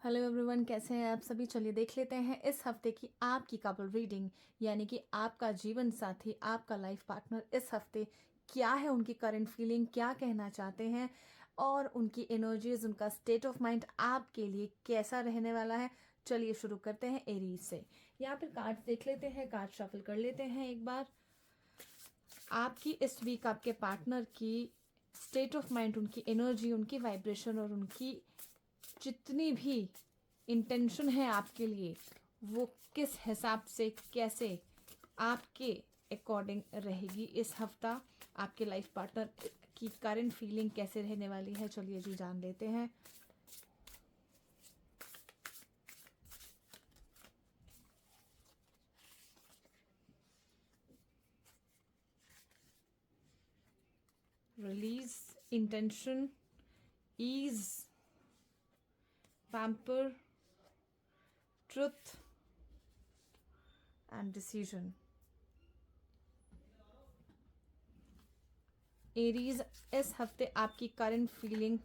Hello everyone, कैसे हैं आप सभी। चलिए देख लेते हैं इस हफ्ते की आपकी कपल रीडिंग, यानी कि आपका जीवन साथी, आपका लाइफ पार्टनर इस हफ्ते क्या है, उनकी करंट फीलिंग क्या कहना चाहते हैं और उनकी एनर्जीज, उनका स्टेट ऑफ माइंड आपके लिए कैसा रहने वाला है। चलिए शुरू करते हैं एरीज से। यहाँ पर कार्ड्स देख लेते हैं, कार्ड शफल कर लेते हैं एक बार। आपकी इस वीक आपके पार्टनर की स्टेट ऑफ माइंड, उनकी एनर्जी, उनकी वाइब्रेशन और उनकी जितनी भी इंटेंशन है आपके लिए, वो किस हिसाब से कैसे आपके अकॉर्डिंग रहेगी इस हफ्ता। आपके लाइफ पार्टनर की करंट फीलिंग कैसे रहने वाली है, चलिए जी जान लेते हैं। Release, intention, ease, pamper, truth and decision. Aries, इस हफ्ते आपकी करंट फीलिंग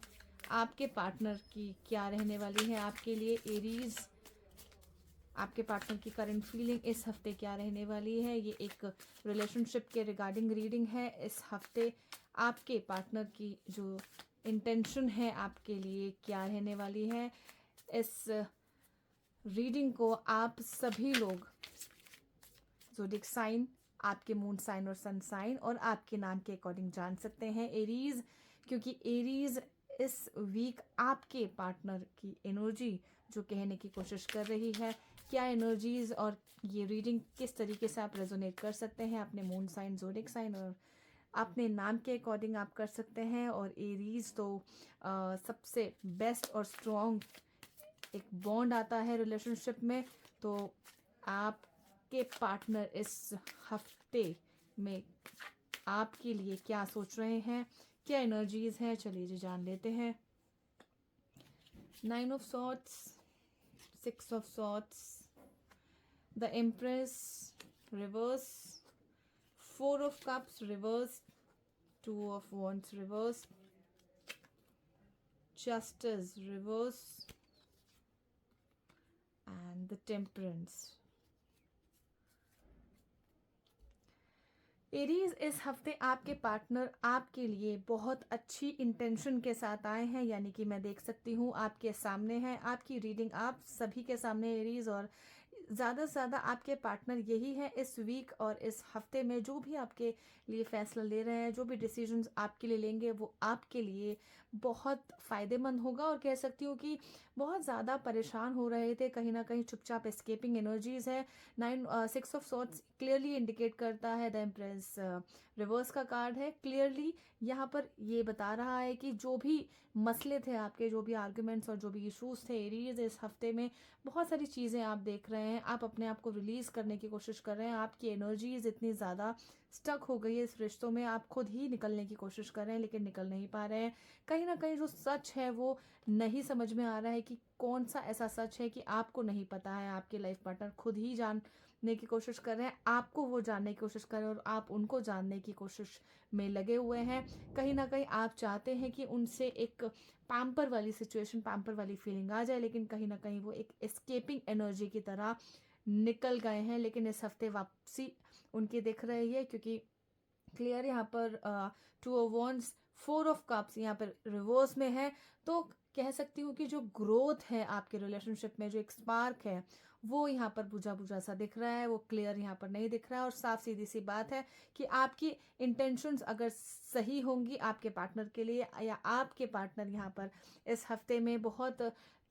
आपके पार्टनर की क्या रहने वाली है आपके लिए। एरीज, आपके पार्टनर की करंट फीलिंग इस हफ्ते क्या रहने वाली है। ये एक रिलेशनशिप के रिगार्डिंग रीडिंग है। इस हफ्ते आपके पार्टनर की जो इंटेंशन है आपके लिए क्या रहने वाली है। इस रीडिंग को आप सभी लोग ज़ोडिएक साइन, आपके मून साइन और सन साइन और आपके नाम के अकॉर्डिंग जान सकते हैं एरीज, क्योंकि एरीज इस वीक आपके पार्टनर की एनर्जी जो कहने की कोशिश कर रही है, क्या एनर्जीज और ये रीडिंग किस तरीके से आप रेजोनेट कर सकते हैं अपने मून साइन, ज़ोडिएक साइन और अपने नाम के अकॉर्डिंग आप कर सकते हैं। और एरीज तो सबसे बेस्ट और स्ट्रॉन्ग एक बॉन्ड आता है रिलेशनशिप में। तो आपके पार्टनर इस हफ्ते में आपके लिए क्या सोच रहे हैं, क्या एनर्जीज हैं, चलिए जी जान लेते हैं। 9 of swords, 6 of swords, the empress reverse, 4 of cups reverse, 2 of wands reverse, justice reverse and the temperance। Aries, इस हफ्ते आपके पार्टनर आपके लिए बहुत अच्छी इंटेंशन के साथ आए हैं, यानी कि मैं देख सकती हूँ आपके सामने है आपकी रीडिंग, आप सभी के सामने एरीज। और ज़्यादा से ज़्यादा आपके पार्टनर यही है इस वीक और इस हफ्ते में जो भी आपके लिए फैसला ले रहे हैं, जो भी डिसीजंस आपके लिए लेंगे, वो आपके लिए बहुत फ़ायदेमंद होगा। और कह सकती हूँ कि बहुत ज़्यादा परेशान हो रहे थे, कहीं ना कहीं चुपचाप एस्केपिंग एनर्जीज है। 6 ऑफ सॉर्ट्स क्लियरली इंडिकेट करता है, द एम्प्रेस रिवर्स का कार्ड है। क्लियरली यहाँ पर ये बता रहा है कि जो भी मसले थे आपके, जो भी आर्ग्यूमेंट्स और जो भी इश्यूज थे एरीज, इस हफ्ते में बहुत सारी चीज़ें आप देख रहे हैं, आप अपने आप को रिलीज करने की कोशिश कर रहे हैं। आपकी एनर्जीज इतनी ज़्यादा स्टक हो गई है इस रिश्तों में, आप खुद ही निकलने की कोशिश कर रहे हैं लेकिन निकल नहीं पा रहे हैं। कहीं ना कहीं जो सच है वो नहीं समझ में आ रहा है कि कौन सा ऐसा सच है कि आपको नहीं पता है। आपके लाइफ पार्टनर खुद ही जानने की कोशिश कर रहे हैं, आपको वो जानने की कोशिश कर रहे हैं और आप उनको जानने की कोशिश में लगे हुए हैं। कहीं ना कहीं आप चाहते हैं कि उनसे एक पैम्पर वाली सिचुएशन, पैम्पर वाली फीलिंग आ जाए, लेकिन कहीं ना कहीं वो एक एस्केपिंग एनर्जी की तरह निकल गए हैं। लेकिन इस हफ्ते वापसी उनकी दिख रही है, क्योंकि क्लियर यहाँ पर 2 ऑफ wands, 4 ऑफ कप्स यहाँ पर रिवर्स में है। तो कह सकती हूँ कि जो ग्रोथ है आपके रिलेशनशिप में, जो एक स्पार्क है, वो यहाँ पर बुझा बुझा सा दिख रहा है, वो क्लियर यहाँ पर नहीं दिख रहा है। और साफ सीधी सी बात है कि आपकी इंटेंशंस अगर सही होंगी आपके पार्टनर के लिए, या आपके पार्टनर यहाँ पर इस हफ्ते में बहुत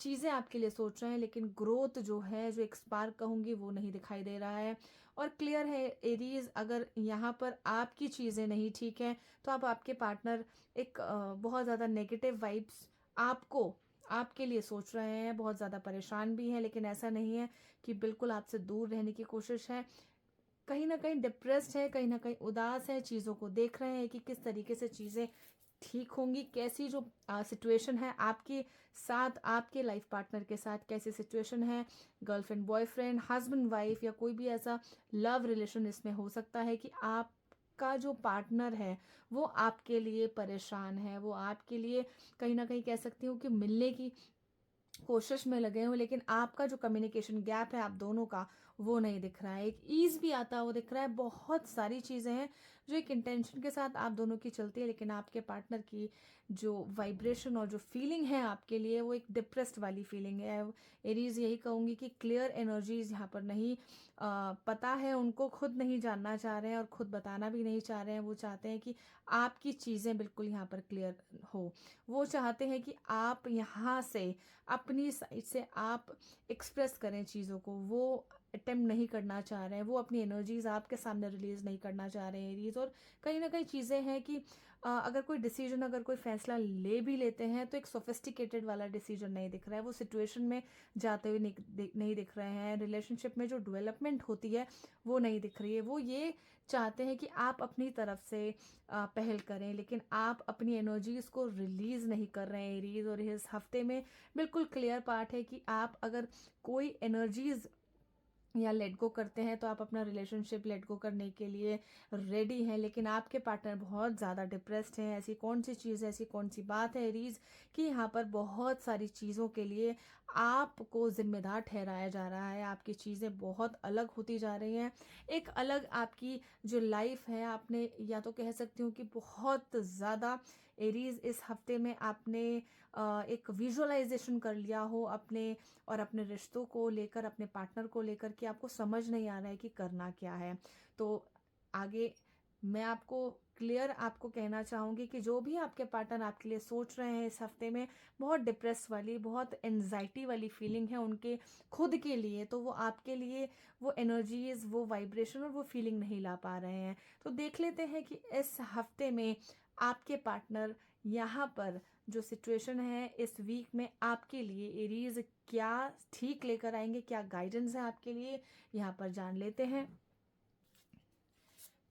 चीज़ें आपके लिए सोच रहे हैं, लेकिन ग्रोथ जो है, जो एक स्पार्क कहूँगी, वो नहीं दिखाई दे रहा है। और क्लियर है एरीज, अगर यहाँ पर आपकी चीज़ें नहीं ठीक हैं तो आप आपके पार्टनर एक बहुत ज़्यादा नेगेटिव वाइब्स आपको आपके लिए सोच रहे हैं, बहुत ज़्यादा परेशान भी हैं, लेकिन ऐसा नहीं है कि बिल्कुल आपसे दूर रहने की कोशिश है। कहीं ना कहीं डिप्रेस्ड है, कहीं ना कहीं उदास है, चीज़ों को देख रहे हैं कि किस तरीके से चीज़ें ठीक होंगी, कैसी जो सिचुएशन है आपके साथ, आपके लाइफ पार्टनर के साथ कैसी सिचुएशन है, गर्लफ्रेंड बॉयफ्रेंड, हस्बैंड वाइफ, या कोई भी ऐसा लव रिलेशन इसमें हो सकता है कि आपका जो पार्टनर है वो आपके लिए परेशान है, वो आपके लिए कहीं ना कहीं कह सकती हूँ कि मिलने की कोशिश में लगे हों, लेकिन आपका जो कम्युनिकेशन गैप है आप दोनों का, वो नहीं दिख रहा है। एक ईज़ भी आता है वो दिख रहा है। बहुत सारी चीज़ें हैं जो एक इंटेंशन के साथ आप दोनों की चलती है, लेकिन आपके पार्टनर की जो वाइब्रेशन और जो फीलिंग है आपके लिए, वो एक डिप्रेस्ड वाली फीलिंग है। एरीज़ यही कहूँगी कि क्लियर एनर्जीज़ यहाँ पर नहीं, पता है उनको, खुद नहीं जानना चाह रहे हैं और खुद बताना भी नहीं चाह रहे हैं। वो चाहते हैं कि आपकी चीज़ें बिल्कुल यहाँ पर क्लियर हो। वो चाहते हैं कि आप यहाँ से अपनी साइड से आप एक्सप्रेस करें चीज़ों को। वो अटेम्प्ट नहीं करना चाह रहे हैं, वो अपनी एनर्जीज आपके सामने रिलीज नहीं करना चाह रहे हैं एरीज। और कहीं ना कहीं चीज़ें हैं कि अगर कोई डिसीजन, अगर कोई फैसला ले भी लेते हैं तो एक सोफिस्टिकेटेड वाला डिसीजन नहीं दिख रहा है। वो सिचुएशन में जाते हुए नहीं दिख रहे हैं। रिलेशनशिप में जो डेवलपमेंट होती है वो नहीं दिख रही है। वो ये चाहते हैं कि आप अपनी तरफ से पहल करें, लेकिन आप अपनी एनर्जीज को रिलीज नहीं कर रहे हैं एरीज। और इस हफ्ते में बिल्कुल क्लियर पार्ट है कि आप अगर कोई एनर्जीज या लेट गो करते हैं तो आप अपना रिलेशनशिप लेट गो करने के लिए रेडी हैं, लेकिन आपके पार्टनर बहुत ज़्यादा डिप्रेस्ड हैं। ऐसी कौन सी चीज़ है, ऐसी कौन सी बात है रीज कि यहाँ पर बहुत सारी चीज़ों के लिए आपको जिम्मेदार ठहराया जा रहा है। आपकी चीज़ें बहुत अलग होती जा रही हैं। एक अलग आपकी जो लाइफ है, आपने या तो कह सकती हूँ कि बहुत ज़्यादा एरीज इस हफ्ते में आपने एक विजुअलाइजेशन कर लिया हो अपने और अपने रिश्तों को लेकर, अपने पार्टनर को लेकर, कि आपको समझ नहीं आ रहा है कि करना क्या है। तो आगे मैं आपको क्लियर आपको कहना चाहूँगी कि जो भी आपके पार्टनर आपके लिए सोच रहे हैं इस हफ्ते में, बहुत डिप्रेस वाली, बहुत एनजाइटी वाली फीलिंग है उनके खुद के लिए, तो वो आपके लिए वो एनर्जीज, वो वाइब्रेशन और वो फीलिंग नहीं ला पा रहे हैं। तो देख लेते हैं कि इस हफ्ते में आपके पार्टनर यहाँ पर जो सिचुएशन है इस वीक में आपके लिए एरीज क्या ठीक लेकर आएंगे, क्या गाइडेंस है आपके लिए, यहाँ पर जान लेते हैं।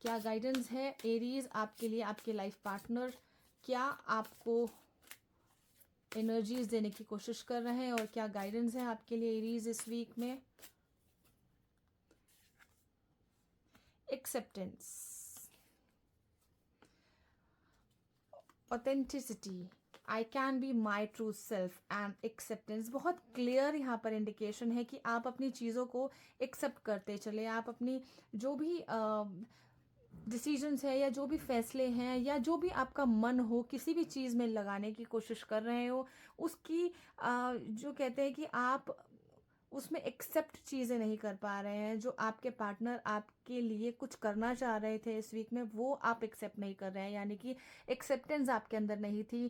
क्या गाइडेंस है एरीज आपके लिए, आपके लाइफ पार्टनर क्या आपको एनर्जीज देने की कोशिश कर रहे हैं और क्या गाइडेंस है आपके लिए एरीज इस वीक में। Acceptance, authenticity, I can be my true self and acceptance. बहुत क्लियर यहाँ पर इंडिकेशन है कि आप अपनी चीज़ों को एक्सेप्ट करते चले। आप अपनी जो भी डिसीजंस है या जो भी फैसले हैं या जो भी आपका मन हो किसी भी चीज़ में लगाने की कोशिश कर रहे हो, उसकी जो कहते हैं कि आप उसमें एक्सेप्ट चीज़ें नहीं कर पा रहे हैं। जो आपके पार्टनर आपके लिए कुछ करना चाह रहे थे इस वीक में, वो आप एक्सेप्ट नहीं कर रहे हैं, यानी कि एक्सेप्टेंस आपके अंदर नहीं थी।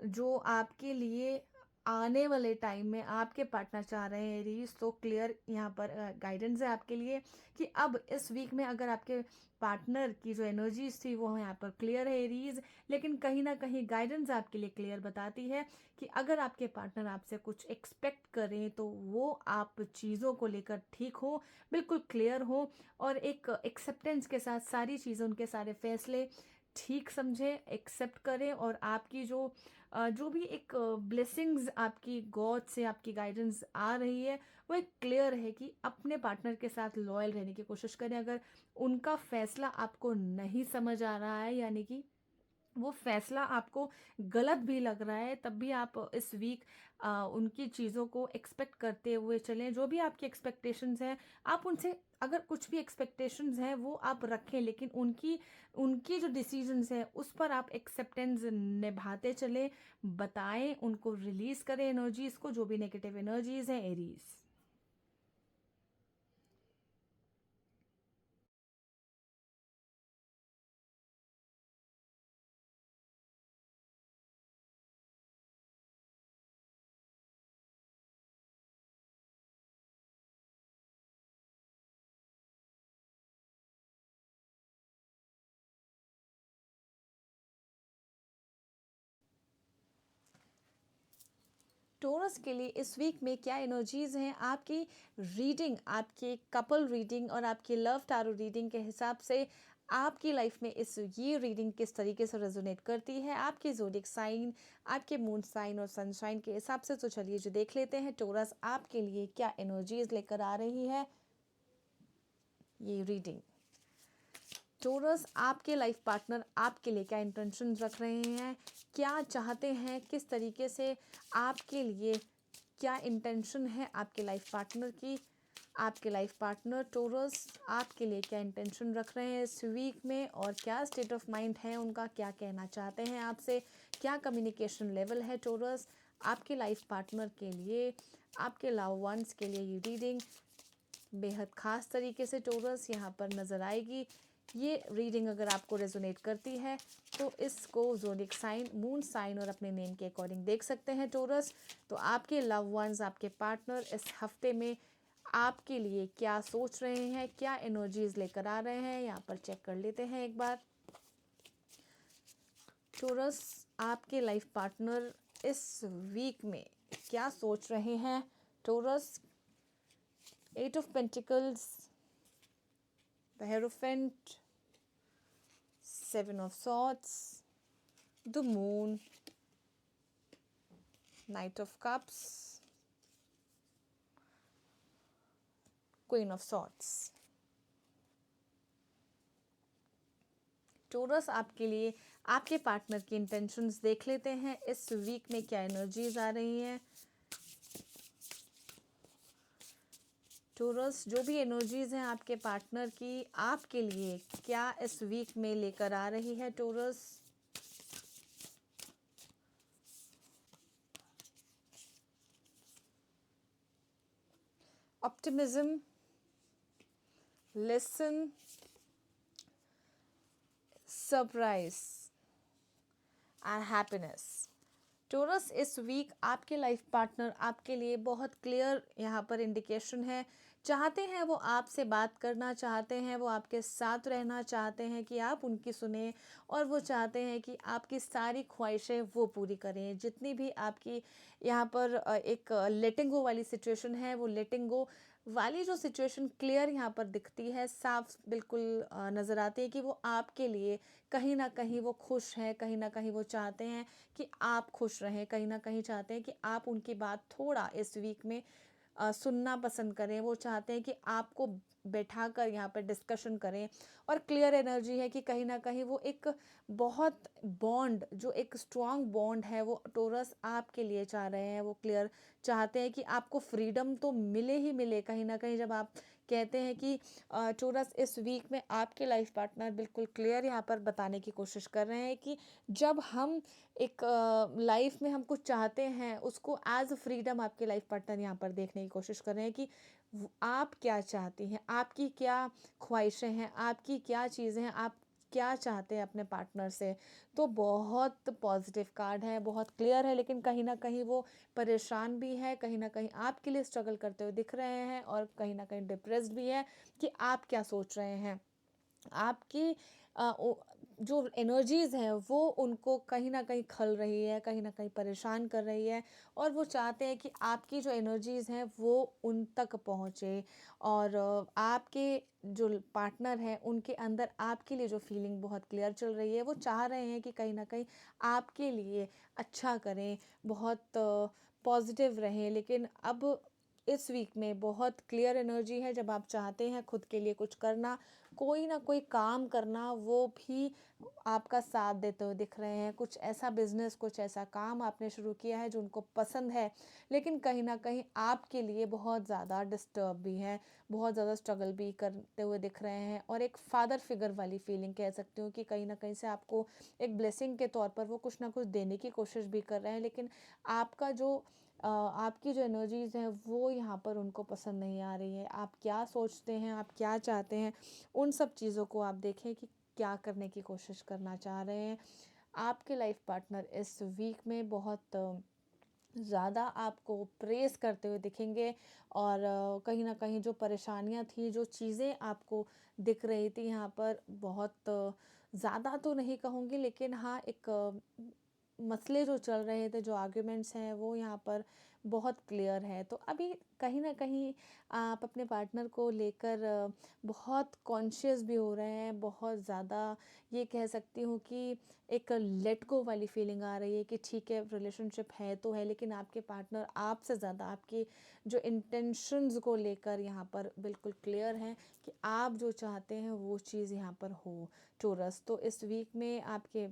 जो आपके लिए आने वाले टाइम में आपके पार्टनर चाह रहे हैं एरीज, तो क्लियर यहाँ पर गाइडेंस है आपके लिए कि अब इस वीक में अगर आपके पार्टनर की जो एनर्जीज थी वो यहाँ पर क्लियर है एरीज, लेकिन कहीं ना कहीं गाइडेंस आपके लिए क्लियर बताती है कि अगर आपके पार्टनर आपसे कुछ एक्सपेक्ट करें तो वो आप चीज़ों को लेकर ठीक हो, बिल्कुल क्लियर हो और एक एक्सेप्टेंस के साथ सारी चीज़ें, उनके सारे फैसले ठीक समझे, एक्सेप्ट करें। और आपकी जो भी एक ब्लेसिंग्स आपकी गॉड से, आपकी गाइडेंस आ रही है, वो एक क्लियर है कि अपने पार्टनर के साथ लॉयल रहने की कोशिश करें। अगर उनका फैसला आपको नहीं समझ आ रहा है, यानी कि वो फैसला आपको गलत भी लग रहा है, तब भी आप इस वीक उनकी चीज़ों को एक्सपेक्ट करते हुए चलें। जो भी आपकी एक्सपेक्टेशंस हैं, आप उनसे अगर कुछ भी एक्सपेक्टेशंस हैं वो आप रखें, लेकिन उनकी उनकी जो डिसीजंस हैं उस पर आप एक्सेप्टेंस निभाते चलें, बताएं, उनको रिलीज़ करें एनर्जीज़ को, जो भी नेगेटिव एनर्जीज़ हैं एरीज। टोरस के लिए इस वीक में क्या एनर्जीज हैं, आपकी रीडिंग, आपके कपल रीडिंग और आपकी लव टैरो रीडिंग के हिसाब से आपकी लाइफ में इस ये रीडिंग किस तरीके से रेजोनेट करती है आपके ज़ोडिक साइन, आपके मून साइन और सनशाइन के हिसाब से। तो चलिए जो देख लेते हैं टोरस आपके लिए क्या एनर्जीज लेकर आ रही है ये रीडिंग। टोरस, आपके लाइफ पार्टनर आपके लिए क्या इंटेंशन रख रहे हैं, क्या चाहते हैं, किस तरीके से आपके लिए क्या इंटेंशन है आपके लाइफ पार्टनर की। आपके लाइफ पार्टनर टोरस आपके लिए क्या इंटेंशन रख रहे हैं इस वीक में, और क्या स्टेट ऑफ माइंड है उनका, क्या कहना चाहते हैं आपसे, क्या कम्युनिकेशन लेवल है टोरस आपके लाइफ पार्टनर के लिए। आपके लव वंस के लिए ये रीडिंग बेहद ख़ास तरीके से टोरस यहाँ पर नज़र आएगी। ये रीडिंग अगर आपको रेजोनेट करती है तो इसको ज़ोडिएक साइन, मून साइन और अपने नेम के अकॉर्डिंग देख सकते हैं टोरस। तो आपके लव वंस, आपके पार्टनर इस हफ्ते में आपके लिए क्या सोच रहे हैं, क्या एनर्जीज लेकर आ रहे हैं, यहाँ पर चेक कर लेते हैं एक बार। टोरस आपके लाइफ पार्टनर इस वीक में क्या सोच रहे हैं torus. 8 of Pentacles, the Hierophant, 7 of Swords, the Moon, Knight of Cups, Queen of Swords। Taurus आपके लिए आपके पार्टनर की इंटेंशंस देख लेते हैं इस वीक में क्या एनर्जीज आ रही हैं। टोरस जो भी एनर्जीज हैं आपके पार्टनर की आपके लिए क्या इस वीक में लेकर आ रही है Taurus. Optimism, listen, surprise and happiness. Taurus इस वीक आपके लाइफ पार्टनर आपके लिए बहुत क्लियर यहाँ पर इंडिकेशन है। चाहते हैं वो आपसे बात करना, चाहते हैं वो आपके साथ रहना, चाहते हैं कि आप उनकी सुने, और वो चाहते हैं कि आपकी सारी ख्वाहिशें वो पूरी करें। जितनी भी आपकी यहाँ पर एक लेटिंग गो वाली सिचुएशन है, वो लेटिंग गो वाली जो सिचुएशन क्लियर यहाँ पर दिखती है, साफ बिल्कुल नज़र आती है कि वो आपके लिए कहीं ना कहीं वो खुश हैं, कहीं ना कहीं वो चाहते हैं कि आप खुश रहें, कहीं ना कहीं चाहते हैं कि आप उनकी बात थोड़ा इस वीक में सुनना पसंद करें। वो चाहते हैं कि आपको बैठा कर यहाँ पर डिस्कशन करें, और क्लियर एनर्जी है कि कहीं ना कहीं वो एक बहुत बॉन्ड, जो एक स्ट्रॉन्ग बॉन्ड है वो टोरस आपके लिए चाह रहे हैं। वो क्लियर चाहते हैं कि आपको फ्रीडम तो मिले ही मिले। कहीं ना कहीं जब आप कहते हैं कि टोरस इस वीक में आपके लाइफ पार्टनर बिल्कुल क्लियर यहाँ पर बताने की कोशिश कर रहे हैं कि जब हम एक लाइफ में हम कुछ चाहते हैं, उसको एज अ फ्रीडम आपके लाइफ पार्टनर यहाँ पर देखने की कोशिश कर रहे हैं कि आप क्या चाहती हैं, आपकी क्या ख्वाहिशें हैं, आपकी क्या चीज़ें हैं, आप क्या चाहते हैं अपने पार्टनर से। तो बहुत पॉजिटिव कार्ड है, बहुत क्लियर है, लेकिन कहीं ना कहीं वो परेशान भी है, कहीं ना कहीं आपके लिए स्ट्रगल करते हुए दिख रहे हैं, और कहीं ना कहीं डिप्रेस्ड भी है कि आप क्या सोच रहे हैं। आपकी जो एनर्जीज़ हैं वो उनको कहीं ना कहीं खल रही है, कहीं ना कहीं परेशान कर रही है, और वो चाहते हैं कि आपकी जो एनर्जीज़ हैं वो उन तक पहुँचे, और आपके जो पार्टनर हैं उनके अंदर आपके लिए जो फीलिंग बहुत क्लियर चल रही है, वो चाह रहे हैं कि कहीं ना कहीं आपके लिए अच्छा करें, बहुत पॉजिटिव रहें। लेकिन अब इस वीक में बहुत क्लियर एनर्जी है, जब आप चाहते हैं खुद के लिए कुछ करना, कोई ना कोई काम करना, वो भी आपका साथ देते हुए दिख रहे हैं। कुछ ऐसा बिजनेस, कुछ ऐसा काम आपने शुरू किया है जो उनको पसंद है, लेकिन कहीं ना कहीं आपके लिए बहुत ज़्यादा डिस्टर्ब भी है, बहुत ज़्यादा स्ट्रगल भी करते हुए दिख रहे हैं। और एक फादर फिगर वाली फीलिंग कह सकती हूँ कि कहीं ना कहीं से आपको एक ब्लेसिंग के तौर पर वो कुछ ना कुछ देने की कोशिश भी कर रहे हैं, लेकिन आपका जो आपकी जो एनर्जीज़ हैं वो यहाँ पर उनको पसंद नहीं आ रही है। आप क्या सोचते हैं, आप क्या चाहते हैं, उन सब चीज़ों को आप देखें कि क्या करने की कोशिश करना चाह रहे हैं। आपके लाइफ पार्टनर इस वीक में बहुत ज़्यादा आपको प्रेस करते हुए दिखेंगे, और कहीं ना कहीं जो परेशानियां थी, जो चीज़ें आपको दिख रही थी यहाँ पर, बहुत ज़्यादा तो नहीं कहूँगी, लेकिन हाँ एक मसले जो चल रहे थे, जो आर्ग्यूमेंट्स हैं, वो यहाँ पर बहुत क्लियर है। तो अभी कहीं ना कहीं आप अपने पार्टनर को लेकर बहुत कॉन्शियस भी हो रहे हैं, बहुत ज़्यादा ये कह सकती हूँ कि एक लेट गो वाली फीलिंग आ रही है कि ठीक है रिलेशनशिप है तो है, लेकिन आपके पार्टनर आपसे ज़्यादा आपकी जो इंटेंशंस को लेकर यहाँ पर बिल्कुल क्लियर हैं कि आप जो चाहते हैं वो चीज़ यहाँ पर हो टोरस। तो इस वीक में आपके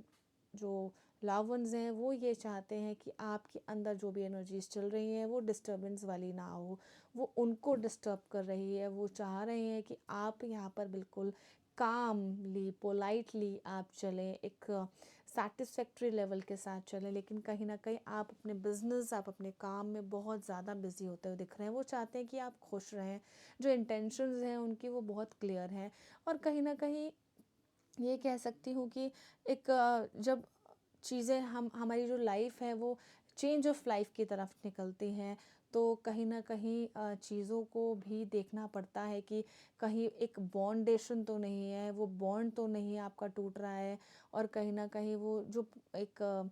जो लव वंस हैं वो ये चाहते हैं कि आपके अंदर जो भी एनर्जीज चल रही हैं वो डिस्टर्बेंस वाली ना हो, वो उनको डिस्टर्ब कर रही है। वो चाह रहे हैं कि आप यहाँ पर बिल्कुल कामली पोलाइटली आप चलें, एक सेटिस्फैक्ट्री लेवल के साथ चलें, लेकिन कहीं ना कहीं आप अपने बिजनेस, आप अपने काम में बहुत ज़्यादा बिजी होते हुए दिख रहे हैं। वो चाहते हैं कि आप खुश रहें, जो इंटेंशंस हैं उनकी वो बहुत क्लियर हैं। और कहीं ना कहीं ये कह सकती हूँ कि एक जब चीज़ें हम हमारी जो लाइफ है वो चेंज ऑफ लाइफ की तरफ निकलती हैं, तो कहीं ना कहीं चीज़ों को भी देखना पड़ता है कि कहीं एक बॉन्डेशन तो नहीं है, वो बॉन्ड तो नहीं आपका टूट रहा है। और कहीं ना कहीं वो जो एक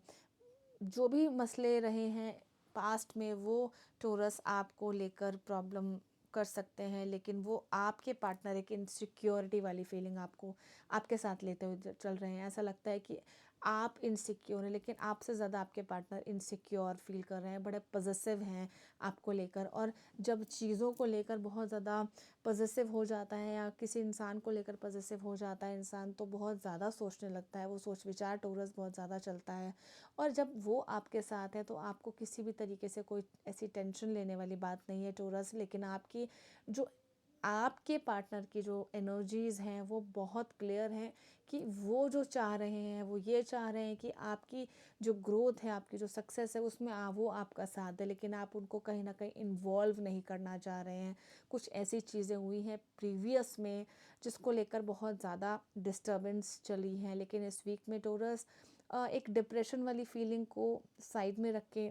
जो भी मसले रहे हैं पास्ट में, वो टोरस आपको लेकर प्रॉब्लम कर सकते हैं, लेकिन वो आपके पार्टनर एक इनसिक्योरिटी वाली फीलिंग आपको आपके साथ लेते हुए चल रहे हैं। ऐसा लगता है कि आप इनसिक्योर हैं, लेकिन आपसे ज़्यादा आपके पार्टनर इनसिक्योर फील कर रहे हैं, बड़े पॉजेसिव हैं आपको लेकर। और जब चीज़ों को लेकर बहुत ज़्यादा पॉजेसिव हो जाता है या किसी इंसान को लेकर पॉजेसिव हो जाता है इंसान, तो बहुत ज़्यादा सोचने लगता है, वो सोच विचार टोरस बहुत ज़्यादा चलता है। और जब वो आपके साथ है तो आपको किसी भी तरीके से कोई ऐसी टेंशन लेने वाली बात नहीं है टोरस, लेकिन आपकी जो आपके पार्टनर की जो एनर्जीज़ हैं वो बहुत क्लियर हैं कि वो जो चाह रहे हैं वो ये चाह रहे हैं कि आपकी जो ग्रोथ है, आपकी जो सक्सेस है उसमें वो आपका साथ है, लेकिन आप उनको कहीं ना कहीं इन्वॉल्व नहीं करना चाह रहे हैं। कुछ ऐसी चीज़ें हुई हैं प्रीवियस में जिसको लेकर बहुत ज़्यादा डिस्टर्बेंस चली हैं, लेकिन इस वीक में टोरस एक डिप्रेशन वाली फीलिंग को साइड में रख के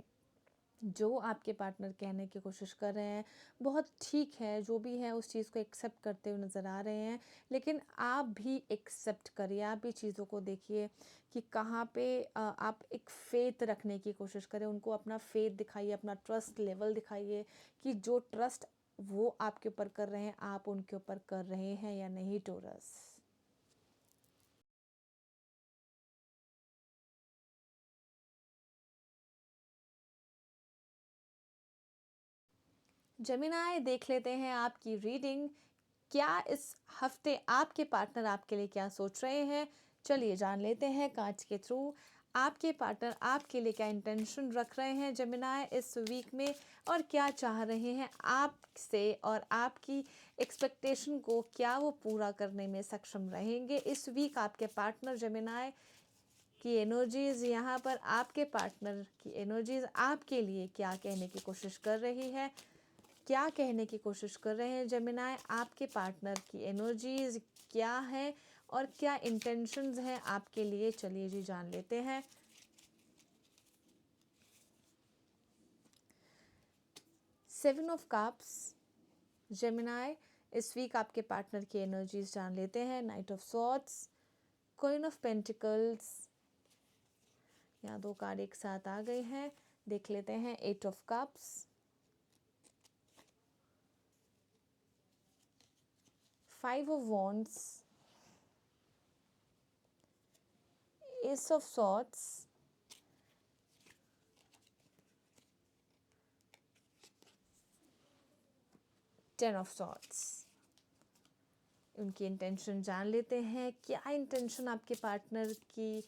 जो आपके पार्टनर कहने की कोशिश कर रहे हैं बहुत ठीक है, जो भी है उस चीज़ को एक्सेप्ट करते हुए नज़र आ रहे हैं। लेकिन आप भी एक्सेप्ट करिए, आप भी चीज़ों को देखिए कि कहाँ पे आप एक फ़ेथ रखने की कोशिश करें, उनको अपना फ़ेथ दिखाइए, अपना ट्रस्ट लेवल दिखाइए कि जो ट्रस्ट वो आपके ऊपर कर रहे हैं आप उनके ऊपर कर रहे हैं या नहीं टोरस। जेमिनाई, देख लेते हैं आपकी रीडिंग। क्या इस हफ्ते आपके पार्टनर आपके लिए क्या सोच रहे हैं? चलिए जान लेते हैं कांच के थ्रू। आपके पार्टनर आपके लिए क्या इंटेंशन रख रहे हैं जेमिनाई इस वीक में, और क्या चाह रहे हैं आपसे, और आपकी एक्सपेक्टेशन को क्या वो पूरा करने में सक्षम रहेंगे इस वीक? आपके पार्टनर जेमिनाई की एनर्जीज यहाँ पर, आपके पार्टनर की एनर्जीज आपके लिए क्या कहने की कोशिश कर रही है, क्या कहने की कोशिश कर रहे हैं जेमिनाई? आपके पार्टनर की एनर्जीज क्या है और क्या इंटेंशंस हैं आपके लिए? चलिए जी जान लेते हैं। 7 ऑफ कप्स जेमिनाई, इस वीक आपके पार्टनर की एनर्जीज जान लेते हैं। Night of swords, queen of pentacles, यहाँ 2 कार्ड एक साथ आ गए हैं, देख लेते हैं। 8 of cups, 5 of wands, S of swords, 10 of swords. उनकी इंटेंशन जान लेते हैं। क्या इंटेंशन आपके पार्टनर की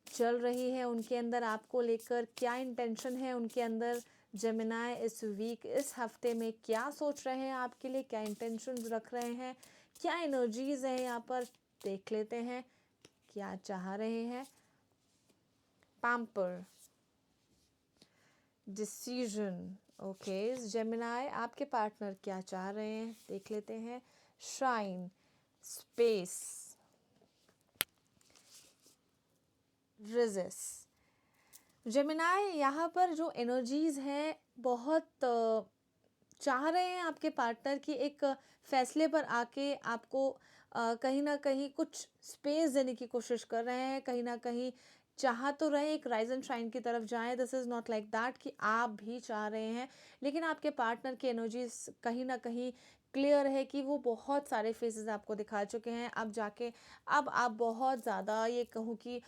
चल रही है उनके अंदर आपको लेकर? क्या इंटेंशन है उनके अंदर जेमिनाई इस वीक, इस हफ्ते में? क्या सोच रहे हैं आपके लिए? क्या इंटेंशंस रख रहे हैं? क्या एनर्जीज है यहाँ पर? देख लेते हैं क्या चाह रहे हैं। पैम्पर, डिसीजन, ओके जेमिनाई, आपके पार्टनर क्या चाह रहे हैं देख लेते हैं। Shrine, space, रिजिस। जेमिनाई, यहाँ पर जो एनर्जीज हैं बहुत चाह रहे हैं आपके पार्टनर की एक फैसले पर आके आपको कहीं ना कहीं कुछ स्पेस देने की कोशिश कर रहे हैं, कहीं ना कहीं चाह तो रहे एक राइज एंड शाइन की तरफ जाएं। This is not like that कि आप भी चाह रहे हैं, लेकिन आपके पार्टनर की एनर्जीज कहीं ना कहीं क्लियर है कि वो बहुत सारे फेसेस आपको दिखा चुके हैं। अब जाके अब आप बहुत ज़्यादा ये कहूँ कि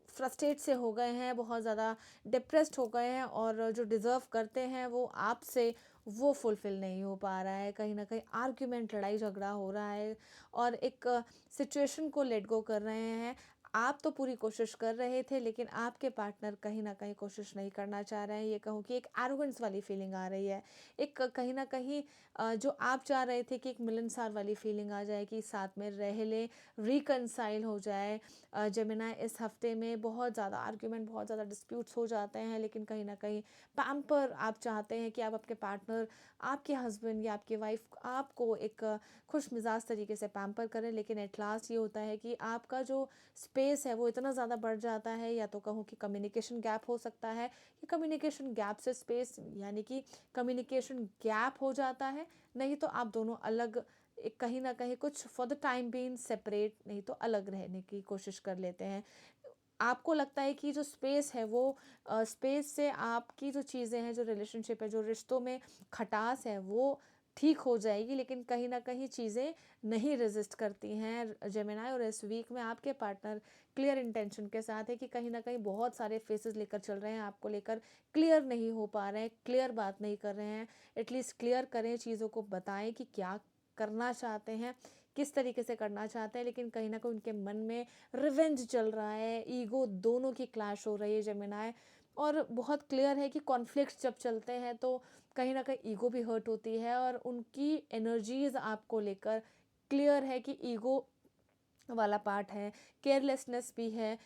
फ्रस्ट्रेट से हो गए हैं, बहुत ज़्यादा डिप्रेस्ड हो गए हैं, और जो डिज़र्व करते हैं वो आपसे वो फुलफ़िल नहीं हो पा रहा है। कहीं न कहीं आर्ग्यूमेंट, लड़ाई झगड़ा हो रहा है, और एक सिचुएशन को लेट गो कर रहे हैं। आप तो पूरी कोशिश कर रहे थे, लेकिन आपके पार्टनर कहीं न कहीं कोशिश नहीं करना चाह रहे हैं। ये कहूँ कि एक एरोगेंस वाली फीलिंग आ रही है। एक कहीं न कहीं जो आप चाह रहे थे कि एक मिलनसार वाली फीलिंग आ जाए, कि साथ में रह लें, रिकंसाइल हो जाए। जेमिनी, इस हफ्ते में बहुत ज़्यादा आर्ग्यूमेंट, बहुत ज़्यादा डिस्प्यूट्स हो जाते हैं, लेकिन कहीं न कहीं पैम्पर आप चाहते हैं कि आप आपके पार्टनर, आपके हस्बैंड या आपकी वाइफ़ आपको एक खुश मिज़ाज तरीके से पैम्पर करें। लेकिन एट लास्ट ये होता है कि आपका जो स्पेस है वो इतना ज़्यादा बढ़ जाता है, या तो कहूँ कि कम्युनिकेशन गैप हो सकता है, कि कम्युनिकेशन गैप से स्पेस, यानी कि कम्युनिकेशन गैप हो जाता है। नहीं तो आप दोनों अलग, एक कहीं ना कहीं कुछ for the time being separate, नहीं तो अलग रहने की कोशिश कर लेते हैं। आपको लगता है कि जो स्पेस है वो स्पेस से आपकी जो चीज़ें हैं, जो रिलेशनशिप है, जो रिश्तों में खटास है, वो ठीक हो जाएगी। लेकिन कहीं न कहीं चीज़ें नहीं रेज़िस्ट करती हैं जेमिनी, और इस वीक में आपके पार्टनर क्लियर इंटेंशन के साथ है, कि कहीं न कहीं बहुत सारे फेसेस लेकर चल रहे हैं, आपको लेकर क्लियर नहीं हो पा रहे हैं, क्लियर बात नहीं कर रहे हैं। एटलीस्ट क्लियर करें, चीज़ों को बताएँ कि क्या करना चाहते हैं, किस तरीके से करना चाहते हैं। लेकिन कहीं न कहीं उनके मन में रिवेंज चल रहा है, ईगो दोनों की क्लैश हो रही है जेमिनी। और बहुत क्लियर है कि कॉन्फ्लिक्ट्स जब चलते हैं तो कहीं न कहीं ईगो भी हर्ट होती है, और उनकी एनर्जीज़ आपको लेकर क्लियर है कि ईगो वाला पार्ट है, केयरलेसनेस भी है।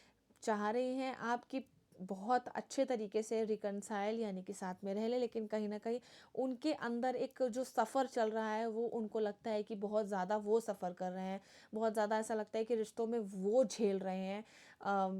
चाह रही हैं आपकी बहुत अच्छे तरीके से रिकंसाइल, यानी कि साथ में रह ले, लेकिन कहीं न कहीं उनके अंदर एक जो सफ़र चल रहा है, वो उनको लगता है कि बहुत ज़्यादा वो सफ़र कर रहे हैं। बहुत ज़्यादा ऐसा लगता है कि रिश्तों में वो झेल रहे हैं।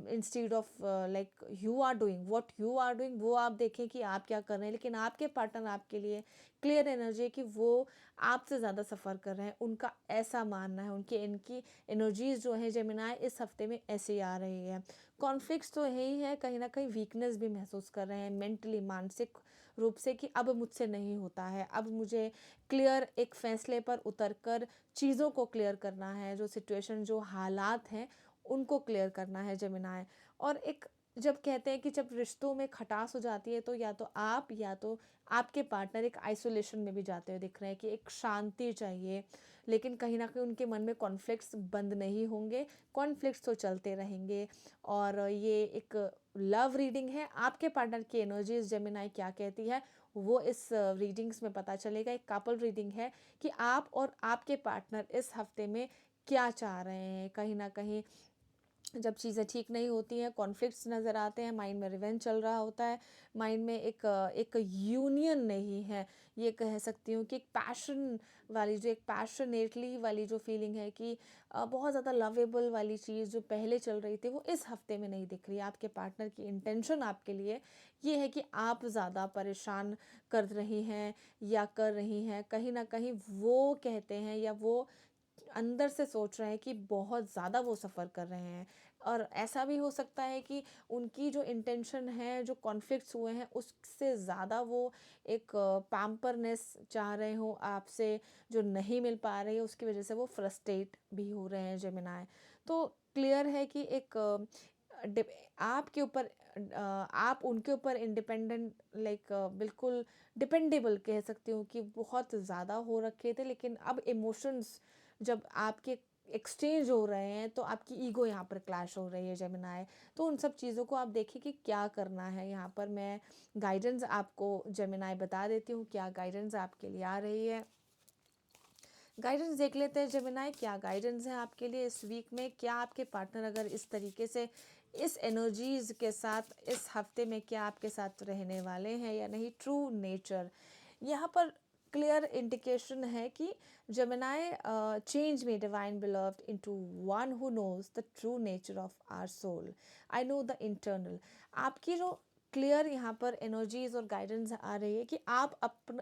Instead of like you are doing what you are doing, वो आप देखें कि आप क्या कर रहे हैं। लेकिन आपके पार्टनर आपके लिए क्लियर एनर्जी है कि वो आपसे ज़्यादा सफ़र कर रहे हैं। उनका ऐसा मानना है, उनकी इनकी एनर्जीज़ जो है जेमिनी इस हफ्ते में ऐसे आ रही है। कॉन्फ्लिक्ट्स तो यही है, कहीं न कहीं वीकनेस भी महसूस कर रहे हैं मेंटली, मानसिक रूप से, कि अब मुझसे नहीं होता है। अब मुझे क्लियर एक फ़ैसले पर उतर कर चीज़ों को क्लियर करना है, जो सिचुएशन, जो हालात हैं, उनको क्लियर करना है जेमिनी। और एक जब कहते हैं कि जब रिश्तों में खटास हो जाती है, तो या तो आप या तो आपके पार्टनर एक आइसोलेशन में भी जाते हुए दिख रहे हैं, कि एक शांति चाहिए। लेकिन कहीं न कहीं उनके मन में कॉन्फ्लिक्ट्स बंद नहीं होंगे, कॉन्फ्लिक्ट्स तो चलते रहेंगे। और ये एक लव रीडिंग है, आपके पार्टनर की एनर्जीज़ जेमिनी क्या कहती है, वो इस रीडिंग्स में पता चलेगा। एक कपल रीडिंग है, कि आप और आपके पार्टनर इस हफ्ते में क्या चाह रहे हैं। कहीं न कहीं जब चीज़ें ठीक नहीं होती हैं, कॉन्फ्लिक्ट्स नज़र आते हैं, माइंड में रिवेंज चल रहा होता है, माइंड में एक यूनियन नहीं है। ये कह सकती हूँ कि एक पैशन वाली, जो एक पैशनेटली वाली जो फीलिंग है, कि बहुत ज़्यादा लवेबल वाली चीज़ जो पहले चल रही थी, वो इस हफ्ते में नहीं दिख रही है। आपके पार्टनर की इंटेंशन आपके लिए ये है कि आप ज़्यादा परेशान कर रही हैं या कर रही हैं। कहीं न कहीं वो कहते हैं, या वो अंदर से सोच रहे हैं कि बहुत ज़्यादा वो सफ़र कर रहे हैं। और ऐसा भी हो सकता है कि उनकी जो इंटेंशन है, जो कॉन्फ्लिक्ट्स हुए हैं, उससे ज़्यादा वो एक पैम्परनेस चाह रहे हो आपसे, जो नहीं मिल पा रही है, उसकी वजह से वो फ्रस्ट्रेट भी हो रहे हैं जेमिनी। तो क्लियर है कि एक आपके ऊपर आप उनके ऊपर इंडिपेंडेंट, लाइक बिल्कुल डिपेंडेबल कह सकती हूँ, कि बहुत ज़्यादा हो रखे थे। लेकिन अब इमोशंस जब आपके एक्सचेंज हो रहे हैं, तो आपकी ईगो यहाँ पर क्लैश हो रही है जेमिनी। तो उन सब चीज़ों को आप देखिए कि क्या करना है। यहाँ पर मैं गाइडेंस आपको जेमिनी बता देती हूँ, क्या गाइडेंस आपके लिए आ रही है। गाइडेंस देख लेते हैं जेमिनी, क्या गाइडेंस है आपके लिए इस वीक में। क्या आपके पार्टनर अगर इस तरीके से, इस एनर्जीज़ के साथ इस हफ्ते में, क्या आपके साथ रहने वाले हैं या नहीं। ट्रू नेचर, यहाँ पर क्लियर इंडिकेशन है कि Gemini, change me divine beloved into one who knows the true nature of our soul, I know the internal. आपकी जो क्लियर यहाँ पर एनर्जीज और गाइडेंस आ रही है, कि आप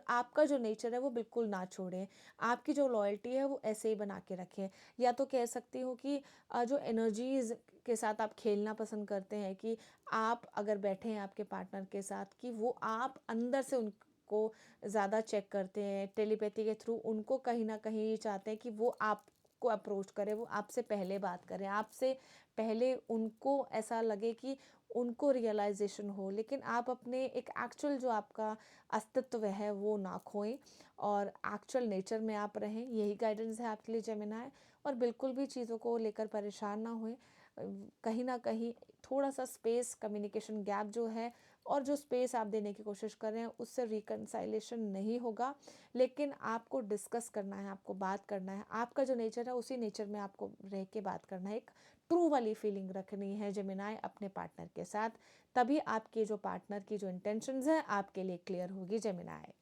आपका जो नेचर है वो बिल्कुल ना छोड़ें। आपकी जो लॉयल्टी है वो ऐसे ही बना के रखें। या तो कह सकती हूँ कि जो एनर्जीज के साथ आप खेलना पसंद करते हैं, कि आप अगर बैठे हैं आपके पार्टनर के साथ, कि वो आप अंदर से उनको ज़्यादा चेक करते हैं, टेलीपैथी के थ्रू उनको कहीं ना कहीं ये चाहते हैं कि वो आपको अप्रोच करें, वो आपसे पहले बात करें, आपसे पहले उनको ऐसा लगे कि उनको रियलाइजेशन हो। लेकिन आप अपने एक एक्चुअल जो आपका अस्तित्व है वो ना खोएं, और एक्चुअल नेचर में आप रहें। यही गाइडेंस है आपके लिए जेमिनी। और बिल्कुल भी चीज़ों को लेकर परेशान ना हुए। कहीं ना कहीं थोड़ा सा स्पेस, कम्युनिकेशन गैप जो है और जो स्पेस आप देने की कोशिश कर रहे हैं उससे रिकन्साइलेशन नहीं होगा। लेकिन आपको डिस्कस करना है, आपको बात करना है, आपका जो नेचर है उसी नेचर में आपको रह के बात करना है। एक ट्रू वाली फीलिंग रखनी है जेमिनाई अपने पार्टनर के साथ, तभी आपके जो पार्टनर की जो इंटेंशंस हैं आपके लिए क्लियर होगी जेमिनाई।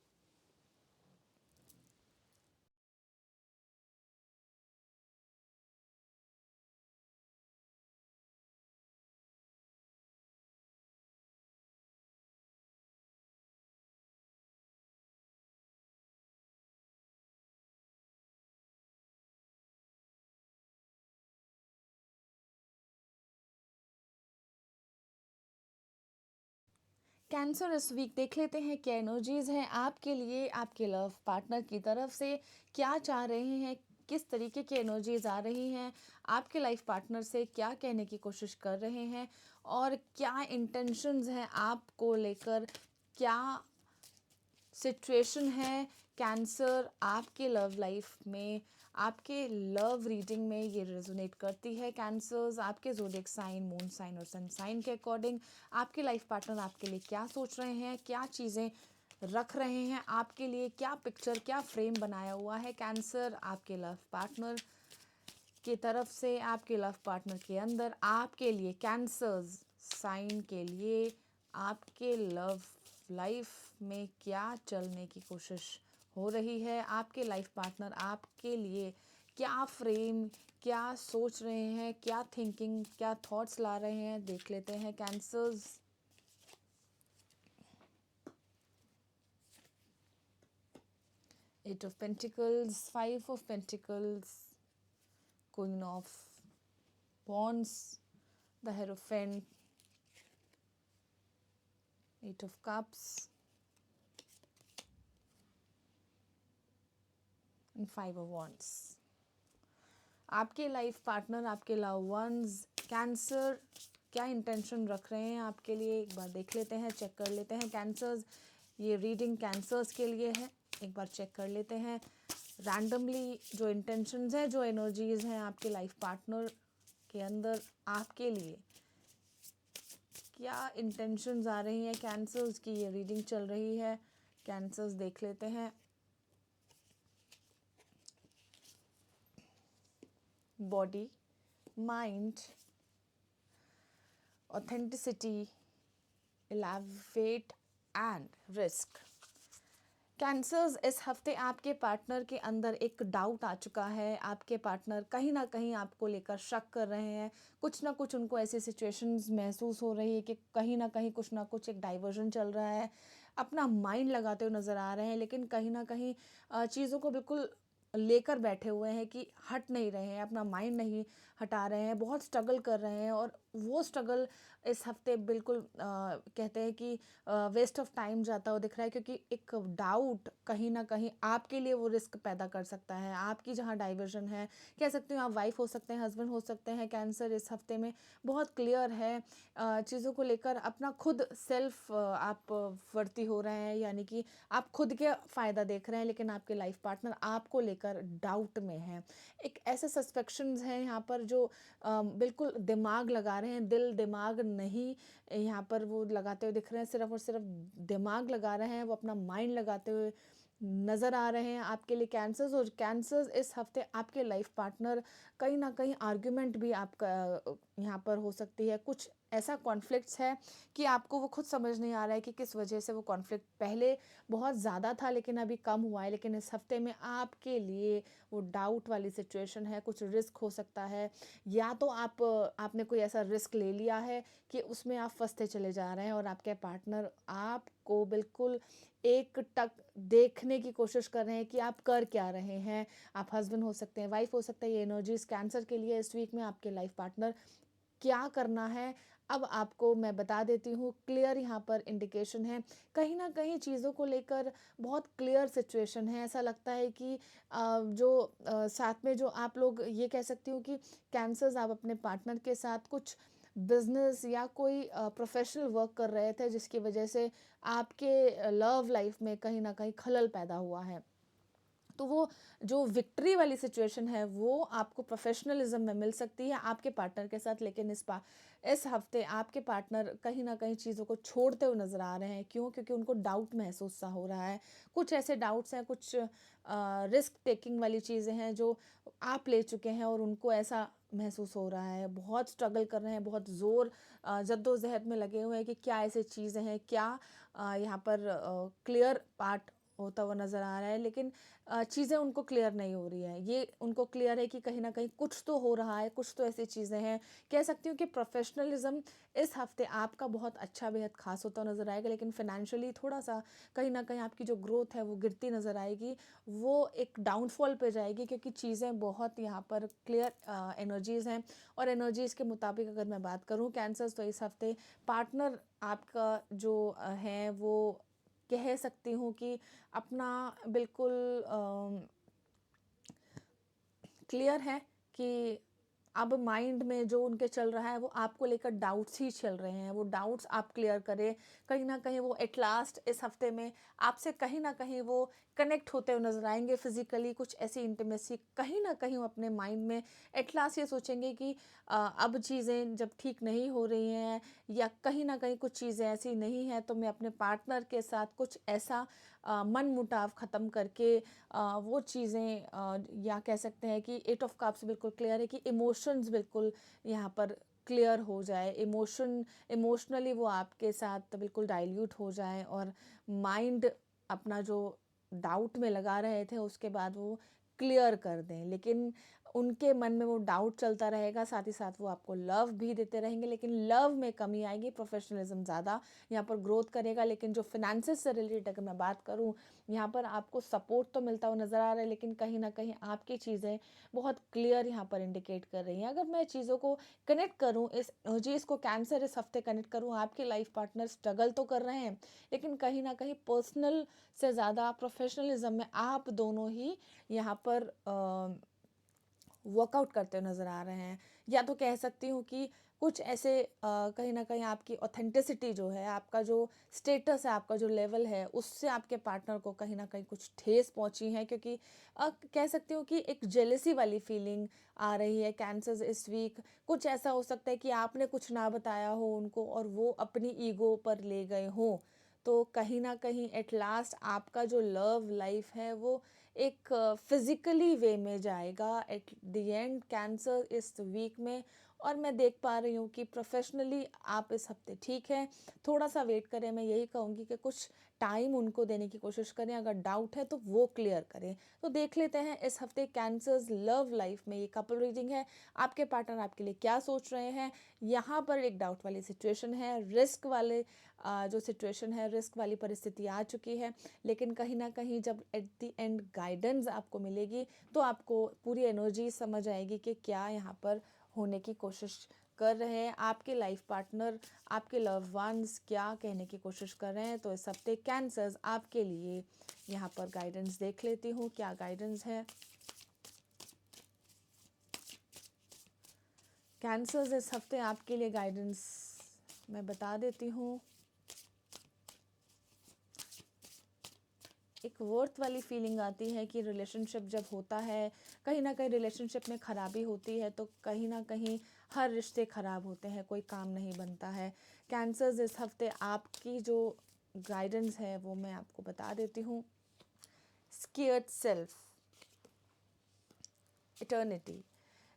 कैंसर इस वीक देख लेते हैं क्या एनर्जीज हैं आपके लिए, आपके लव पार्टनर की तरफ से क्या चाह रहे हैं, किस तरीके की एनर्जीज आ रही हैं, आपके लाइफ पार्टनर से क्या कहने की कोशिश कर रहे हैं और क्या इंटेंशंस हैं आपको लेकर, क्या सिचुएशन है कैंसर आपके लव लाइफ में, आपके लव रीडिंग में ये रेजोनेट करती है। कैंसर्स आपके ज़ोडिएक साइन, मून साइन और सन साइन के अकॉर्डिंग आपके लाइफ पार्टनर आपके लिए क्या सोच रहे हैं, क्या चीज़ें रख रहे हैं आपके लिए, क्या पिक्चर, क्या फ्रेम बनाया हुआ है कैंसर आपके लव पार्टनर की तरफ से, आपके लव पार्टनर के अंदर आपके लिए, कैंसर्स साइन के लिए आपके लव लाइफ में क्या चलने की कोशिश हो रही है, आपके लाइफ पार्टनर आपके लिए क्या फ्रेम, क्या सोच रहे हैं, क्या थिंकिंग, क्या थॉट्स ला रहे हैं, देख लेते हैं cancers. Eight of pentacles, five of pentacles, queen of wands, the Hierophant, Eight of Cups and Five of Wands। आपके लाइफ पार्टनर, आपके लव वंस कैंसर क्या इंटेंशन रख रहे हैं आपके लिए, एक बार देख लेते हैं, चेक कर लेते हैं कैंसर्स। ये रीडिंग कैंसर्स के लिए है, एक बार चेक कर लेते हैं रैंडमली जो इंटेंशंस हैं, जो एनर्जीज हैं आपके लाइफ पार्टनर के अंदर आपके लिए क्या इंटेंशंस आ रही हैं कैंसर्स की। ये रीडिंग चल रही है, कैंसर्स देख लेते हैं। Body, mind, authenticity, elevate and risk. Cancers इस हफ्ते आपके पार्टनर के अंदर एक डाउट आ चुका है, आपके पार्टनर कहीं ना कहीं आपको लेकर शक कर रहे हैं, कुछ ना कुछ उनको ऐसी सिचुएशंस महसूस हो रही है कि कहीं ना कुछ एक डाइवर्जन चल रहा है, अपना माइंड लगाते हुए नज़र आ रहे हैं, लेकिन कहीं ना कहीं चीज़ों को बिल्कुल लेकर बैठे हुए हैं कि हट नहीं रहे हैं, अपना माइंड नहीं हटा रहे हैं, बहुत स्ट्रगल कर रहे हैं और वो स्ट्रगल इस हफ्ते बिल्कुल कहते हैं कि वेस्ट ऑफ टाइम जाता हुआ दिख रहा है, क्योंकि एक डाउट कहीं ना कहीं आपके लिए वो रिस्क पैदा कर सकता है। आपकी जहाँ डाइवर्जन है, कह सकती हूँ आप वाइफ हो सकते हैं, हस्बैंड हो सकते हैं, कैंसर इस हफ्ते में बहुत क्लियर है चीज़ों को लेकर, अपना खुद सेल्फ आप वर्ती हो रहे हैं, यानी कि आप खुद के फ़ायदा देख रहे हैं, लेकिन आपके लाइफ पार्टनर आपको लेकर डाउट में है। एक ऐसे सस्पेक्शंस हैं यहाँ पर जो बिल्कुल दिमाग लगा रहे हैं, दिल दिमाग नहीं यहाँ पर वो लगाते हुए दिख रहे हैं, सिर्फ और सिर्फ दिमाग लगा रहे हैं, वो अपना माइंड लगाते हुए नज़र आ रहे हैं आपके लिए कैंसर्स। और कैंसर्स इस हफ्ते आपके लाइफ पार्टनर कहीं ना कहीं आर्ग्यूमेंट भी आपका यहाँ पर हो सकती है, कुछ ऐसा कॉन्फ्लिक्ट्स है कि आपको वो खुद समझ नहीं आ रहा है कि किस वजह से वो कॉन्फ्लिक्ट पहले बहुत ज़्यादा था लेकिन अभी कम हुआ है, लेकिन इस हफ्ते में आपके लिए वो डाउट वाली सिचुएशन है, कुछ रिस्क हो सकता है, या तो आपने कोई ऐसा रिस्क ले लिया है कि उसमें आप फंसते चले जा रहे हैं और आपके पार्टनर आपको बिल्कुल एक टक देखने की कोशिश कर रहे हैं कि आप कर क्या रहे हैं। आप हस्बैंड हो सकते हैं, वाइफ हो सकते हैं, ये एनर्जीज कैंसर के लिए इस वीक में आपके लाइफ पार्टनर क्या करना है अब आपको मैं बता देती हूँ। क्लियर यहाँ पर इंडिकेशन है, कहीं ना कहीं चीज़ों को लेकर बहुत क्लियर सिचुएशन है। ऐसा लगता है कि साथ में जो आप लोग ये कह सकती हूँ कि कैंसर्स आप अपने पार्टनर के साथ कुछ बिजनेस या कोई प्रोफेशनल वर्क कर रहे थे, जिसकी वजह से आपके लव लाइफ में कहीं ना कहीं खलल पैदा हुआ है। तो वो जो विक्ट्री वाली सिचुएशन है वो आपको प्रोफेशनलिज्म में मिल सकती है आपके पार्टनर के साथ। लेकिन इस हफ्ते आपके पार्टनर कहीं ना कहीं चीज़ों को छोड़ते हुए नज़र आ रहे हैं। क्यों? क्योंकि उनको डाउट महसूस सा हो रहा है। कुछ ऐसे डाउट्स हैं, कुछ रिस्क टेकिंग वाली चीज़ें हैं जो आप ले चुके हैं और उनको ऐसा महसूस हो रहा है। बहुत स्ट्रगल कर रहे हैं, बहुत ज़ोर जद्दोजहद में लगे हुए हैं कि क्या ऐसी चीज़ें हैं, क्या यहाँ पर क्लियर पार्ट होता हुआ नज़र आ रहा है। लेकिन चीज़ें उनको क्लियर नहीं हो रही है। ये उनको क्लियर है कि कहीं ना कहीं कुछ तो हो रहा है, कुछ तो ऐसी चीज़ें हैं। कह सकती हूँ कि प्रोफेशनलिज्म इस हफ्ते आपका बहुत अच्छा, बेहद खास होता नज़र आएगा। लेकिन फाइनेंशियली थोड़ा सा कहीं ना कहीं आपकी जो ग्रोथ है वो गिरती नज़र आएगी, वो एक डाउनफॉल पे जाएगी। क्योंकि चीज़ें बहुत यहाँ पर क्लियर एनर्जीज़ हैं। और एनर्जीज़ के मुताबिक अगर मैं बात करूँ कैंसर्स, तो इस हफ्ते पार्टनर आपका जो है वो कह सकती हूँ कि अपना बिल्कुल क्लियर है कि अब माइंड में जो उनके चल रहा है वो आपको लेकर डाउट्स ही चल रहे हैं। वो डाउट्स आप क्लियर करें। कहीं ना कहीं वो एट लास्ट इस हफ्ते में आपसे कहीं ना कहीं वो कनेक्ट होते हुए नजर आएंगे फिजिकली। कुछ ऐसी इंटीमेसी कहीं ना कहीं वो अपने माइंड में एट लास्ट ये सोचेंगे कि अब चीज़ें जब ठीक नहीं हो रही हैं या कहीं ना कहीं कुछ चीज़ें ऐसी नहीं हैं, तो मैं अपने पार्टनर के साथ कुछ ऐसा मन मुटाव ख़त्म करके वो चीज़ें या कह सकते हैं कि एट ऑफ कप्स बिल्कुल क्लियर है कि इमोशंस बिल्कुल यहाँ पर क्लियर हो जाए। इमोशनली वो आपके साथ बिल्कुल डाइल्यूट हो जाए और माइंड अपना जो डाउट में लगा रहे थे उसके बाद वो क्लियर कर दें। लेकिन उनके मन में वो डाउट चलता रहेगा, साथ ही साथ वो आपको लव भी देते रहेंगे। लेकिन लव में कमी आएगी, प्रोफेशनलिज्म ज़्यादा यहाँ पर ग्रोथ करेगा। लेकिन जो फिनेंसेस से रिलेटेड अगर मैं बात करूँ, यहाँ पर आपको सपोर्ट तो मिलता हुआ नज़र आ रहा है। लेकिन कहीं ना कहीं आपकी चीज़ें बहुत क्लियर यहाँ पर इंडिकेट कर रही हैं। अगर मैं चीज़ों को कनेक्ट करूँ, इस एनर्जीज़ को कैंसर इस हफ्ते कनेक्ट करूँ, आपके लाइफ पार्टनर स्ट्रगल तो कर रहे हैं, लेकिन कहीं ना कहीं पर्सनल से ज़्यादा प्रोफेशनलिज्म में आप दोनों ही यहाँ पर वर्कआउट करते नज़र आ रहे हैं। या तो कह सकती हूँ कि कुछ ऐसे कहीं ना कहीं आपकी ऑथेंटिसिटी जो है, आपका जो स्टेटस है, आपका जो लेवल है, उससे आपके पार्टनर को कहीं ना कहीं कुछ ठेस पहुंची है। क्योंकि कह सकती हूँ कि एक जेलसी वाली फीलिंग आ रही है कैंसर्स इस वीक। कुछ ऐसा हो सकता है कि आपने कुछ ना बताया हो उनको और वो अपनी ईगो पर ले गए हों। तो कहीं ना कहीं एट लास्ट आपका जो लव लाइफ है वो एक फिजिकली वे में जाएगा एट द एंड कैंसर इस वीक में। और मैं देख पा रही हूँ कि प्रोफेशनली आप इस हफ्ते ठीक है। थोड़ा सा वेट करें, मैं यही कहूँगी कि कुछ टाइम उनको देने की कोशिश करें। अगर डाउट है तो वो क्लियर करें। तो देख लेते हैं इस हफ्ते कैंसर्स लव लाइफ में, ये कपल रीडिंग है, आपके पार्टनर आपके लिए क्या सोच रहे हैं। यहाँ पर एक डाउट वाली सिचुएशन है, रिस्क वाले जो सिचुएशन है, रिस्क वाली परिस्थिति आ चुकी है। लेकिन कहीं ना कहीं जब एट द एंड गाइडेंस आपको मिलेगी तो आपको पूरी एनर्जी समझ आएगी कि क्या यहाँ पर होने की कोशिश कर रहे हैं आपके लाइफ पार्टनर, आपके लव वंस क्या कहने की कोशिश कर रहे हैं। तो इस हफ्ते कैंसर्स आपके लिए यहाँ पर गाइडेंस देख लेती हूँ, क्या गाइडेंस है। कैंसर्स इस हफ्ते आपके लिए गाइडेंस मैं बता देती हूँ। एक वर्थ वाली फीलिंग आती है कि रिलेशनशिप जब होता है, कहीं ना कहीं रिलेशनशिप में ख़राबी होती है, तो कहीं ना कहीं हर रिश्ते ख़राब होते हैं, कोई काम नहीं बनता है। कैंसर्स इस हफ्ते आपकी जो गाइडेंस है वो मैं आपको बता देती हूँ। स्केयर्ड सेल्फ, इटर्निटी,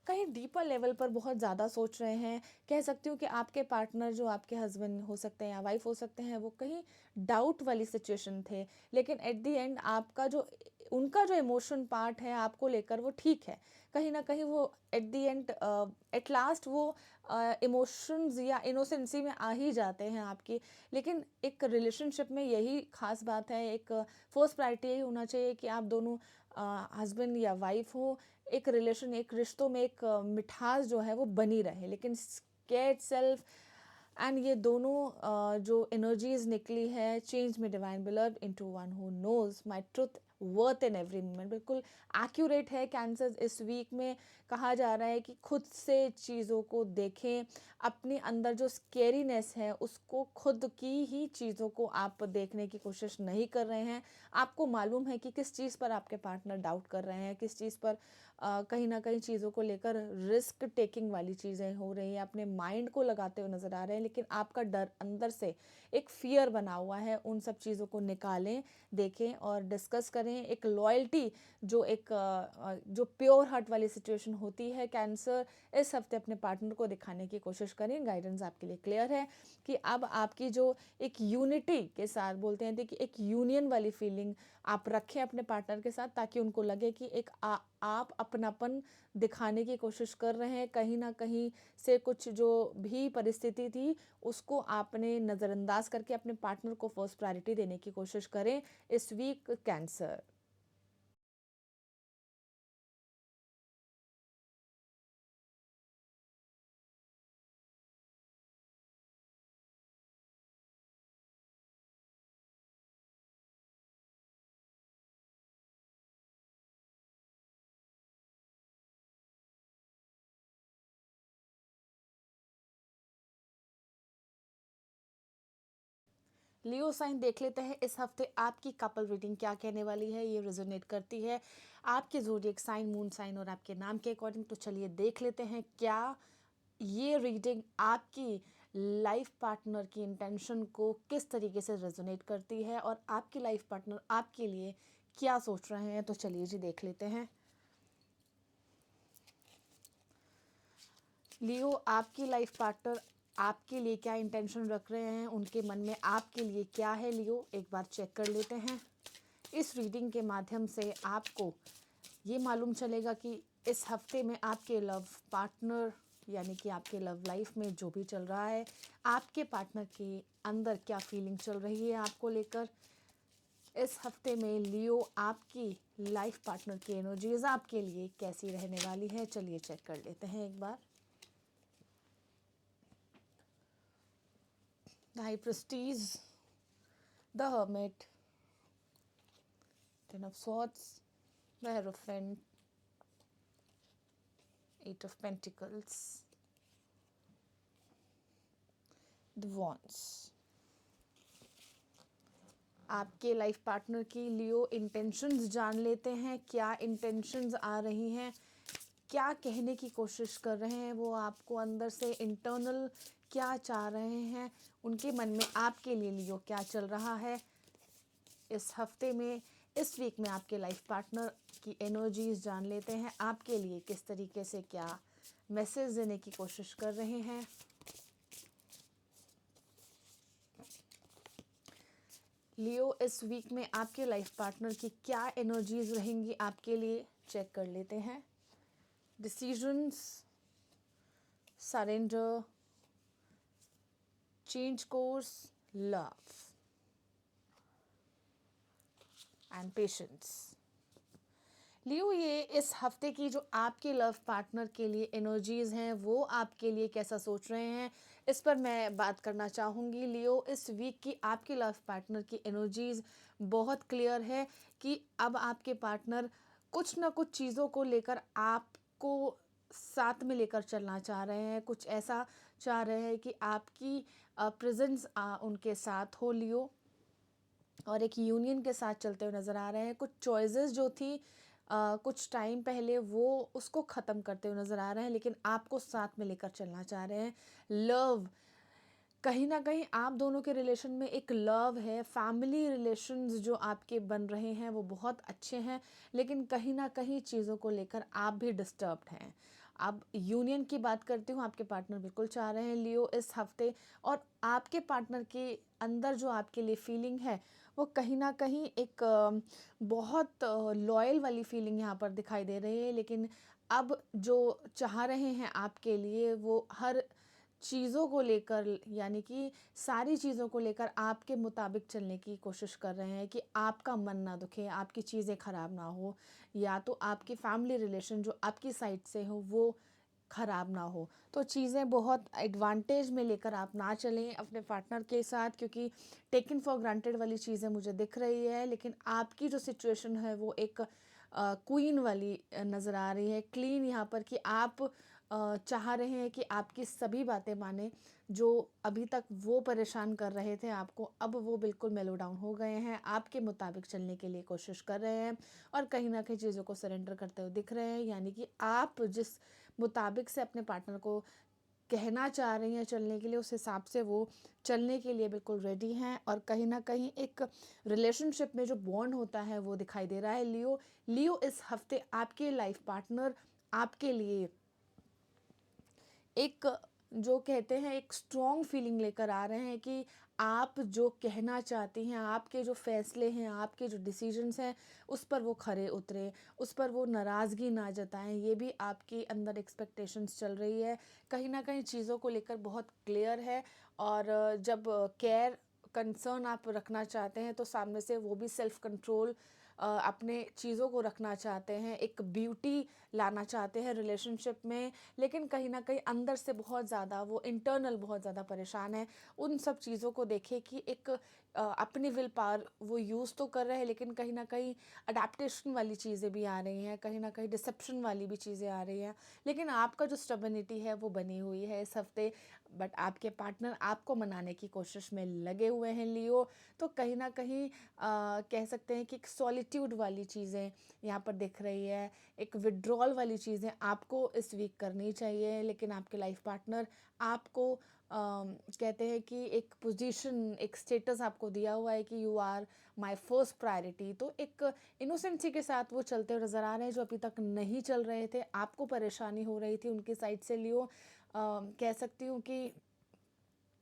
कहीं डीपर लेवल पर बहुत ज़्यादा सोच रहे हैं। कह सकती हूँ कि आपके पार्टनर जो आपके हस्बैंड हो सकते हैं या वाइफ हो सकते हैं, वो कहीं डाउट वाली सिचुएशन थे। लेकिन एट द एंड आपका जो उनका जो इमोशन पार्ट है आपको लेकर वो ठीक है। कहीं ना कहीं वो at the end at last वो इमोशंस या इनोसेंसी में आ ही जाते हैं आपकी। लेकिन एक रिलेशनशिप में यही खास बात है, एक फर्स्ट प्रायोरिटी यही होना चाहिए कि आप दोनों हस्बैंड या वाइफ हो, एक रिलेशन, एक रिश्तों में एक मिठास जो है वो बनी रहे। लेकिन स्केर्ड सेल्फ एंड ये दोनों जो एनर्जीज निकली है, change me divine beloved into one who knows my truth worth in every moment, बिल्कुल एक्यूरेट है कैंसर। इस वीक में कहा जा रहा है कि खुद से चीज़ों को देखें, अपने अंदर जो स्केरीनेस है उसको, खुद की ही चीज़ों को आप देखने की कोशिश नहीं कर रहे हैं। आपको मालूम है कि किस चीज़ पर आपके पार्टनर डाउट कर रहे हैं, किस चीज़ पर कहीं ना कहीं चीज़ों को लेकर रिस्क टेकिंग वाली चीज़ें हो रही हैं, अपने माइंड को लगाते हुए नज़र आ रहे हैं, लेकिन आपका डर अंदर से एक फियर बना हुआ है। उन सब चीज़ों को निकालें, देखें और डिस्कस करें। एक लॉयल्टी जो जो प्योर हार्ट वाली सिचुएशन होती है, कैंसर इस हफ्ते अपने पार्टनर को दिखाने की कोशिश करें। गाइडेंस आपके लिए क्लियर है कि अब आपकी जो एक यूनिटी के साथ बोलते हैं कि एक यूनियन वाली फीलिंग आप रखें अपने पार्टनर के साथ, ताकि उनको लगे कि एक आप अपनापन दिखाने की कोशिश कर रहे हैं। कहीं ना कहीं से कुछ जो भी परिस्थिति थी उसको आपने नज़रअंदाज करके अपने पार्टनर को फर्स्ट प्रायोरिटी देने की कोशिश करें इस वीक कैंसर। लियो साइन देख लेते हैं इस हफ्ते आपकी कपल रीडिंग क्या कहने वाली है। ये रेजोनेट करती है आपके ज़ोडिएक साइन, मून साइन और आपके नाम के अकॉर्डिंग। तो चलिए देख लेते हैं क्या ये रीडिंग आपकी लाइफ पार्टनर की इंटेंशन को किस तरीके से रेजोनेट करती है और आपकी लाइफ पार्टनर आपके लिए क्या सोच रहे हैं। तो चलिए जी देख लेते हैं। लियो, आपकी लाइफ पार्टनर आपके लिए क्या इंटेंशन रख रहे हैं, उनके मन में आपके लिए क्या है। लियो, एक बार चेक कर लेते हैं। इस रीडिंग के माध्यम से आपको ये मालूम चलेगा कि इस हफ्ते में आपके लव पार्टनर यानी कि आपके लव लाइफ में जो भी चल रहा है, आपके पार्टनर के अंदर क्या फीलिंग चल रही है आपको लेकर। इस हफ्ते में लियो आपकी लाइफ पार्टनर की एनर्जीज आपके लिए कैसी रहने वाली है। चलिए चेक कर लेते हैं एक बार। The High Prestige, the Hermit, Ten of Swords, the Hierophant, Eight of Pentacles, the Wands। आपके लाइफ पार्टनर की लियो इंटेंशंस जान लेते हैं। क्या इंटेंशंस आ रही हैं, क्या कहने की कोशिश कर रहे हैं वो आपको अंदर से, इंटरनल क्या चाह रहे हैं, उनके मन में आपके लिए लियो क्या चल रहा है इस हफ्ते में। इस वीक में आपके लाइफ पार्टनर की एनर्जीज जान लेते हैं आपके लिए किस तरीके से क्या मैसेज देने की कोशिश कर रहे हैं। लियो, इस वीक में आपके लाइफ पार्टनर की क्या एनर्जीज रहेंगी आपके लिए, चेक कर लेते हैं। Decisions, surrender, change course, love and patience. Leo, ये इस हफ्ते की जो आपके लव पार्टनर के लिए एनर्जीज हैं वो आपके लिए कैसा सोच रहे हैं, इस पर मैं बात करना चाहूँगी। लियो, इस वीक की आपके लव पार्टनर की एनर्जीज बहुत क्लियर है कि अब आपके पार्टनर कुछ ना कुछ चीज़ों को लेकर आपको साथ में लेकर चलना चाह रहे हैं। कुछ ऐसा चाह रहे हैं कि आपकी प्रेजेंस उनके साथ हो लियो, और एक यूनियन के साथ चलते हुए नज़र आ रहे हैं। कुछ चॉइसेस जो थी कुछ टाइम पहले वो उसको ख़त्म करते हुए नज़र आ रहे हैं, लेकिन आपको साथ में लेकर चलना चाह रहे हैं। लव, कहीं ना कहीं आप दोनों के रिलेशन में एक लव है। फैमिली रिलेशंस जो आपके बन रहे हैं वो बहुत अच्छे हैं, लेकिन कहीं ना कहीं चीज़ों को लेकर आप भी डिस्टर्ब्ड हैं। अब यूनियन की बात करती हूँ, आपके पार्टनर बिल्कुल चाह रहे हैं लियो इस हफ्ते, और आपके पार्टनर के अंदर जो आपके लिए फीलिंग है वो कहीं ना कहीं एक बहुत लॉयल वाली फीलिंग यहाँ पर दिखाई दे रही है। लेकिन अब जो चाह रहे हैं आपके लिए वो हर चीज़ों को लेकर, यानी कि सारी चीज़ों को लेकर आपके मुताबिक चलने की कोशिश कर रहे हैं कि आपका मन ना दुखे, आपकी चीज़ें ख़राब ना हो, या तो आपकी फैमिली रिलेशन जो आपकी साइड से हो वो ख़राब ना हो। तो चीज़ें बहुत एडवांटेज में लेकर आप ना चलें अपने पार्टनर के साथ, क्योंकि टेकन फॉर ग्रांटेड वाली चीज़ें मुझे दिख रही है, लेकिन आपकी जो सिचुएशन है वो एक क्वीन वाली नज़र आ रही है, क्लीन यहाँ पर, कि आप चाह रहे हैं कि आपकी सभी बातें माने। जो अभी तक वो परेशान कर रहे थे आपको, अब वो बिल्कुल मेलो डाउन हो गए हैं, आपके मुताबिक चलने के लिए कोशिश कर रहे हैं और कहीं न कहीं चीज़ों को सरेंडर करते हुए दिख रहे हैं। यानी कि आप जिस मुताबिक से अपने पार्टनर को कहना चाह रही हैं चलने के लिए, उस हिसाब से वो चलने के लिए बिल्कुल रेडी हैं और कहीं न कहीं एक रिलेशनशिप में जो बॉन्ड होता है वो दिखाई दे रहा है लियो। लियो इस हफ्ते आपके लाइफ पार्टनर आपके लिए एक, जो कहते हैं, एक स्ट्रॉन्ग फीलिंग लेकर आ रहे हैं कि आप जो कहना चाहती हैं, आपके जो फ़ैसले हैं, आपके जो डिसीजंस हैं, उस पर वो खरे उतरे, उस पर वो नाराज़गी ना जताएँ। ये भी आपके अंदर एक्सपेक्टेशंस चल रही है। कहीं न कहीं चीज़ों को लेकर बहुत क्लियर है और जब केयर, कंसर्न आप रखना चाहते हैं, तो सामने से वो भी सेल्फ कंट्रोल अपने चीज़ों को रखना चाहते हैं, एक ब्यूटी लाना चाहते हैं रिलेशनशिप में, लेकिन कहीं न कहीं अंदर से बहुत ज़्यादा वो इंटरनल बहुत ज़्यादा परेशान है। उन सब चीज़ों को देखें कि एक अपनी विल पावर वो यूज़ तो कर रहे हैं, लेकिन कहीं न कहीं अडैप्टेशन वाली चीज़ें भी आ रही हैं, कहीं न कहीं डिसेप्शन वाली भी चीज़ें आ रही हैं। लेकिन आपका जो स्टेबिलिटी है वो बनी हुई है इस हफ़्ते, बट आपके पार्टनर आपको मनाने की कोशिश में लगे हुए हैं लियो। तो कहीं न कहीं कह सकते हैं कि एक सॉलिट्यूड वाली चीज़ें यहाँ पर दिख रही है, एक विथड्रॉल वाली चीज़ें आपको इस वीक करनी चाहिए, लेकिन आपके लाइफ पार्टनर आपको कहते हैं कि एक पोजीशन, एक स्टेटस आपको दिया हुआ है कि you are my first priority. तो एक इनोसेंसी के साथ वो चलते हुए नज़र आ रहे हैं, जो अभी तक नहीं चल रहे थे, आपको परेशानी हो रही थी उनकी साइड से लियो। कह सकती हूँ कि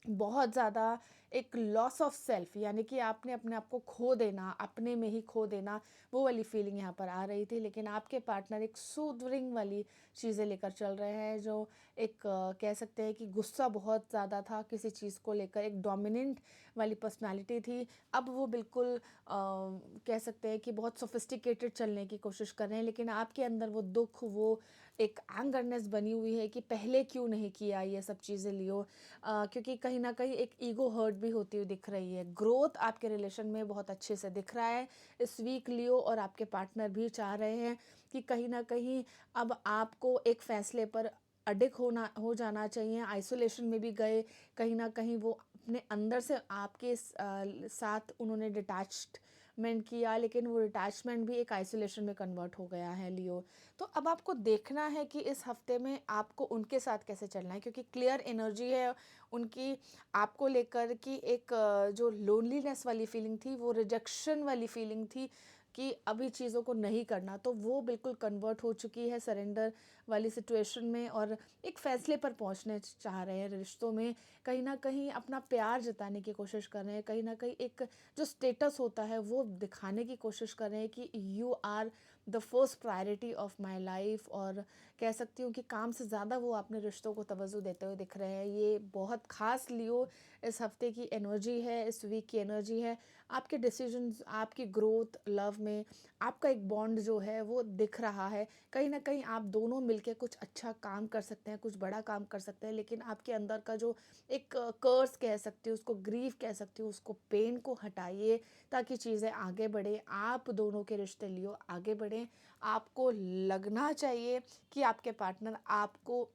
बहुत ज़्यादा एक लॉस ऑफ सेल्फ, यानी कि आपने अपने आप को खो देना, अपने में ही खो देना, वो वाली फीलिंग यहाँ पर आ रही थी। लेकिन आपके पार्टनर एक सूदरिंग वाली चीज़ें लेकर चल रहे हैं, जो एक कह सकते हैं कि गुस्सा बहुत ज़्यादा था किसी चीज़ को लेकर, एक डोमिनेंट वाली पर्सनालिटी थी। अब वो बिल्कुल कह सकते हैं कि बहुत सोफिस्टिकेटेड चलने की कोशिश कर रहे हैं, लेकिन आपके अंदर वो दुख, वो एक एंगरनेस बनी हुई है कि पहले क्यों नहीं किया ये सब चीज़ें लियो। क्योंकि कहीं न कहीं एक ईगो हर्ट भी होती हुई दिख रही है। ग्रोथ आपके रिलेशन में बहुत अच्छे से दिख रहा है इस वीक लियो, और आपके पार्टनर भी चाह रहे हैं कि कहीं न कहीं अब आपको एक फ़ैसले पर अडिग हो जाना चाहिए। आइसोलेशन में भी गए, कहीं न कहीं वो अपने अंदर से आपके साथ उन्होंने डिटैचमेंट किया, लेकिन वो डिटैचमेंट भी एक आइसोलेशन में कन्वर्ट हो गया है लियो। तो अब आपको देखना है कि इस हफ्ते में आपको उनके साथ कैसे चलना है, क्योंकि क्लियर एनर्जी है उनकी आपको लेकर, कि एक जो लोनलीनेस वाली फीलिंग थी, वो रिजेक्शन वाली फीलिंग थी कि अभी चीज़ों को नहीं करना, तो वो बिल्कुल कन्वर्ट हो चुकी है सरेंडर वाली सिचुएशन में, और एक फ़ैसले पर पहुंचने चाह रहे हैं रिश्तों में। कहीं ना कहीं अपना प्यार जताने की कोशिश कर रहे हैं, कहीं ना कहीं एक जो स्टेटस होता है वो दिखाने की कोशिश कर रहे हैं कि you are the first priority of my life. और कह सकती हूँ कि काम से ज़्यादा वो अपने रिश्तों को तवज्जो देते हुए दिख रहे हैं। ये बहुत ख़ास लियो इस हफ्ते की एनर्जी है, इस वीक की एनर्जी है। आपके डिसीजंस, आपकी ग्रोथ लव में, आपका एक बॉन्ड जो है वो दिख रहा है। कहीं ना कहीं आप दोनों मिलके कुछ अच्छा काम कर सकते हैं, कुछ बड़ा काम कर सकते हैं, लेकिन आपके अंदर का जो एक कर्स कह सकती हूँ, उसको ग्रीफ कह सकती हूँ, उसको पेन को हटाइए, ताकि चीज़ें आगे बढ़े, आप दोनों के रिश्ते लियो आगे बढ़ें। आपको लगना चाहिए कि आपके पार्टनर आपको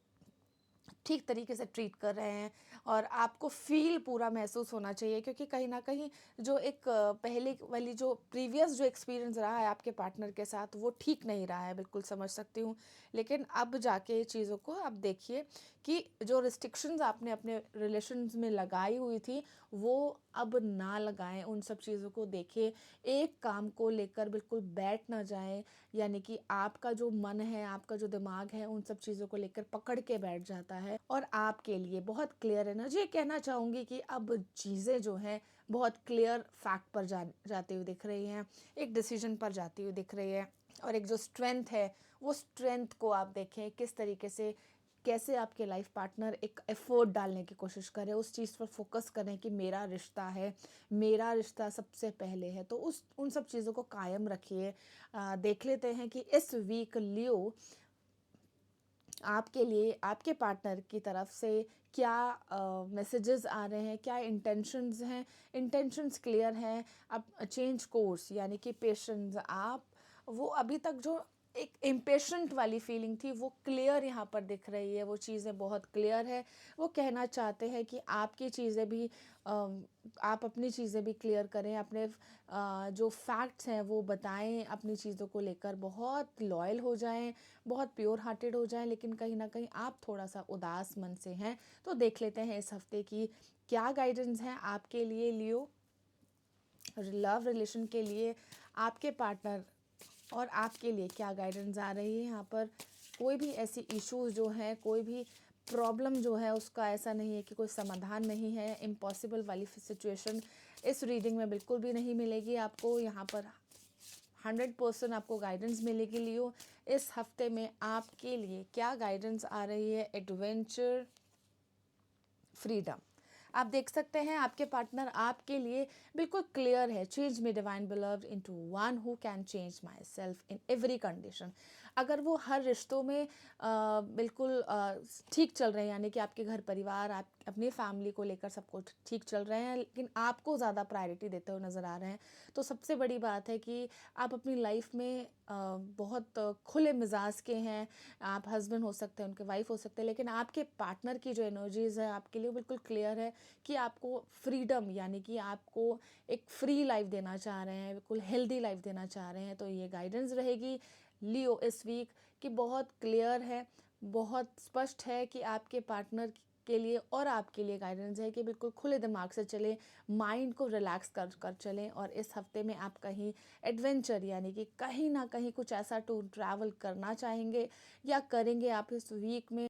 ठीक तरीके से ट्रीट कर रहे हैं, और आपको फ़ील पूरा महसूस होना चाहिए, क्योंकि कहीं न कहीं जो एक पहले वाली जो प्रीवियस जो एक्सपीरियंस रहा है आपके पार्टनर के साथ, वो ठीक नहीं रहा है, बिल्कुल समझ सकती हूँ। लेकिन अब जाके चीज़ों को आप देखिए कि जो रिस्ट्रिक्शंस आपने अपने रिलेशंस में लगाई हुई थी, वो अब ना लगाएँ, उन सब चीज़ों को देखें। एक काम को लेकर बिल्कुल बैठ ना जाएँ, यानी कि आपका जो मन है, आपका जो दिमाग है, उन सब चीज़ों को लेकर पकड़ के बैठ जाता है। और आपके लिए बहुत क्लियर एनर्जी, ये कहना चाहूँगी कि अब चीज़ें जो हैं बहुत क्लियर फैक्ट पर जाती हुई दिख रही हैं, एक डिसीजन पर जाती हुई दिख रही है। और एक जो स्ट्रेंथ है, वो स्ट्रेंथ को आप देखें किस तरीके से, कैसे आपके लाइफ पार्टनर एक एफर्ट डालने की कोशिश करें, उस चीज़ पर फोकस करें कि मेरा रिश्ता है, मेरा रिश्ता सबसे पहले है। तो उन सब चीज़ों को कायम रखिए। देख लेते हैं कि इस वीक लियो आपके लिए आपके पार्टनर की तरफ से क्या मैसेजेस आ रहे हैं, क्या इंटेंशंस हैं। इंटेंशंस क्लियर हैं। अब चेंज कोर्स यानी कि पेशेंस, आप वो अभी तक जो एक इम्पेशेंट वाली फीलिंग थी वो क्लियर यहाँ पर दिख रही है, वो चीज़ें बहुत क्लियर है। वो कहना चाहते हैं कि आपकी चीज़ें भी आप अपनी चीज़ें भी क्लियर करें, अपने जो फैक्ट्स हैं वो बताएं, अपनी चीज़ों को लेकर बहुत लॉयल हो जाएं, बहुत प्योर हार्टेड हो जाएं। लेकिन कहीं ना कहीं आप थोड़ा सा उदास मन से हैं। तो देख लेते हैं इस हफ्ते की क्या गाइडेंस है आपके लिए लियो। लव रिलेशन के लिए आपके पार्टनर और आपके लिए क्या गाइडेंस आ रही है यहाँ पर। कोई भी ऐसी इश्यूज जो है, कोई भी प्रॉब्लम जो है उसका ऐसा नहीं है कि कोई समाधान नहीं है। इम्पॉसिबल वाली सिचुएशन इस रीडिंग में बिल्कुल भी नहीं मिलेगी आपको। यहाँ पर 100% आपको गाइडेंस मिलेगी लियो। इस हफ्ते में आपके लिए क्या गाइडेंस आ रही है। Adventure, freedom. आप देख सकते हैं आपके पार्टनर आपके लिए बिल्कुल क्लियर है। Change me divine beloved into one who can change my self in every condition. अगर वो हर रिश्तों में बिल्कुल ठीक चल रहे हैं, यानी कि आपके घर परिवार, आप अपनी फैमिली को लेकर सब कुछ ठीक चल रहे हैं, लेकिन आपको ज़्यादा प्रायोरिटी देते हुए नज़र आ रहे हैं, तो सबसे बड़ी बात है कि आप अपनी लाइफ में बहुत खुले मिजाज के हैं। आप हस्बैंड हो सकते हैं, उनके वाइफ हो सकते हैं, लेकिन आपके पार्टनर की जो एनर्जीज़ है आपके लिए बिल्कुल क्लियर है कि आपको फ्रीडम यानी कि आपको एक फ्री लाइफ देना चाह रहे हैं, बिल्कुल हेल्दी लाइफ देना चाह रहे हैं। तो ये गाइडेंस रहेगी लियो इस वीक कि बहुत क्लियर है, बहुत स्पष्ट है कि आपके पार्टनर के लिए और आपके लिए गाइडेंस है कि बिल्कुल खुले दिमाग से चलें, माइंड को रिलैक्स कर कर चलें। और इस हफ्ते में आप कहीं एडवेंचर यानी कि कहीं ना कहीं कुछ ऐसा टूर ट्रैवल करना चाहेंगे या करेंगे आप इस वीक में।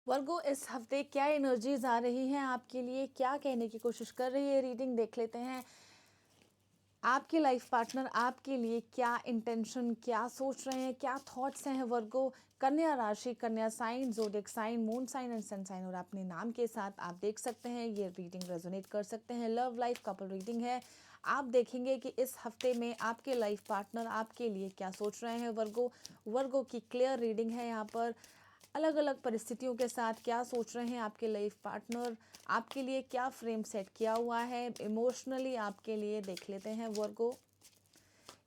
वर्गो इस हफ्ते क्या एनर्जीज आ रही हैं आपके लिए, क्या कहने की कोशिश कर रही है रीडिंग, देख लेते हैं। आपके लाइफ पार्टनर आपके लिए क्या इंटेंशन, क्या सोच रहे हैं, क्या थॉट्स हैं वर्गो। कन्या राशि, कन्या sign, zodiac sign, moon sign and sun sign और अपने नाम के साथ आप देख सकते हैं ये रीडिंग रेजोनेट कर सकते हैं। लव लाइफ कपल रीडिंग है। आप देखेंगे कि इस हफ्ते में आपके लाइफ पार्टनर आपके लिए क्या सोच रहे हैं वर्गो। वर्गो की क्लियर रीडिंग है यहाँ पर। अलग अलग परिस्थितियों के साथ क्या सोच रहे हैं आपके लाइफ पार्टनर, आपके लिए क्या फ्रेम सेट किया हुआ है इमोशनली आपके लिए, देख लेते हैं वर्गो।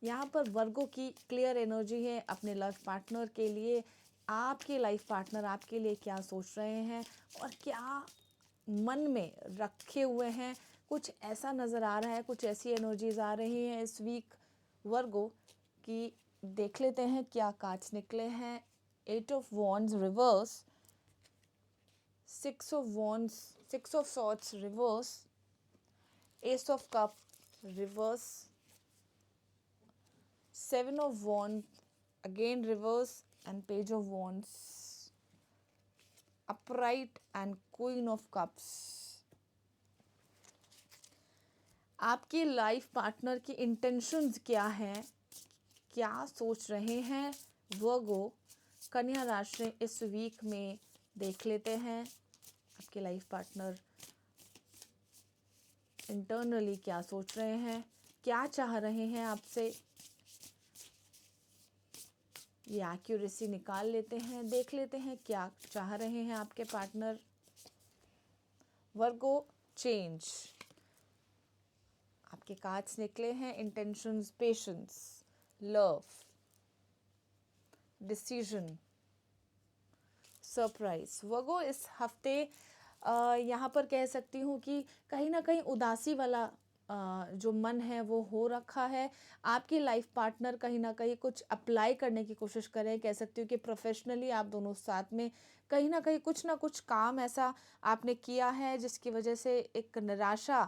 यहाँ पर वर्गो की क्लियर एनर्जी है अपने लाइफ पार्टनर के लिए। आपके लाइफ पार्टनर आपके लिए क्या सोच रहे हैं और क्या मन में रखे हुए हैं, कुछ ऐसा नज़र आ रहा है, कुछ ऐसी एनर्जीज आ रही हैं इस वीक वर्गो कि देख लेते हैं क्या कार्ड्स निकले हैं। 8 of wands reverse, 6 of wands, 6 of swords reverse, S of cup reverse, 7 of wands again reverse and page of wands upright and queen of cups। आपकी लाइफ पार्टनर की इंटेंशंस क्या हैं, क्या सोच रहे हैं वर्गो। कन्या राशि इस वीक में देख लेते हैं आपके लाइफ पार्टनर इंटरनली क्या सोच रहे हैं, क्या चाह रहे हैं आपसे। ये एक्यूरेसी निकाल लेते हैं, देख लेते हैं क्या चाह रहे हैं आपके पार्टनर वर्गो। चेंज, आपके कार्ड्स निकले हैं intentions, patience, love, decision, surprise. Virgo इस हफ्ते यहाँ पर कह सकती हूँ कि कहीं ना कहीं उदासी वाला जो मन है वो हो रखा है। आपकी लाइफ पार्टनर कहीं ना कहीं कुछ अप्लाई करने की कोशिश करें, कह सकती हूँ कि प्रोफेशनली आप दोनों साथ में कहीं ना कुछ काम ऐसा आपने किया है जिसकी वजह से एक निराशा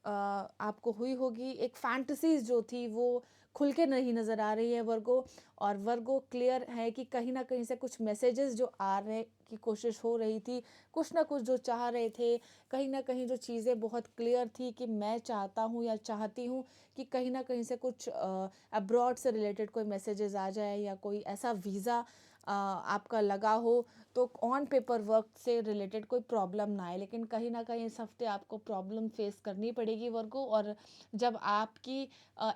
आपको हुई होगी। एक फैंटसीज जो थी वो खुल के नहीं नज़र आ रही है वर्गो। और वर्गो क्लियर है कि कहीं ना कहीं से कुछ मैसेजेस जो आ रहे की कोशिश हो रही थी, कुछ ना कुछ जो चाह रहे थे, कहीं ना कहीं जो चीज़ें बहुत क्लियर थी कि मैं चाहता हूँ या चाहती हूँ कि कहीं ना कहीं से कुछ अब्रॉड से रिलेटेड कोई मैसेजेस आ जाए या कोई ऐसा वीज़ा आपका लगा हो, तो ऑन पेपर वर्क से रिलेटेड कोई प्रॉब्लम ना आए। लेकिन कहीं ना कहीं इस हफ्ते आपको प्रॉब्लम फेस करनी पड़ेगी वर्गो। और जब आपकी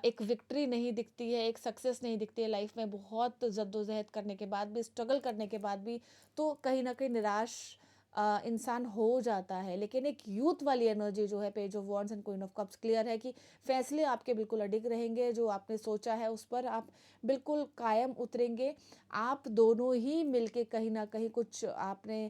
एक विक्ट्री नहीं दिखती है, एक सक्सेस नहीं दिखती है लाइफ में, बहुत जद्दोजहद करने के बाद भी, स्ट्रगल करने के बाद भी, तो कहीं ना कहीं निराश इंसान हो जाता है। लेकिन एक यूथ वाली एनर्जी जो है, page of wands and queen of cups, clear है कि फैसले आपके बिल्कुल अडिग रहेंगे, जो आपने सोचा है उस पर आप बिल्कुल कायम उतरेंगे। आप दोनों ही मिलके कहीं ना कहीं कुछ आपने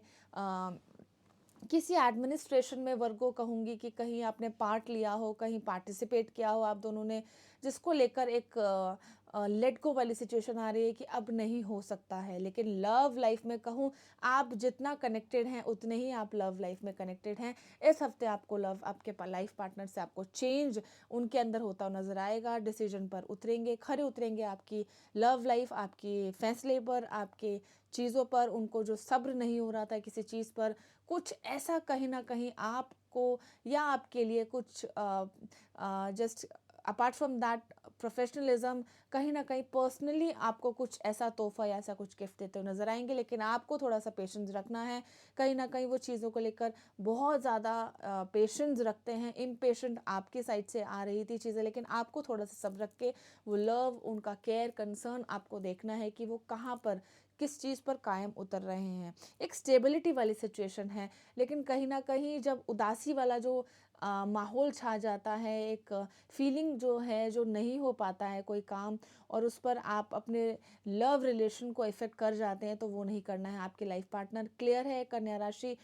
किसी एडमिनिस्ट्रेशन में वर्गो कहूँगी कि कहीं आपने पार्ट लिया हो, कहीं पार्टिसिपेट किया हो आप दोनों ने, जिसको लेकर एक लेट गो वाली सिचुएशन आ रही है कि अब नहीं हो सकता है। लेकिन लव लाइफ में कहूँ, आप जितना कनेक्टेड हैं उतने ही आप लव लाइफ में कनेक्टेड हैं। इस हफ्ते आपको लव, आपके लाइफ पार्टनर से आपको चेंज उनके अंदर होता हुआ नजर आएगा। डिसीजन पर उतरेंगे, खरे उतरेंगे आपकी लव लाइफ, आपके फैसले पर, आपके चीज़ों पर। उनको जो सब्र नहीं हो रहा था किसी चीज़ पर, कुछ ऐसा कहीं ना कहीं आपको या आपके लिए कुछ just apart from that professionalism, कहीं ना कहीं पर्सनली आपको कुछ ऐसा तोहफा या ऐसा कुछ गिफ्ट देते हुए नजर आएंगे। लेकिन आपको थोड़ा सा पेशेंस रखना है। कहीं ना कहीं वो चीज़ों को लेकर बहुत ज़्यादा पेशेंस रखते हैं। इम्पेशेंट आपकी साइड से आ रही थी चीज़ें, लेकिन आपको थोड़ा सा सब्र रख के वो लव, उनका केयर, कंसर्न आपको देखना है कि वो कहाँ पर, किस चीज़ पर कायम उतर रहे हैं। एक स्टेबिलिटी वाली सिचुएशन है। लेकिन कहीं ना कहीं जब उदासी वाला जो माहौल छा जाता है, एक फीलिंग जो है, जो नहीं हो पाता है कोई काम, और उस पर आप अपने लव रिलेशन को इफेक्ट कर जाते हैं, तो वो नहीं करना है। आपके लाइफ पार्टनर क्लियर है, कन्या राशि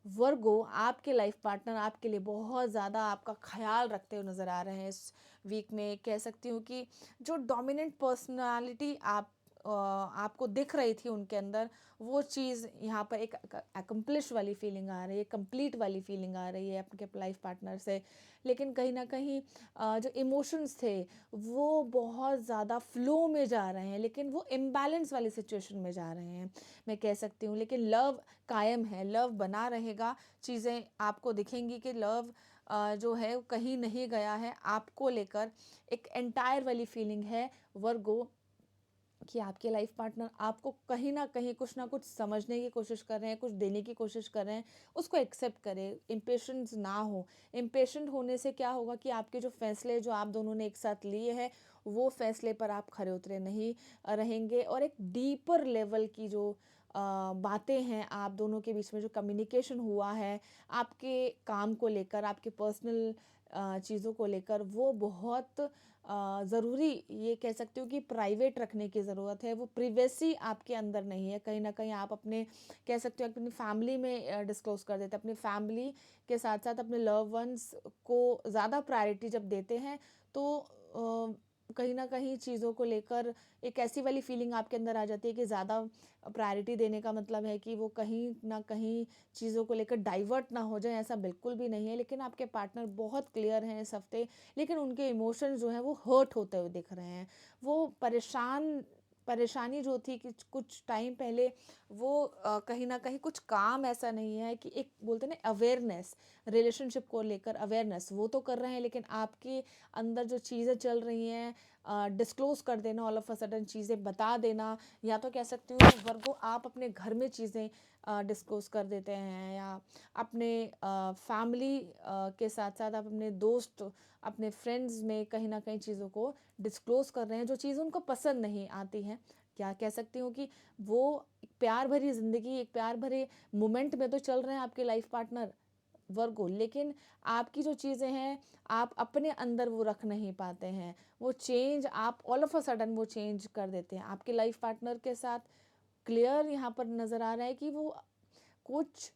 वर्गो, आपके लाइफ पार्टनर आपके लिए बहुत ज़्यादा आपका ख्याल रखते हुए नज़र आ रहे हैं इस वीक में। कह सकती हूँ कि जो डोमिनेंट पर्सनालिटी आपको दिख रही थी उनके अंदर, वो चीज़ यहाँ पर एक अकम्प्लिश वाली फीलिंग आ रही है, कंप्लीट वाली फीलिंग आ रही है आपके लाइफ पार्टनर से। लेकिन कहीं ना कहीं जो इमोशंस थे वो बहुत ज़्यादा फ्लो में जा रहे हैं, लेकिन वो इम्बैलेंस वाली सिचुएशन में जा रहे हैं, मैं कह सकती हूँ। लेकिन लव कायम है, लव बना रहेगा। चीज़ें आपको दिखेंगी कि लव जो है कहीं नहीं गया है। आपको लेकर एक एंटायर वाली फीलिंग है वर्गो, कि आपके लाइफ पार्टनर आपको कहीं ना कुछ समझने की कोशिश कर रहे हैं, कुछ देने की कोशिश कर रहे हैं। उसको एक्सेप्ट करें, इम्पेशेंस ना हो। इम्पेशेंट होने से क्या होगा कि आपके जो फैसले जो आप दोनों ने एक साथ लिए हैं, वो फैसले पर आप खरे उतरे नहीं रहेंगे। और एक डीपर लेवल की जो बातें हैं आप दोनों के बीच में, जो कम्युनिकेशन हुआ है आपके काम को लेकर, आपके पर्सनल चीज़ों को लेकर, वो बहुत ज़रूरी, ये कह सकती हूँ कि प्राइवेट रखने की ज़रूरत है। वो प्रिवेसी आपके अंदर नहीं है। कहीं ना कहीं आप अपने, कह सकते हो अपनी फैमिली में डिस्क्लोज कर देते हैं। अपनी फैमिली के साथ साथ अपने लव वंस को ज़्यादा प्रायोरिटी जब देते हैं, तो कहीं ना कहीं चीज़ों को लेकर एक ऐसी वाली फीलिंग आपके अंदर आ जाती है कि ज़्यादा प्रायोरिटी देने का मतलब है कि वो कहीं ना कहीं चीज़ों को लेकर डाइवर्ट ना हो जाए। ऐसा बिल्कुल भी नहीं है। लेकिन आपके पार्टनर बहुत क्लियर हैं इस हफ्ते, लेकिन उनके इमोशंस जो हैं वो हर्ट होते हुए दिख रहे हैं। वो परेशानी जो थी कि कुछ टाइम पहले, वो कहीं ना कहीं कुछ काम ऐसा नहीं है कि एक बोलते ना अवेयरनेस, रिलेशनशिप को लेकर अवेयरनेस वो तो कर रहे हैं, लेकिन आपके अंदर जो चीज़ें चल रही हैं, डिस्क्लोज कर देना, ऑल ऑफ अ सडन चीज़ें बता देना, या तो कह सकती हूँ वर्गो आप अपने घर में चीज़ें डिस्क्लोज कर देते हैं, या अपने फैमिली के साथ साथ आप अपने दोस्त, अपने फ्रेंड्स में कहीं ना कहीं चीज़ों को डिस्क्लोज कर रहे हैं, जो चीज़ उनको पसंद नहीं आती हैं। क्या कह सकती हूँ कि वो एक प्यार भरी ज़िंदगी, एक प्यार भरे मोमेंट में तो चल रहे हैं आपके लाइफ पार्टनर वर्गो, लेकिन आपकी जो चीज़ें हैं आप अपने अंदर वो रख नहीं पाते हैं। वो चेंज आप ऑल ऑफ अ सडन वो चेंज कर देते हैं आपके लाइफ पार्टनर के साथ। क्लियर यहाँ पर नज़र आ रहा है कि वो कुछ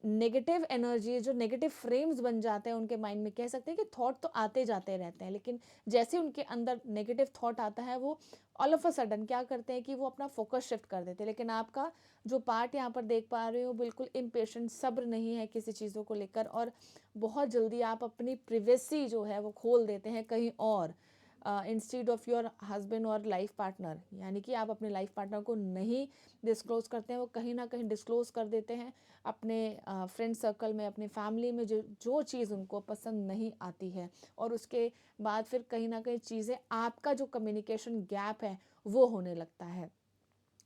नेगेटिव एनर्जी, जो नेगेटिव फ्रेम्स बन जाते हैं उनके माइंड में, कह सकते हैं कि थॉट तो आते जाते रहते हैं, लेकिन जैसे उनके अंदर नेगेटिव थॉट आता है, वो ऑल ऑफ अ सडन क्या करते हैं कि वो अपना फोकस शिफ्ट कर देते हैं। लेकिन आपका जो पार्ट यहाँ पर देख पा रहे हो, बिल्कुल इम्पेशेंट, सब्र नहीं है किसी चीज़ों को लेकर, और बहुत जल्दी आप अपनी प्रिवेसी जो है वो खोल देते हैं कहीं और। इंस्टीड ऑफ योर हस्बैंड और लाइफ पार्टनर, यानी कि आप अपने लाइफ पार्टनर को नहीं डिस्क्लोज़ करते हैं, वो कहीं ना कहीं डिस्क्लोज़ कर देते हैं अपने फ्रेंड सर्कल में, अपने फैमिली में, जो जो चीज़ उनको पसंद नहीं आती है। और उसके बाद फिर कहीं ना कहीं चीज़ें, आपका जो कम्युनिकेशन गैप है वो होने लगता है।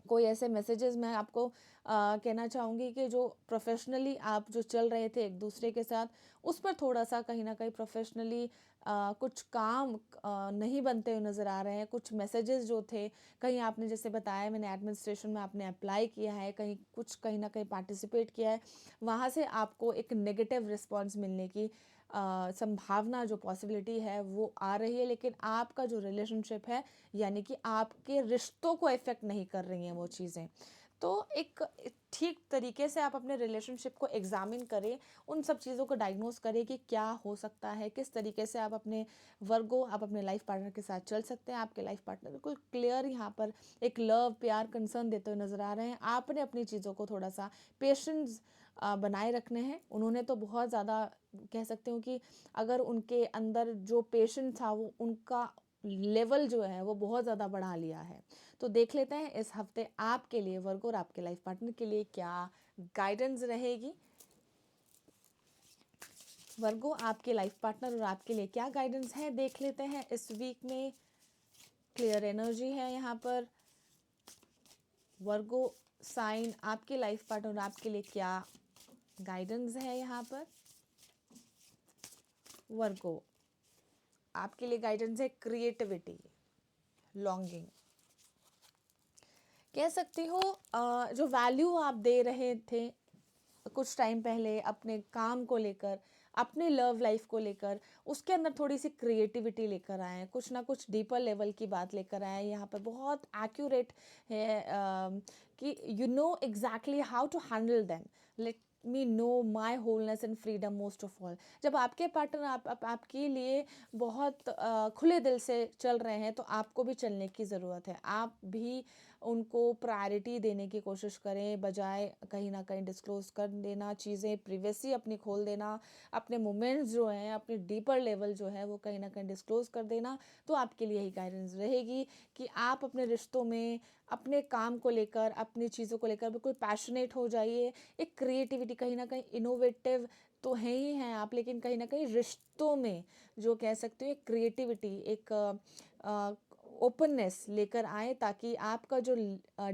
कोई ऐसे मैसेजेस मैं आपको कहना चाहूँगी कि जो प्रोफेशनली आप जो चल रहे थे एक दूसरे के साथ, उस पर थोड़ा सा कहीं ना कहीं प्रोफेशनली कुछ काम नहीं बनते हुए नज़र आ रहे हैं। कुछ मैसेजेस जो थे, कहीं आपने जैसे बताया मैंने एडमिनिस्ट्रेशन में आपने अप्लाई किया है, कहीं कुछ कहीं ना कहीं पार्टिसिपेट किया है, वहाँ से आपको एक नेगेटिव रिस्पॉन्स मिलने की संभावना, जो पॉसिबिलिटी है वो आ रही है। लेकिन आपका जो रिलेशनशिप है, यानी कि आपके रिश्तों को इफ़ेक्ट नहीं कर रही हैं वो चीज़ें। तो एक ठीक तरीके से आप अपने रिलेशनशिप को एग्ज़ामिन करें, उन सब चीज़ों को डायग्नोस करें कि क्या हो सकता है, किस तरीके से आप अपने वर्गों, आप अपने लाइफ पार्टनर के साथ चल सकते हैं। आपके लाइफ पार्टनर बिल्कुल क्लियर यहाँ पर एक लव, प्यार, कंसर्न देते हुए नज़र आ रहे हैं। आपने अपनी चीज़ों को थोड़ा सा पेशेंस बनाए रखने हैं। उन्होंने तो बहुत ज़्यादा, कह सकते हो कि अगर उनके अंदर जो पेशेंस था वो उनका लेवल जो है वो बहुत ज़्यादा बढ़ा लिया है। तो देख लेते हैं इस हफ्ते आपके लिए वर्गो और आपके लाइफ पार्टनर के लिए क्या गाइडेंस रहेगी। वर्गो, आपके लाइफ पार्टनर और आपके लिए क्या गाइडेंस है, देख लेते हैं इस वीक में। क्लियर एनर्जी है यहाँ पर। वर्गो साइन, आपके लाइफ पार्टनर और आपके लिए क्या गाइडेंस है यहाँ पर। वर्गो, आपके लिए गाइडेंस है क्रिएटिविटी, लॉन्गिंग। कह सकती हो जो वैल्यू आप दे रहे थे कुछ टाइम पहले अपने काम को लेकर, अपने लव लाइफ को लेकर, उसके अंदर थोड़ी सी क्रिएटिविटी लेकर आए हैं, कुछ ना कुछ डीपर लेवल की बात लेकर आए हैं। यहाँ पर बहुत एक्यूरेट है कि you know exactly how to handle them, let me know my wholeness and freedom most of all. जब आपके पार्टनर आपके लिए बहुत खुले दिल से चल रहे हैं, तो आपको भी चलने की ज़रूरत है। आप भी उनको प्रायोरिटी देने की कोशिश करें, बजाय कहीं ना कहीं डिस्क्लोज कर देना चीज़ें, प्रिवेसी अपनी खोल देना, अपने मोमेंट्स जो हैं, अपनी डीपर लेवल जो है वो कहीं ना कहीं डिस्क्लोज कर देना। तो आपके लिए यही गाइडेंस रहेगी कि आप अपने रिश्तों में, अपने काम को लेकर, अपनी चीज़ों को लेकर बिल्कुल पैशनेट हो जाइए। एक क्रिएटिविटी, कहीं ना कहीं इनोवेटिव तो है ही हैं आप, लेकिन कहीं ना कहीं रिश्तों में जो कह सकते हो एक क्रिएटिविटी, एक ओपननेस लेकर आए, ताकि आपका जो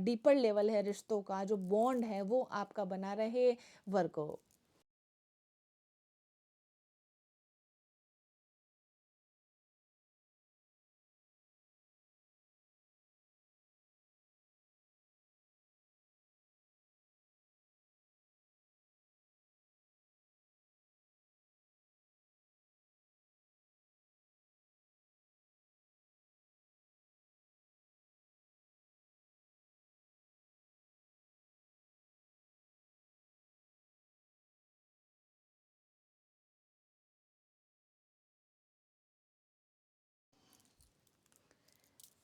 डीपर लेवल है रिश्तों का, जो बॉन्ड है वो आपका बना रहे। वर्गो,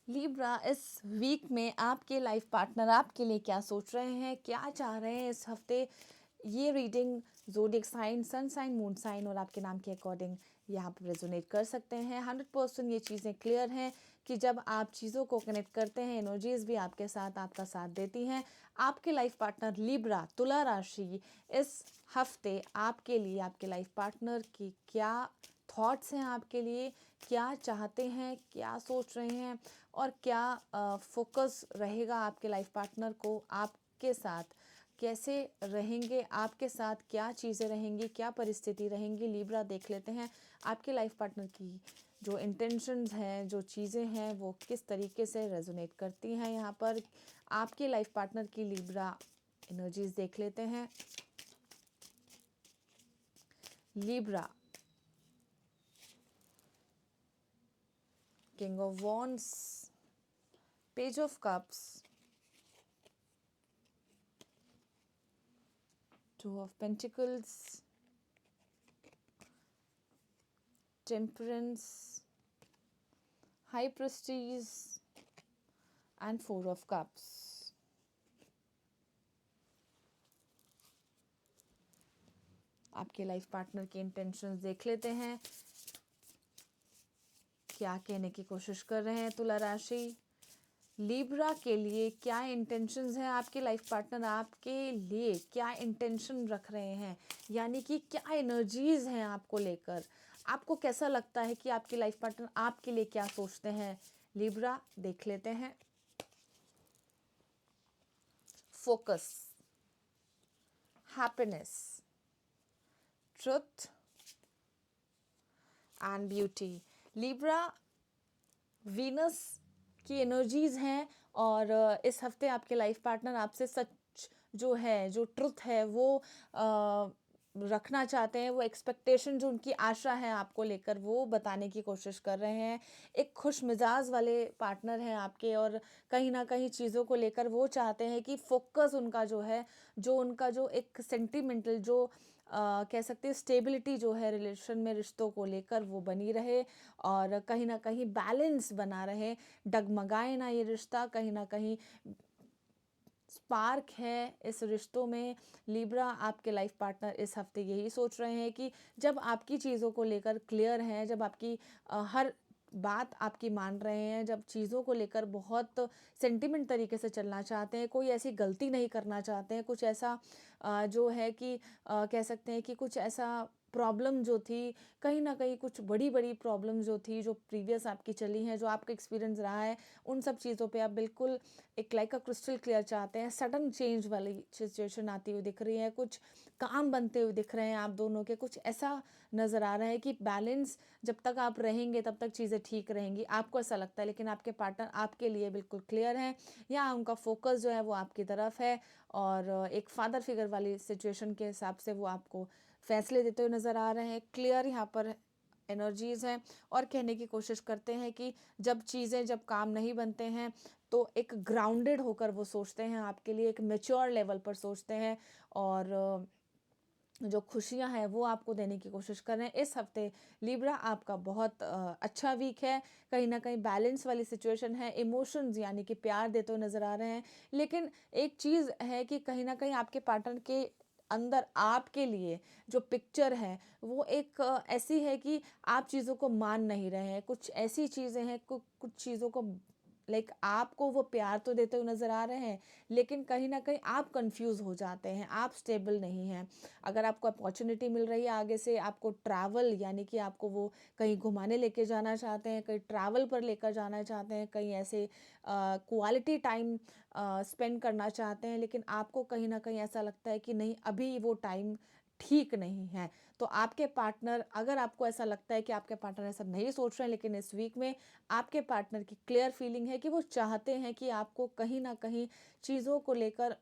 लिब्रा, इस वीक में आपके लाइफ पार्टनर आपके लिए क्या सोच रहे हैं, क्या चाह रहे हैं इस हफ्ते। ये reading zodiac sign, sun sign, moon sign और आपके नाम के अकॉर्डिंग यहाँ पर रेजोनेट कर सकते हैं। 100% ये चीज़ें क्लियर हैं कि जब आप चीज़ों को कनेक्ट करते हैं, एनर्जीज भी आपके साथ आपका साथ देती हैं। आपके लाइफ पार्टनर लिब्रा, तुला राशि, इस हफ्ते आपके लिए, आपके लाइफ पार्टनर की क्या थॉट्स हैं आपके लिए, क्या चाहते हैं, क्या सोच रहे हैं, और क्या फोकस रहेगा आपके लाइफ पार्टनर को आपके साथ, कैसे रहेंगे आपके साथ, क्या चीज़ें रहेंगी, क्या परिस्थिति रहेंगी। लिब्रा, देख लेते हैं आपके लाइफ पार्टनर की जो इंटेंशंस हैं, जो चीज़ें हैं, वो किस तरीके से रेजोनेट करती हैं यहाँ पर। आपके लाइफ पार्टनर की लिब्रा एनर्जीज देख लेते हैं। Libra, king of wands, page of cups, two of pentacles, temperance, high Prestige and 4 of cups. आपके लाइफ पार्टनर के इंटेंशंस देख लेते हैं क्या कहने की कोशिश कर रहे हैं तुला राशि। लिब्रा के लिए क्या इंटेंशंस हैं, आपके लाइफ पार्टनर आपके लिए क्या इंटेंशन रख रहे हैं, यानी कि क्या एनर्जीज हैं आपको लेकर। आपको कैसा लगता है कि आपके लाइफ पार्टनर आपके लिए क्या सोचते हैं। लिब्रा देख लेते हैं। Focus, happiness, truth and beauty. Libra Venus की एनर्जीज हैं और इस हफ्ते आपके लाइफ पार्टनर आपसे सच जो है, जो ट्रुथ है वो रखना चाहते हैं। वो एक्सपेक्टेशन, जो उनकी आशा है आपको लेकर, वो बताने की कोशिश कर रहे हैं। एक खुश मिजाज वाले पार्टनर हैं आपके और कहीं ना कहीं चीज़ों को लेकर वो चाहते हैं कि फोकस उनका जो है, जो उनका जो एक सेंटिमेंटल जो कह सकते हैं स्टेबिलिटी जो है रिलेशन में, रिश्तों को लेकर वो बनी रहे और कहीं ना कहीं बैलेंस बना रहे। डगमगाए ना ये रिश्ता, कहीं ना कहीं स्पार्क है इस रिश्तों में। लिब्रा आपके लाइफ पार्टनर इस हफ्ते यही सोच रहे हैं कि जब आपकी चीज़ों को लेकर क्लियर हैं, जब आपकी हर बात आपकी मान रहे हैं, जब चीज़ों को लेकर बहुत सेंटिमेंट तरीके से चलना चाहते हैं, कोई ऐसी गलती नहीं करना चाहते हैं, कुछ ऐसा जो है कि कह सकते हैं कि कुछ ऐसा प्रॉब्लम जो थी, कहीं ना कहीं कुछ बड़ी बड़ी प्रॉब्लम जो थी, जो प्रीवियस आपकी चली हैं, जो आपका एक्सपीरियंस रहा है, उन सब चीज़ों पे आप बिल्कुल एक लाइक अ क्रिस्टल क्लियर चाहते हैं। सडन चेंज वाली सिचुएशन आती हुई दिख रही है, कुछ काम बनते हुए दिख रहे हैं आप दोनों के, कुछ ऐसा नज़र आ रहा है कि बैलेंस जब तक आप रहेंगे तब तक चीज़ें ठीक रहेंगी, आपको ऐसा लगता है। लेकिन आपके पार्टनर आपके लिए बिल्कुल क्लियर है, या उनका फोकस जो है वो आपकी तरफ है और एक फादर फिगर वाली सिचुएशन के हिसाब से वो आपको फैसले देते हुए नज़र आ रहे हैं। क्लियर यहाँ पर एनर्जीज हैं और कहने की कोशिश करते हैं कि जब काम नहीं बनते हैं तो एक ग्राउंडेड होकर वो सोचते हैं आपके लिए, एक मैच्योर लेवल पर सोचते हैं और जो खुशियां हैं वो आपको देने की कोशिश कर रहे हैं। इस हफ्ते लिब्रा आपका बहुत अच्छा वीक है, कहीं ना कहीं बैलेंस वाली सिचुएशन है, इमोशंस यानी कि प्यार देते हुए नज़र आ रहे हैं। लेकिन एक चीज़ है कि कहीं ना कहीं आपके पार्टनर के अंदर आपके लिए जो पिक्चर है वो एक ऐसी है कि आप चीज़ों को मान नहीं रहे हैं। कुछ ऐसी चीज़ें हैं, कुछ चीज़ों को लाइक आपको वो प्यार तो देते हुए नज़र आ रहे हैं, लेकिन कहीं ना कहीं आप कंफ्यूज हो जाते हैं, आप स्टेबल नहीं हैं। अगर आपको अपॉर्चुनिटी मिल रही है आगे से, आपको ट्रैवल यानी कि आपको वो कहीं घुमाने लेके जाना चाहते हैं, कहीं ट्रैवल पर लेकर जाना चाहते हैं, कहीं ऐसे क्वालिटी टाइम स्पेंड करना चाहते हैं, लेकिन आपको कहीं ना कहीं ऐसा लगता है कि नहीं, अभी वो टाइम ठीक नहीं है। तो आपके पार्टनर, अगर आपको ऐसा लगता है कि आपके पार्टनर ऐसा नहीं सोच रहे हैं, लेकिन इस वीक में आपके पार्टनर की क्लियर फीलिंग है कि वो चाहते हैं कि आपको कहीं ना कहीं चीज़ों को लेकर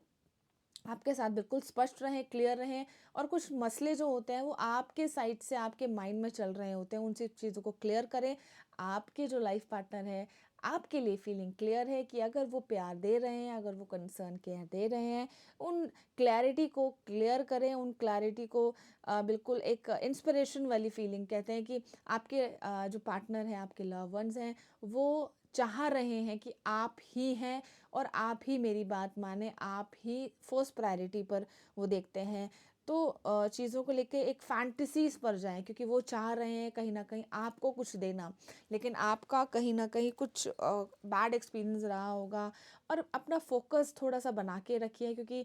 आपके साथ बिल्कुल स्पष्ट रहें, क्लियर रहें और कुछ मसले जो होते हैं वो आपके साइड से आपके माइंड में चल रहे होते हैं, उन सब चीज़ों को क्लियर करें। आपके जो लाइफ पार्टनर है आपके लिए फीलिंग क्लियर है कि अगर वो प्यार दे रहे हैं, अगर वो कंसर्न केयर दे रहे हैं, उन क्लैरिटी को क्लियर करें, उन क्लैरिटी को बिल्कुल एक इंस्पिरेशन वाली फीलिंग कहते हैं कि आपके जो पार्टनर हैं, आपके लव वंस हैं, वो चाह रहे हैं कि आप ही हैं और आप ही मेरी बात माने, आप ही फर्स्ट प्रायोरिटी पर वो देखते हैं। तो चीज़ों को लेके एक फैंटेसीज पर जाएं, क्योंकि वो चाह रहे हैं कहीं ना कहीं आपको कुछ देना, लेकिन आपका कहीं ना कहीं कुछ बैड एक्सपीरियंस रहा होगा। और अपना फोकस थोड़ा सा बना के रखिए, क्योंकि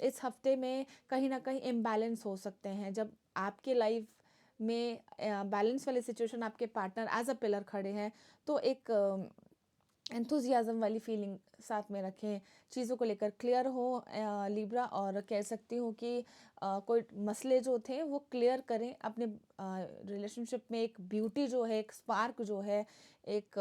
इस हफ्ते में कहीं ना कहीं इम्बैलेंस हो सकते हैं। जब आपके लाइफ में बैलेंस वाली सिचुएशन, आपके पार्टनर एज अ पिलर खड़े हैं, तो एक एंथुजियाज़म वाली फीलिंग साथ में रखें, चीज़ों को लेकर क्लियर हो लिब्रा। और कह सकती हूँ कि कोई मसले जो थे वो क्लियर करें अपने रिलेशनशिप में। एक ब्यूटी जो है, एक स्पार्क जो है, एक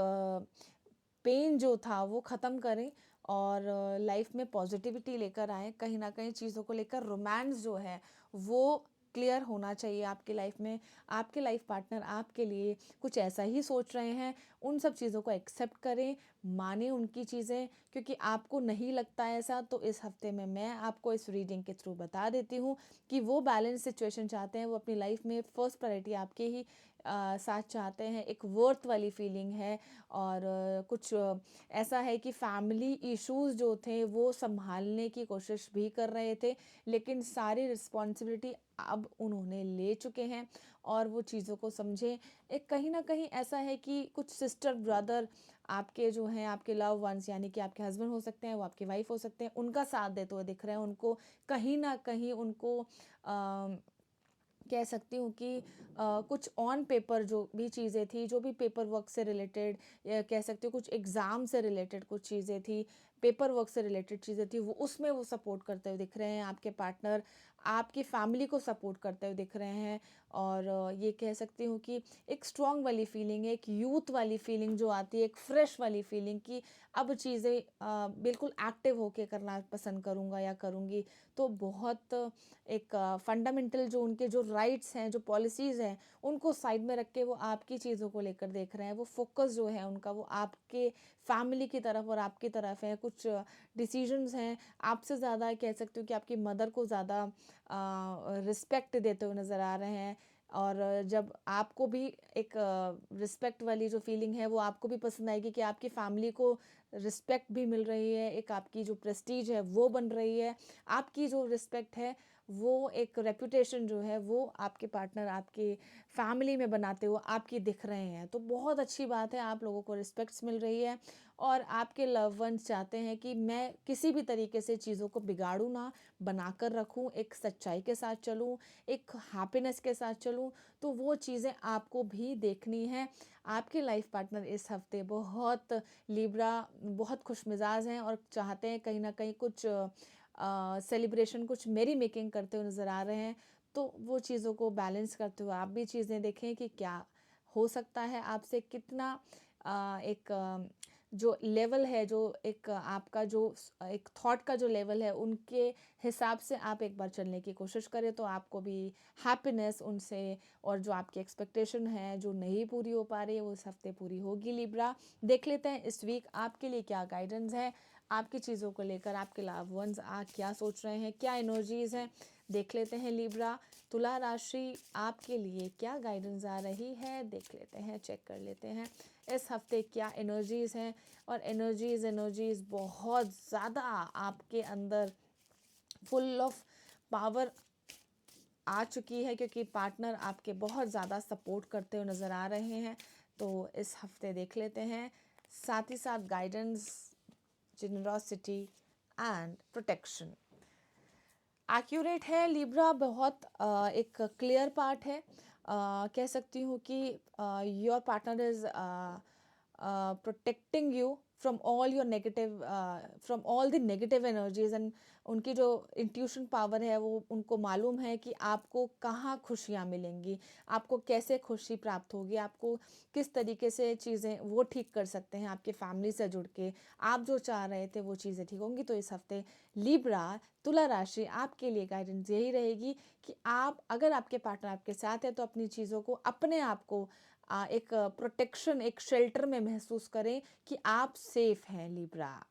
पेन जो था वो ख़त्म करें और लाइफ में पॉजिटिविटी लेकर आएँ। कहीं ना कहीं चीज़ों को लेकर रोमांस जो है वो क्लियर होना चाहिए आपकी लाइफ में। आपके लाइफ पार्टनर आपके लिए कुछ ऐसा ही सोच रहे हैं, उन सब चीज़ों को एक्सेप्ट करें, माने उनकी चीज़ें। क्योंकि आपको नहीं लगता है ऐसा, तो इस हफ्ते में मैं आपको इस रीडिंग के थ्रू बता देती हूँ कि वो बैलेंस सिचुएशन चाहते हैं, वो अपनी लाइफ में फर्स्ट प्रायोरिटी आपके ही साथ चाहते हैं, एक वर्थ वाली फीलिंग है। और कुछ ऐसा है कि फैमिली इश्यूज जो थे वो संभालने की कोशिश भी कर रहे थे, लेकिन सारी रिस्पॉन्सिबिलिटी अब उन्होंने ले चुके हैं और वो चीज़ों को समझें। एक कहीं ना कहीं ऐसा है कि कुछ सिस्टर ब्रदर आपके जो हैं, आपके लव वंस यानी कि आपके हस्बैंड हो सकते हैं, वो आपकी वाइफ हो सकते हैं, उनका साथ देते हुए दिख रहे हैं। उनको कहीं ना कहीं उनको कह सकती हूँ कि कुछ ऑन पेपर जो भी चीज़ें थी, जो भी पेपर वर्क से रिलेटेड, या कह सकती हूँ कुछ एग्ज़ाम से रिलेटेड कुछ चीज़ें थी, पेपर वर्क से रिलेटेड चीज़ें थी, वो उसमें वो सपोर्ट करते हुए दिख रहे हैं। आपके पार्टनर आपकी फैमिली को सपोर्ट करते हुए दिख रहे हैं। और ये कह सकती हूँ कि एक स्ट्रॉन्ग वाली फीलिंग है, एक यूथ वाली फीलिंग जो आती है, एक फ्रेश वाली फीलिंग कि अब चीज़ें बिल्कुल एक्टिव होके करना पसंद करूँगा या करूँगी। तो बहुत एक फंडामेंटल जो उनके जो राइट्स हैं, जो पॉलिसीज़ हैं, उनको साइड में रख के वो आपकी चीज़ों को लेकर देख रहे हैं। वो फोकस जो है उनका, वो आपके फैमिली की तरफ और आपकी तरफ है। कुछ डिसीजंस हैं, आपसे ज़्यादा कह सकती हूँ कि आपकी मदर को ज़्यादा रिस्पेक्ट देते हुए नज़र आ रहे हैं। और जब आपको भी एक रिस्पेक्ट वाली जो फीलिंग है वो आपको भी पसंद आएगी कि आपकी फैमिली को रिस्पेक्ट भी मिल रही है, एक आपकी जो प्रेस्टीज है वो बन रही है, आपकी जो रिस्पेक्ट है वो एक रेपुटेशन जो है वो आपके पार्टनर आपके फैमिली में बनाते हुए आपकी दिख रहे हैं। तो बहुत अच्छी बात है, आप लोगों को रिस्पेक्ट्स मिल रही है और आपके लव वंस चाहते हैं कि मैं किसी भी तरीके से चीज़ों को बिगाड़ूँ ना, बनाकर रखूँ, एक सच्चाई के साथ चलूँ, एक हैप्पीनेस के साथ चलूँ। तो वो चीज़ें आपको भी देखनी है। आपके लाइफ पार्टनर इस हफ्ते बहुत लिब्रा, बहुत खुशमिजाज हैं और चाहते हैं कहीं ना कहीं कुछ सेलिब्रेशन, कुछ मेरी मेकिंग करते हुए नज़र आ रहे हैं। तो वो चीज़ों को बैलेंस करते हुए आप भी चीज़ें देखें कि क्या हो सकता है आपसे, कितना एक जो लेवल है, जो एक आपका जो एक थॉट का जो लेवल है, उनके हिसाब से आप एक बार चलने की कोशिश करें तो आपको भी हैप्पीनेस उनसे, और जो आपकी एक्सपेक्टेशन है जो नहीं पूरी हो पा रही है वो इस हफ्ते पूरी होगी। लिब्रा, देख लेते हैं इस वीक आपके लिए क्या गाइडेंस है, आपकी चीज़ों को लेकर आपके लव वंस क्या सोच रहे हैं, क्या एनर्जीज़ हैं, देख लेते हैं। लिब्रा, तुला राशि आपके लिए क्या गाइडेंस आ रही है, देख लेते हैं, चेक कर लेते हैं इस हफ्ते क्या एनर्जीज़ हैं। और एनर्जीज़ बहुत ज़्यादा आपके अंदर फुल ऑफ पावर आ चुकी है, क्योंकि पार्टनर आपके बहुत ज़्यादा सपोर्ट करते हुए नज़र आ रहे हैं। तो इस हफ्ते देख लेते हैं, साथ ही साथ guidance, generosity and protection accurate है। लिब्रा, बहुत एक क्लियर पार्ट है। कह सकती हूँ कि your partner is protecting you from all your negative, from all the negative energies. And उनकी जो इंट्यूशन पावर है वो उनको मालूम है कि आपको कहाँ खुशियाँ मिलेंगी, आपको कैसे खुशी प्राप्त होगी, आपको किस तरीके से चीज़ें वो ठीक कर सकते हैं। आपके फैमिली से जुड़ के आप जो चाह रहे थे वो चीज़ें ठीक होंगी। तो इस हफ्ते लिब्रा, तुला राशि, आपके लिए गाइडेंस यही रहेगी कि आप, अगर आपके पार्टनर आपके साथ है तो अपनी चीज़ों को, अपने आप को एक प्रोटेक्शन, एक शेल्टर में महसूस करें कि आप सेफ हैं। लिब्रा,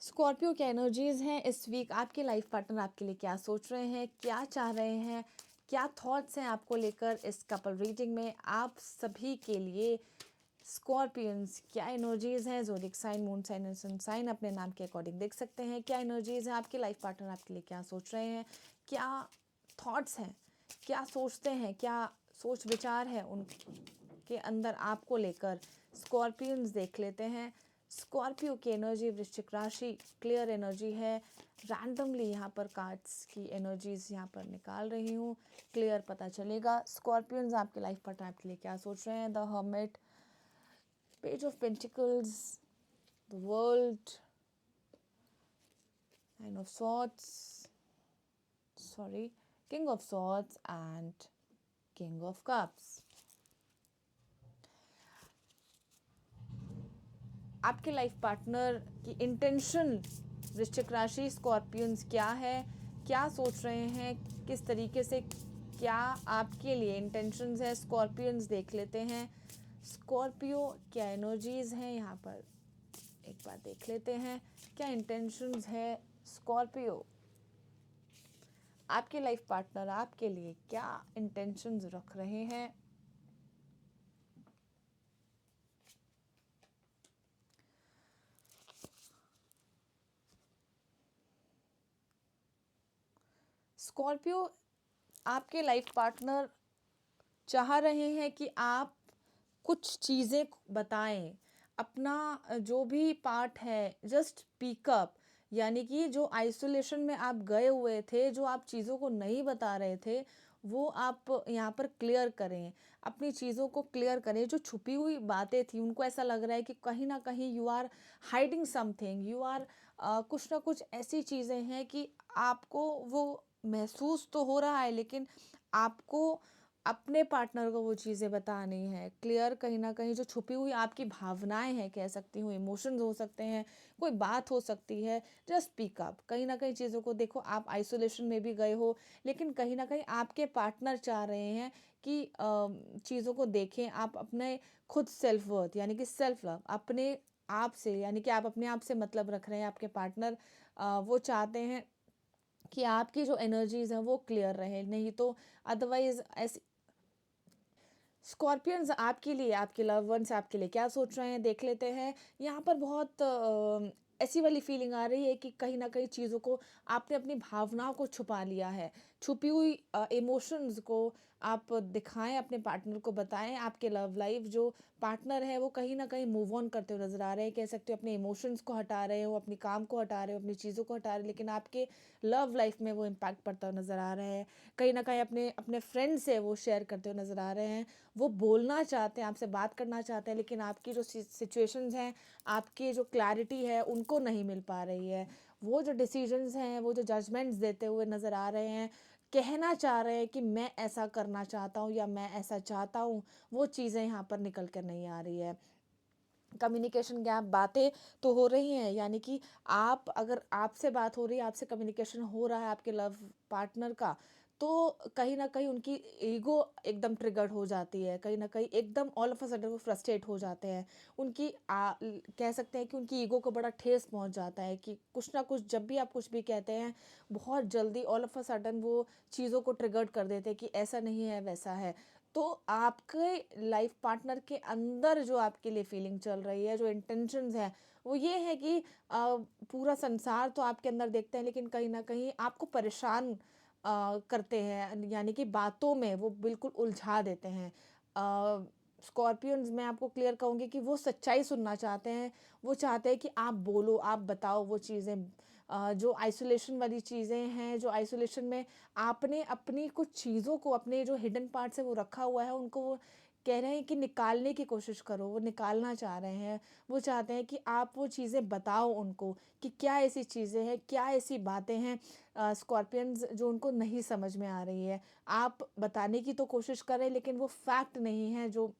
स्कॉर्पियो क्या एनर्जीज हैं इस वीक, आपके लाइफ पार्टनर आपके लिए क्या सोच रहे हैं, क्या चाह रहे हैं, क्या थॉट्स हैं आपको लेकर इस कपल रीडिंग में। आप सभी के लिए स्कॉर्पियंस क्या एनर्जीज हैं, zodiac sign, moon sign and sun sign अपने नाम के अकॉर्डिंग देख सकते हैं क्या एनर्जीज हैं। आपके लाइफ पार्टनर आपके लिए क्या सोच रहे हैं, क्या थॉट्स हैं, क्या सोचते हैं, क्या सोच विचार है उनके अंदर आपको लेकर। स्कॉर्पियंस देख लेते हैं। स्कॉर्पियो की एनर्जी, वृश्चिक राशि, क्लियर एनर्जी है। रैंडमली यहाँ पर कार्ड्स की एनर्जीज यहाँ पर निकाल रही हूँ, क्लियर पता चलेगा। स्कॉर्पियंस आपके लाइफ पार्टनर आपके लिए क्या सोच रहे हैं। The hermit, page of pentacles, the world, nine of swords, sorry, king of swords and king of cups. आपके लाइफ पार्टनर की इंटेंशन, वृश्चिक राशि, स्कॉर्पियंस क्या है, क्या सोच रहे हैं, किस तरीके से, क्या आपके लिए इंटेंशंस है। स्कॉर्पियंस देख लेते हैं। स्कॉर्पियो क्या एनर्जीज हैं यहाँ पर, एक बार देख लेते हैं क्या इंटेंशंस है स्कॉर्पियो। आपके लाइफ पार्टनर आपके लिए क्या इंटेंशंस रख रहे हैं। स्कॉर्पियो, आपके लाइफ पार्टनर चाह रहे हैं कि आप कुछ चीज़ें बताएं, अपना जो भी पार्ट है जस्ट पिकअप, यानी कि जो आइसोलेशन में आप गए हुए थे, जो आप चीज़ों को नहीं बता रहे थे, वो आप यहाँ पर क्लियर करें, अपनी चीज़ों को क्लियर करें। जो छुपी हुई बातें थी, उनको ऐसा लग रहा है कि कहीं ना कहीं you are hiding something, you are कुछ ना कुछ ऐसी चीज़ें हैं कि आपको वो महसूस तो हो रहा है, लेकिन आपको अपने पार्टनर को वो चीज़ें बतानी है क्लियर। कहीं ना कहीं जो छुपी हुई आपकी भावनाएं हैं, कह सकती हूँ इमोशंस हो सकते हैं, कोई बात हो सकती है, जस्ट स्पीक अप। कहीं ना कहीं चीज़ों को देखो, आप आइसोलेशन में भी गए हो, लेकिन कहीं ना कहीं आपके पार्टनर चाह रहे हैं कि चीज़ों को देखें। आप अपने खुद सेल्फ वर्थ यानी कि सेल्फ लव अपने आप से, यानी कि आप अपने आप से मतलब रख रहे हैं। आपके पार्टनर वो चाहते हैं कि आपकी जो एनर्जीज हैं वो क्लियर रहे, नहीं तो अदरवाइज ऐसी। स्कॉर्पियंस आपके लिए, आपके लव वंस आपके लिए क्या सोच रहे हैं देख लेते हैं। यहाँ पर बहुत ऐसी वाली फीलिंग आ रही है कि कहीं ना कहीं चीज़ों को आपने अपनी भावनाओं को छुपा लिया है। छुपी हुई इमोशंस को आप दिखाएं, अपने पार्टनर को बताएं। आपके लव लाइफ जो पार्टनर है वो कहीं ना कहीं मूव ऑन करते हुए नजर आ रहे हैं, कह सकते हो अपने इमोशंस को हटा रहे हो, अपनी काम को हटा रहे हो, अपनी चीज़ों को हटा रहे हो, लेकिन आपके लव लाइफ में वो इम्पैक्ट पड़ता हुआ नजर आ रहा है। कहीं ना कहीं अपने अपने फ्रेंड से वो शेयर करते हुए नजर आ रहे हैं। वो बोलना चाहते हैं, आपसे बात करना चाहते हैं, लेकिन आपकी जो सिचुएशंस हैं, आपकी जो क्लैरिटी है, उनको नहीं मिल पा रही है। वो जो डिसीजंस हैं, वो जो जजमेंट्स देते हुए नज़र आ रहे हैं, कहना चाह रहे हैं कि मैं ऐसा करना चाहता हूँ या मैं ऐसा चाहता हूँ, वो चीज़ें यहाँ पर निकल कर नहीं आ रही है। कम्युनिकेशन गैप, बातें तो हो रही हैं, यानी कि आप, अगर आपसे बात हो रही है, आपसे कम्युनिकेशन हो रहा है आपके लव पार्टनर का, तो कहीं ना कहीं उनकी ईगो एकदम ट्रिगर्ड हो जाती है। कहीं ना कहीं एकदम ऑल ऑफ अ सडन वो फ्रस्ट्रेट हो जाते हैं। उनकी कह सकते हैं कि उनकी ईगो को बड़ा ठेस पहुंच जाता है कि कुछ ना कुछ, जब भी आप कुछ भी कहते हैं, बहुत जल्दी ऑल ऑफ अ सडन वो चीज़ों को ट्रिगर्ड कर देते हैं कि ऐसा नहीं है, वैसा है। तो आपके लाइफ पार्टनर के अंदर जो आपके लिए फीलिंग चल रही है, जो इंटेंशंस है, वो ये है कि पूरा संसार तो आपके अंदर देखते हैं, लेकिन कहीं ना कहीं आपको परेशान करते हैं, यानी कि बातों में वो बिल्कुल उलझा देते हैं। स्कॉर्पियंस, मैं आपको क्लियर कहूँगी कि वो सच्चाई सुनना चाहते हैं। वो चाहते हैं कि आप बोलो, आप बताओ वो चीज़ें, जो आइसोलेशन वाली चीज़ें हैं, जो आइसोलेशन में आपने अपनी कुछ चीज़ों को, अपने जो हिडन पार्ट है वो रखा हुआ है, उनको वो कह रहे हैं कि निकालने की कोशिश करो। वो निकालना चाह रहे हैं। वो चाहते हैं कि आप वो चीज़ें बताओ उनको कि क्या ऐसी चीज़ें हैं, क्या ऐसी बातें हैं स्कॉर्पियंस जो उनको नहीं समझ में आ रही है। आप बताने की तो कोशिश करें, लेकिन वो फैक्ट नहीं है जो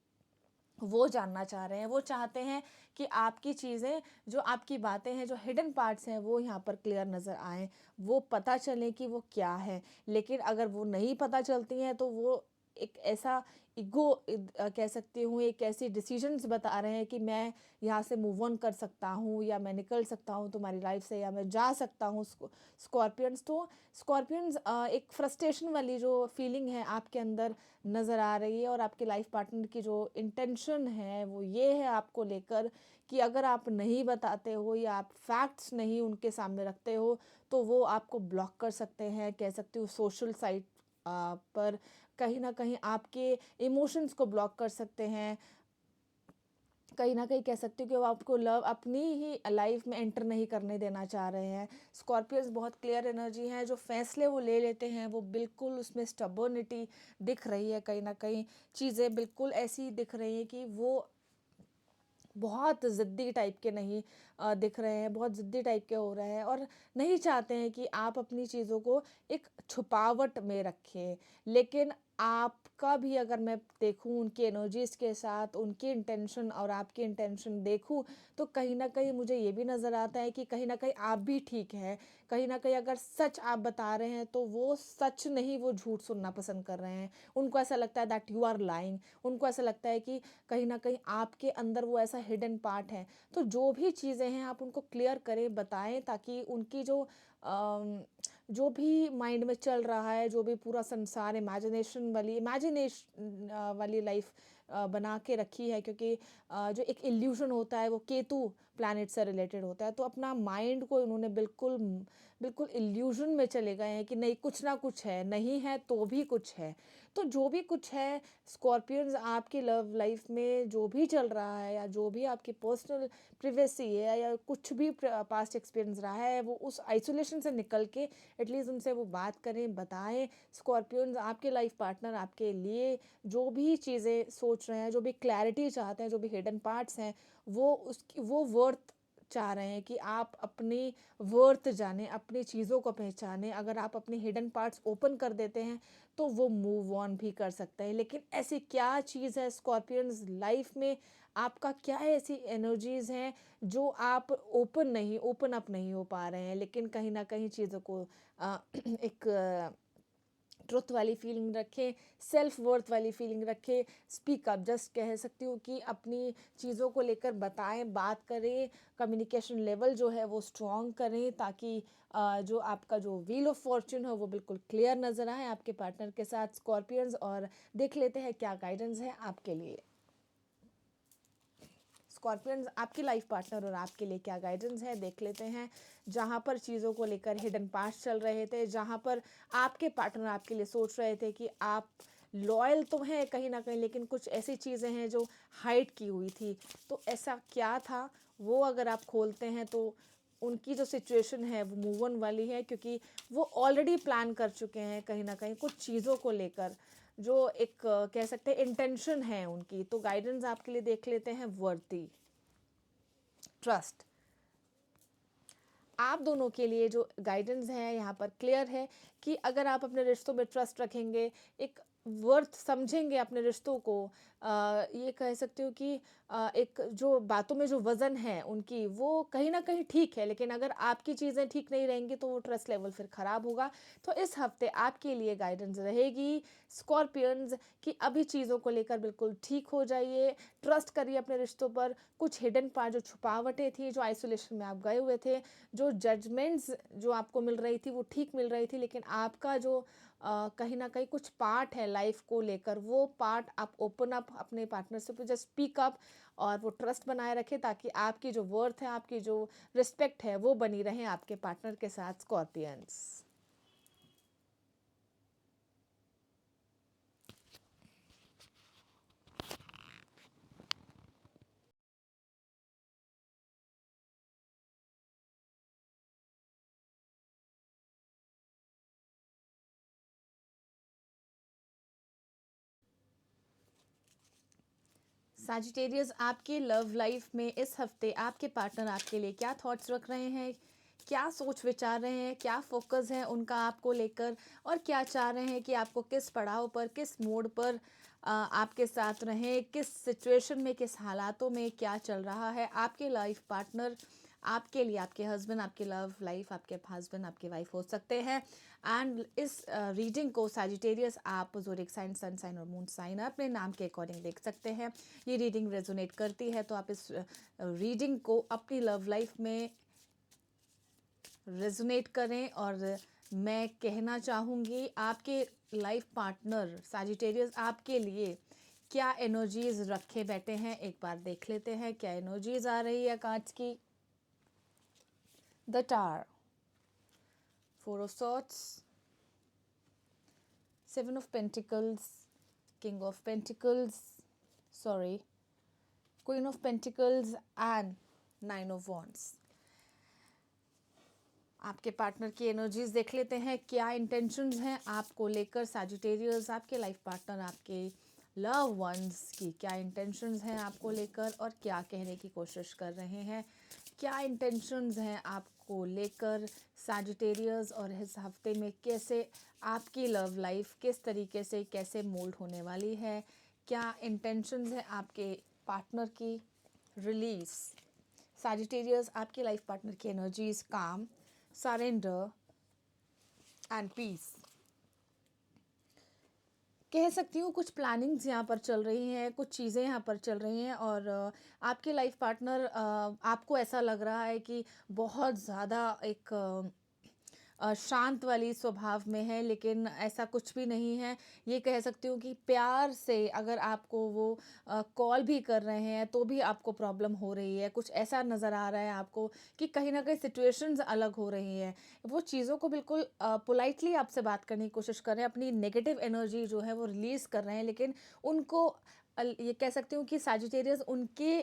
वो जानना चाह रहे हैं। वो चाहते हैं कि आपकी चीज़ें, जो आपकी बातें हैं, जो हिडन पार्ट्स हैं, वो यहाँ पर क्लियर नज़र आएँ, वो पता चले कि वो क्या है। लेकिन अगर वो नहीं पता चलती हैं, तो वो एक ऐसा ईगो, कह सकती हूँ, एक ऐसी डिसीजंस बता रहे हैं कि मैं यहाँ से मूव ऑन कर सकता हूँ, या मैं निकल सकता हूँ तुम्हारी लाइफ से, या मैं जा सकता हूँ। स्कॉर्पियंस तो स्कॉर्पियंस एक फ्रस्ट्रेशन वाली जो फीलिंग है आपके अंदर नज़र आ रही है, और आपके लाइफ पार्टनर की जो इंटेंशन है वो ये है आपको लेकर कि अगर आप नहीं बताते हो या आप फैक्ट्स नहीं उनके सामने रखते हो, तो वो आपको ब्लॉक कर सकते हैं, कह सकती हूँ सोशल साइट पर। कहीं ना कहीं आपके इमोशंस को ब्लॉक कर सकते हैं। कहीं ना कहीं कह सकती हूँ कि वो आपको लव अपनी ही लाइफ में एंटर नहीं करने देना चाह रहे हैं। स्कॉर्पियंस बहुत क्लियर एनर्जी है, जो फैसले वो ले लेते हैं वो बिल्कुल उसमें स्टबर्निटी दिख रही है। कहीं ना कहीं चीज़ें बिल्कुल ऐसी दिख रही हैं कि वो बहुत ज़िद्दी टाइप के नहीं दिख रहे हैं, बहुत ज़िद्दी टाइप के हो रहे हैं, और नहीं चाहते हैं कि आप अपनी चीज़ों को एक छुपावट में रखें। लेकिन आपका भी, अगर मैं देखूं उनकी एनर्जीज़ के साथ उनकी इंटेंशन और आपकी इंटेंशन देखूं, तो कहीं ना कहीं मुझे ये भी नज़र आता है कि कहीं ना कहीं आप भी ठीक हैं। कहीं ना कहीं अगर सच आप बता रहे हैं, तो वो सच नहीं, वो झूठ सुनना पसंद कर रहे हैं। उनको ऐसा लगता है दैट यू आर लाइंग। उनको ऐसा लगता है कि कहीं ना कहीं आपके अंदर वो ऐसा हिडन पार्ट है। तो जो भी चीज़ें हैं आप उनको क्लियर करें, बताएं, ताकि उनकी जो जो भी माइंड में चल रहा है, जो भी पूरा संसार इमेजिनेशन वाली लाइफ बना के रखी है, क्योंकि जो एक इल्यूशन होता है वो केतु प्लैनेट से रिलेटेड होता है। तो अपना माइंड को इन्होंने बिल्कुल बिल्कुल इल्यूजन में चले गए हैं कि नहीं, कुछ ना कुछ है, नहीं है तो भी कुछ है। तो जो भी कुछ है स्कॉर्पियंस, आपकी लव लाइफ में जो भी चल रहा है या जो भी आपकी पर्सनल प्रिवेसी है या कुछ भी पास्ट एक्सपीरियंस रहा है, वो उस आइसोलेशन से निकल के एटलीस्ट उनसे वो बात करें, बताएं। स्कॉर्पियंस, आपके लाइफ पार्टनर आपके लिए जो भी चीज़ें सोच रहे हैं, जो भी क्लैरिटी चाहते हैं, जो भी हिडन पार्ट्स हैं, वो वर्थ चाह रहे हैं कि आप अपनी वर्थ जाने, अपनी चीज़ों को पहचाने। अगर आप अपने हिडन पार्ट्स ओपन कर देते हैं तो वो मूव ऑन भी कर सकते हैं। लेकिन ऐसी क्या चीज़ है स्कॉर्पियंस लाइफ में, आपका क्या ऐसी एनर्जीज हैं जो आप ओपन अप नहीं हो पा रहे हैं, लेकिन कहीं ना कहीं चीज़ों को एक ट्रुथ वाली फीलिंग रखें, सेल्फ वर्थ वाली फीलिंग रखें, स्पीक अप, जस्ट कह सकती हूँ कि अपनी चीज़ों को लेकर बताएं, बात करें, कम्युनिकेशन लेवल जो है वो स्ट्रॉन्ग करें, ताकि जो आपका जो व्हील ऑफ फॉर्च्यून है वो बिल्कुल क्लियर नज़र आए आपके पार्टनर के साथ स्कॉर्पियंस। और देख लेते हैं क्या गाइडेंस है आपके लिए। स्कॉर्पियंस, आपकी लाइफ पार्टनर और आपके लिए क्या गाइडेंस है देख लेते हैं। जहाँ पर चीज़ों को लेकर हिडन पास्ट चल रहे थे, जहाँ पर आपके पार्टनर आपके लिए सोच रहे थे कि आप लॉयल तो हैं कहीं ना कहीं, लेकिन कुछ ऐसी चीज़ें हैं जो हाइड की हुई थी। तो ऐसा क्या था, वो अगर आप खोलते हैं तो उनकी जो सिचुएशन है वो मूव ऑन वाली है, क्योंकि वो ऑलरेडी प्लान कर चुके हैं कहीं ना कहीं कुछ चीज़ों को लेकर, जो एक कह सकते हैं इंटेंशन है उनकी। तो गाइडेंस आपके लिए देख लेते हैं। वर्दी, ट्रस्ट, आप दोनों के लिए जो गाइडेंस है यहाँ पर क्लियर है कि अगर आप अपने रिश्तों में ट्रस्ट रखेंगे, एक वर्थ समझेंगे अपने रिश्तों को, ये कह सकते हो कि एक जो बातों में जो वज़न है उनकी, वो कहीं ना कहीं ठीक है, लेकिन अगर आपकी चीज़ें ठीक नहीं रहेंगी तो वो ट्रस्ट लेवल फिर ख़राब होगा। तो इस हफ्ते आपके लिए गाइडेंस रहेगी स्कॉर्पियंस कि अभी चीज़ों को लेकर बिल्कुल ठीक हो जाइए, ट्रस्ट करिए अपने रिश्तों पर। कुछ हिडन पार्ट, जो छुपावटें थी, जो आइसोलेशन में आप गए हुए थे, जो जजमेंट्स जो आपको मिल रही थी वो ठीक मिल रही थी, लेकिन आपका जो कहीं ना कहीं कुछ पार्ट है लाइफ को लेकर, वो पार्ट आप ओपन अप अपने पार्टनर से, जस्ट स्पीक अप और वो ट्रस्ट बनाए रखें, ताकि आपकी जो वर्थ है, आपकी जो रिस्पेक्ट है वो बनी रहे आपके पार्टनर के साथ स्कॉर्पियंस। सैजिटेरियस, आपके लव लाइफ में इस हफ्ते आपके पार्टनर आपके लिए क्या थॉट्स रख रहे हैं, क्या सोच विचार रहे हैं, क्या फोकस है उनका आपको लेकर, और क्या चाह रहे हैं कि आपको किस पड़ाव पर, किस मोड़ पर आपके साथ रहें, किस सिचुएशन में, किस हालातों में क्या चल रहा है आपके लाइफ पार्टनर आपके लिए। आपके हस्बैंड, आपके लव लाइफ, आपके हस्बैंड आपके वाइफ हो सकते हैं। एंड इस रीडिंग को सैजिटेरियस आप ज़ोडिएक साइन, सन साइन और मून साइन अपने नाम के अकॉर्डिंग देख सकते हैं। ये रीडिंग रेजोनेट करती है तो आप इस रीडिंग को अपनी लव लाइफ में रेजोनेट करें। और मैं कहना चाहूँगी आपके लाइफ पार्टनर सैजिटेरियस आपके लिए क्या एनर्जीज रखे बैठे हैं, एक बार देख लेते हैं क्या एनर्जीज आ रही है कार्ड्स की। The tower, four of swords, seven of pentacles, king of pentacles, sorry, queen of pentacles and nine of wands. आपके पार्टनर की एनर्जीज देख लेते हैं, क्या इंटेंशंस हैं आपको लेकर सैजिटेरियस, आपके लाइफ पार्टनर, आपके लव वंस की क्या इंटेंशंस हैं आपको लेकर, और क्या कहने की कोशिश कर रहे हैं, क्या इंटेंशंस हैं आपको लेकर सैजिटेरियस। और इस हफ्ते में कैसे आपकी लव लाइफ किस तरीके से कैसे मोल्ड होने वाली है, क्या इंटेंशंस हैं आपके पार्टनर की। रिलीज, सैजिटेरियस, आपके लाइफ पार्टनर की एनर्जीज काम, सरेंडर एंड पीस। कह सकती हूँ कुछ प्लानिंग्स यहाँ पर चल रही हैं, कुछ चीज़ें यहाँ पर चल रही हैं, और आपके लाइफ पार्टनर आपको ऐसा लग रहा है कि बहुत ज़्यादा एक शांत वाली स्वभाव में है, लेकिन ऐसा कुछ भी नहीं है। ये कह सकती हूँ कि प्यार से अगर आपको वो कॉल भी कर रहे हैं तो भी आपको प्रॉब्लम हो रही है। कुछ ऐसा नज़र आ रहा है आपको कि कहीं न कहीं सिचुएशंस अलग हो रही हैं। वो चीज़ों को बिल्कुल पोलाइटली आपसे बात करने की कोशिश कर रहे हैं, अपनी नेगेटिव एनर्जी जो है वो रिलीज़ कर रहे हैं, लेकिन उनको ये कह सकती हूँ कि सजिटेरियस उनके